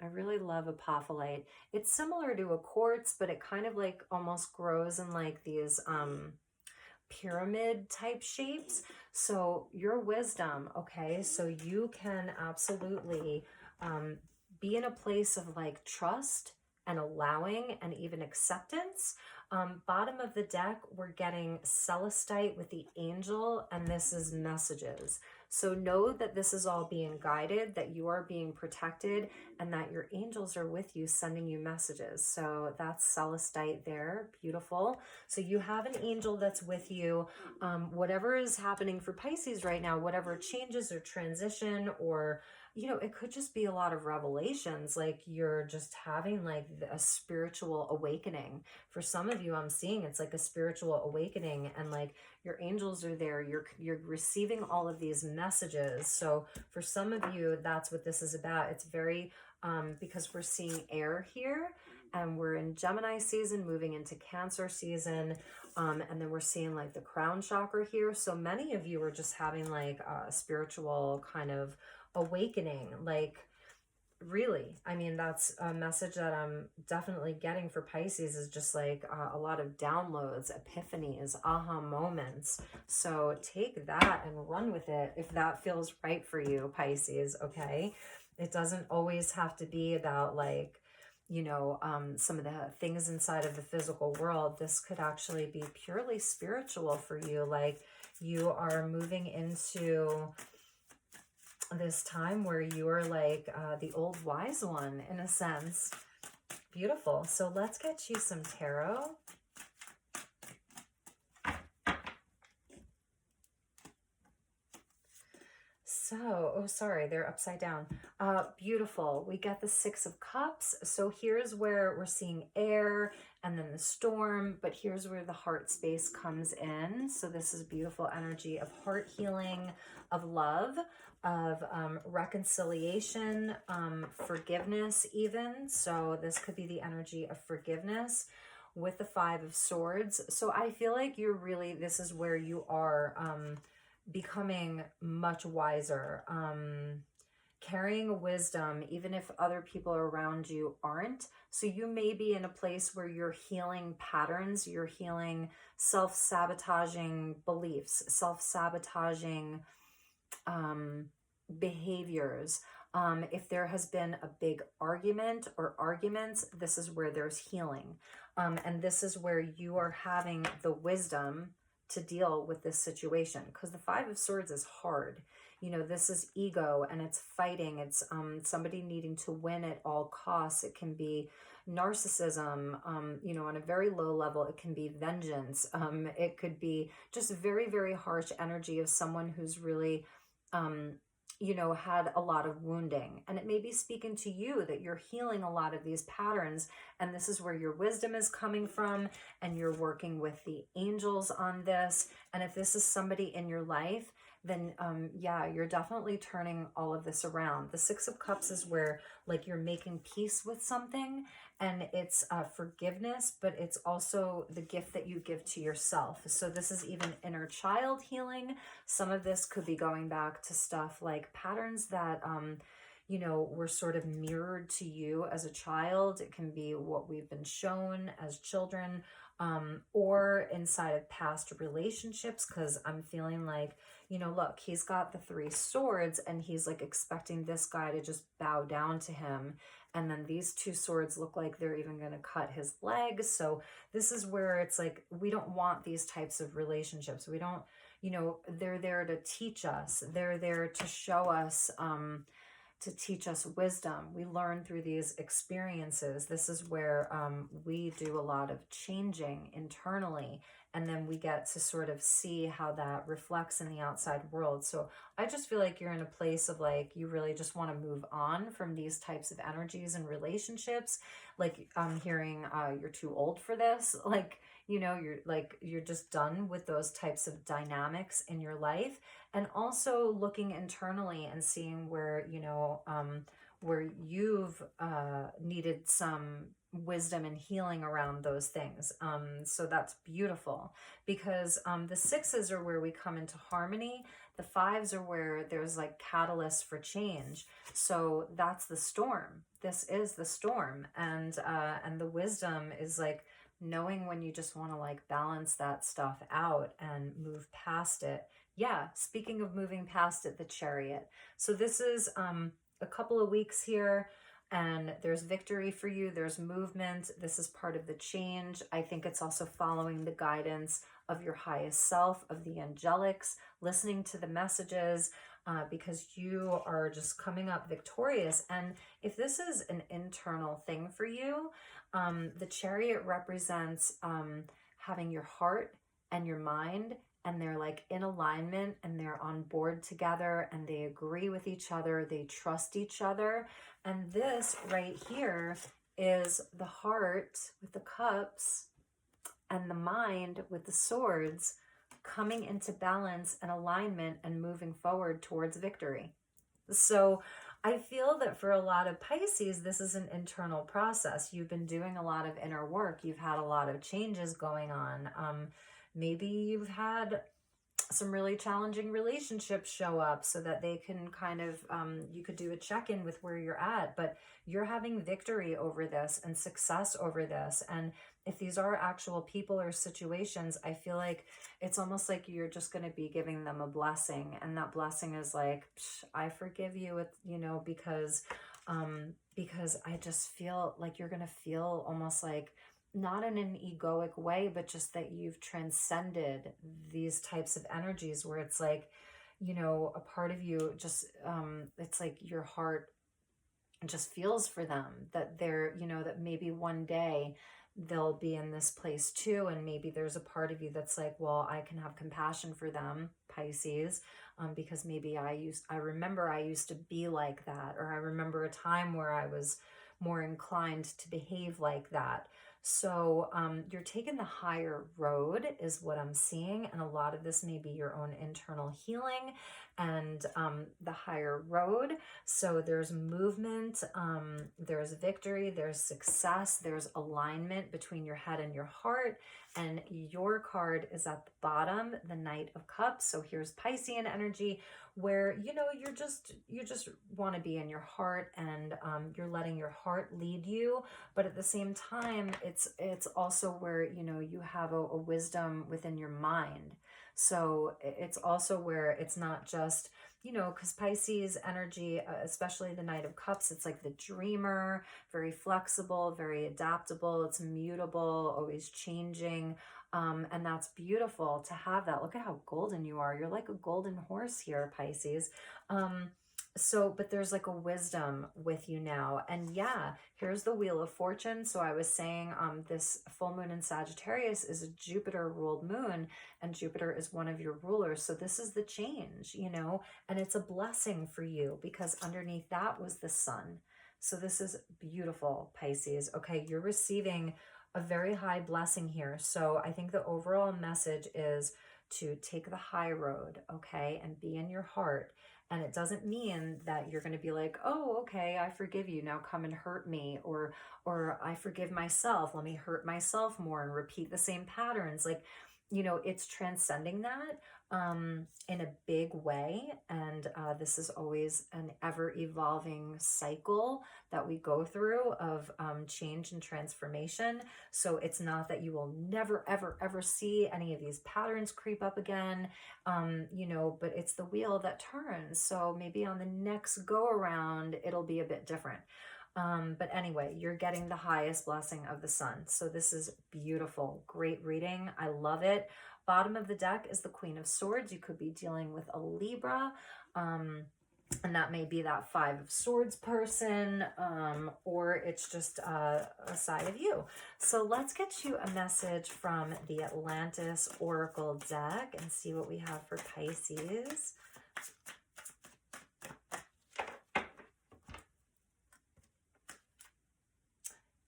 I really love Apophyllite. It's similar to a quartz, but it kind of like almost grows in like these pyramid type shapes. So your wisdom, okay, so you can absolutely be in a place of like trust and allowing and even acceptance. Bottom of the deck, we're getting Celestite with the angel, and this is messages. So know that this is all being guided, that you are being protected, and that your angels are with you sending you messages. So that's Celestite there. Beautiful. So you have an angel that's with you. Whatever is happening for Pisces right now, whatever changes or transition, or you know, it could just be a lot of revelations, like you're just having like a spiritual awakening. For some of you, I'm seeing it's like a spiritual awakening, and like your angels are there. You're receiving all of these messages. So for some of you, that's what this is about. It's very because we're seeing air here, and we're in Gemini season, moving into Cancer season. And then we're seeing like the crown chakra here. So many of you are just having like a spiritual kind of awakening, like really. I mean, that's a message that I'm definitely getting for Pisces, is just like a lot of downloads, epiphanies, aha moments. So take that and run with it if that feels right for you, Pisces. Okay, it doesn't always have to be about like, you know, some of the things inside of the physical world. This could actually be purely spiritual for you. Like you are moving into this time where you are like the old wise one in a sense. Beautiful. So let's get you some tarot. So, oh, sorry, they're upside down. Beautiful. We get the Six of Cups. So here's where we're seeing air and then the storm, but here's where the heart space comes in. So this is beautiful energy of heart healing, of love, of reconciliation, forgiveness even. So this could be the energy of forgiveness with the Five of Swords. So I feel like you're really, this is where you are becoming much wiser, carrying wisdom, even if other people around you aren't. So you may be in a place where you're healing patterns, you're healing self-sabotaging beliefs, self-sabotaging behaviors. If there has been a big argument or arguments, this is where there's healing. And this is where you are having the wisdom to deal with this situation, because the Five of Swords is hard. You know, this is ego and it's fighting. It's somebody needing to win at all costs. It can be narcissism, you know, on a very low level. It can be vengeance. It could be just very, very harsh energy of someone who's really, you know, had a lot of wounding. And it may be speaking to you that you're healing a lot of these patterns. And this is where your wisdom is coming from. And you're working with the angels on this. And if this is somebody in your life, then yeah, you're definitely turning all of this around. The Six of Cups is where like you're making peace with something, and it's forgiveness, but it's also the gift that you give to yourself. So this is even inner child healing. Some of this could be going back to stuff like patterns that you know, we're sort of mirrored to you as a child. It can be what we've been shown as children, or inside of past relationships, because I'm feeling like, you know, look, he's got the 3 swords and he's like expecting this guy to just bow down to him. And then these 2 swords look like they're even going to cut his legs. So this is where it's like, we don't want these types of relationships. We don't, you know, they're there to teach us. They're there to show us, to teach us wisdom. We learn through these experiences. This is where we do a lot of changing internally, and then we get to sort of see how that reflects in the outside world. So I just feel like you're in a place of like, you really just want to move on from these types of energies and relationships. Like I'm hearing you're too old for this. Like, you know, you're just done with those types of dynamics in your life. And also looking internally and seeing where, you know, where you've needed some wisdom and healing around those things. So that's beautiful, because the 6s are where we come into harmony. The 5s are where there's like catalysts for change. So that's the storm. This is the storm. And the wisdom is like knowing when you just want to like balance that stuff out and move past it. Yeah, speaking of moving past it, the Chariot. So this is a couple of weeks here, and there's victory for you. There's movement. This is part of the change. I think it's also following the guidance of your highest self, of the angelics, listening to the messages, because you are just coming up victorious. And if this is an internal thing for you, the Chariot represents having your heart and your mind, and they're like in alignment, and they're on board together, and they agree with each other, they trust each other. And this right here is the heart with the cups and the mind with the swords coming into balance and alignment and moving forward towards victory. So I feel that for a lot of Pisces, this is an internal process. You've been doing a lot of inner work. You've had a lot of changes going on. Maybe you've had some really challenging relationships show up so that they can kind of, you could do a check-in with where you're at, but you're having victory over this and success over this. And if these are actual people or situations, I feel like it's almost like you're just going to be giving them a blessing. And that blessing is like, I forgive you, you know, because I just feel like you're going to feel almost like, not in an egoic way, but just that you've transcended these types of energies where it's like, you know, a part of you just, it's like your heart just feels for them, that they're, you know, that maybe one day they'll be in this place too. And maybe there's a part of you that's like, well, I can have compassion for them, Pisces, because maybe I remember I used to be like that, or I remember a time where I was more inclined to behave like that. So you're taking the higher road is what I'm seeing. And a lot of this may be your own internal healing and the higher road. So there's movement, there's victory, there's success, there's alignment between your head and your heart. And your card is at the bottom, the Knight of Cups. So here's Piscean energy, where, you know, you just want to be in your heart, and you're letting your heart lead you. But at the same time, it's also where, you know, you have a wisdom within your mind. So it's also where it's not just, you know, because Pisces energy, especially the Knight of Cups, it's like the dreamer, very flexible, very adaptable. It's mutable, always changing. And that's beautiful to have that. Look at how golden you are. You're like a golden horse here, Pisces. But there's like a wisdom with you now. And yeah, here's the Wheel of Fortune. So I was saying this full moon in Sagittarius is a Jupiter ruled moon, and Jupiter is one of your rulers. So this is the change, you know, and it's a blessing for you because underneath that was the sun. So this is beautiful, Pisces. Okay, you're receiving a very high blessing here. So I think the overall message is to take the high road, okay, and be in your heart. And it doesn't mean that you're going to be like, oh, okay, I forgive you, now come and hurt me, or I forgive myself, let me hurt myself more and repeat the same patterns. Like, you know, it's transcending that, in a big way. And this is always an ever-evolving cycle that we go through of change and transformation. So it's not that you will never, ever, ever see any of these patterns creep up again, you know, but it's the wheel that turns. So maybe on the next go around, it'll be a bit different. But anyway, you're getting the highest blessing of the sun. So this is beautiful. Great reading. I love it. Bottom of the deck is the Queen of Swords. You could be dealing with a Libra, and that may be that Five of Swords person, or it's just a side of you. So let's get you a message from the Atlantis Oracle deck and see what we have for Pisces.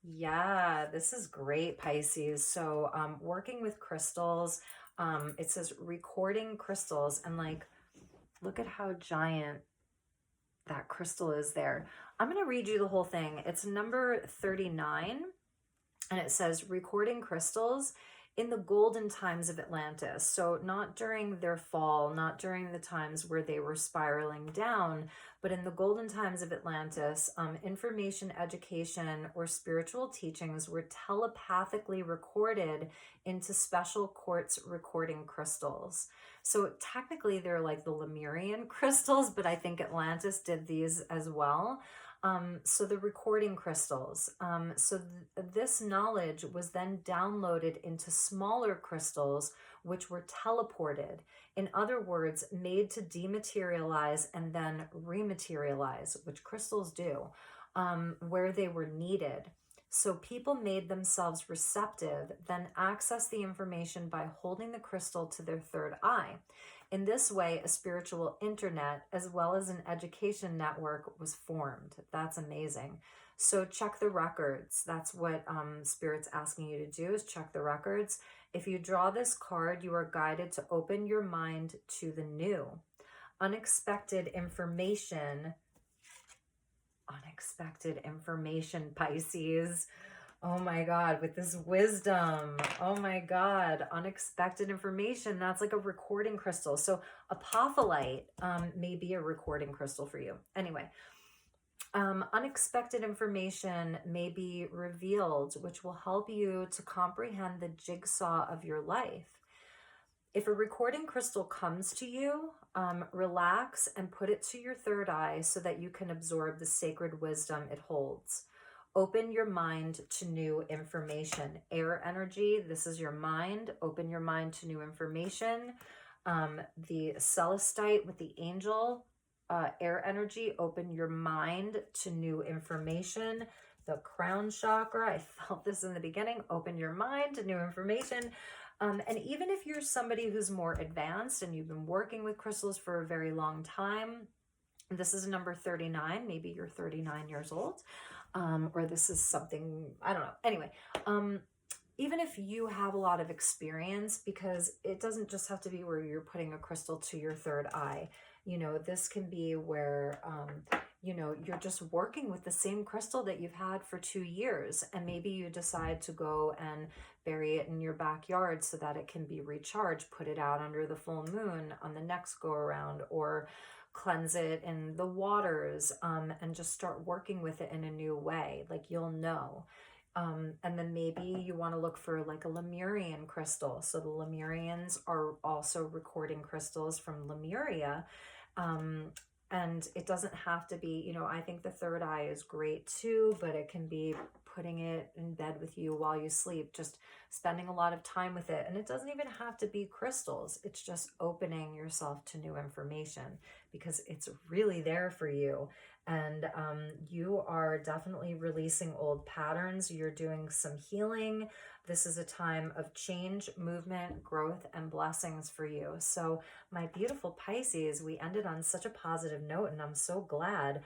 Yeah, this is great, Pisces. So working with crystals, it says recording crystals, and like, look at how giant that crystal is there. I'm going to read you the whole thing. It's number 39, and it says recording crystals in the golden times of Atlantis. So not during their fall, not during the times where they were spiraling down, but in the golden times of Atlantis, information, education, or spiritual teachings were telepathically recorded into special quartz recording crystals. So technically they're like the Lemurian crystals, but I think Atlantis did these as well. So the recording crystals, this knowledge was then downloaded into smaller crystals, which were teleported. In other words, made to dematerialize and then rematerialize, which crystals do, where they were needed. So people made themselves receptive, then access the information by holding the crystal to their third eye. In this way, a spiritual internet as well as an education network was formed. That's amazing. So check the records. That's what Spirit's asking you to do, is check the records. If you draw this card, you are guided to open your mind to the new. Unexpected information. Unexpected information, Pisces. Oh my God, with this wisdom. Oh my God, unexpected information. That's like a recording crystal. So apophyllite may be a recording crystal for you. Anyway, unexpected information may be revealed, which will help you to comprehend the jigsaw of your life. If a recording crystal comes to you, relax and put it to your third eye so that you can absorb the sacred wisdom it holds. Open your mind to new information. Air energy, this is your mind. Open your mind to new information. The Celestite with the angel, air energy, open your mind to new information. The crown chakra, I felt this in the beginning, open your mind to new information. And even if you're somebody who's more advanced and you've been working with crystals for a very long time, this is number 39, maybe you're 39 years old, or this is something, I don't know. Anyway, even if you have a lot of experience, because it doesn't just have to be where you're putting a crystal to your third eye. You know, this can be where, you know, you're just working with the same crystal that you've had for 2 years, and maybe you decide to go and bury it in your backyard so that it can be recharged, put it out under the full moon on the next go around, or cleanse it in the waters, and just start working with it in a new way. Like, you'll know. And then maybe you want to look for like a Lemurian crystal. So the Lemurians are also recording crystals from Lemuria. And it doesn't have to be, you know, I think the third eye is great too, but it can be putting it in bed with you while you sleep, just spending a lot of time with it. And it doesn't even have to be crystals. It's just opening yourself to new information, because it's really there for you. And you are definitely releasing old patterns. You're doing some healing. This is a time of change, movement, growth, and blessings for you. So my beautiful Pisces, we ended on such a positive note, and I'm so glad,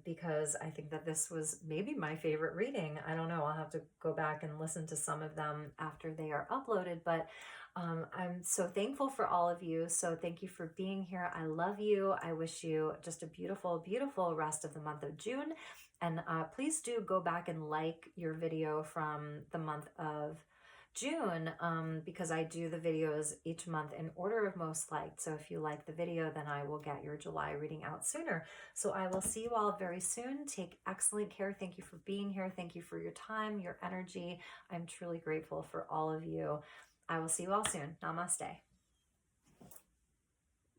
because I think that this was maybe my favorite reading. I don't know. I'll have to go back and listen to some of them after they are uploaded, but I'm so thankful for all of you. So thank you for being here. I love you. I wish you just a beautiful, beautiful rest of the month of June. And please do go back and like your video from the month of June, because I do the videos each month in order of most liked. So if you like the video, then I will get your July reading out sooner. So I will see you all very soon. Take excellent care. Thank you for being here. Thank you for your time, your energy. I'm truly grateful for all of you. I will see you all soon. Namaste.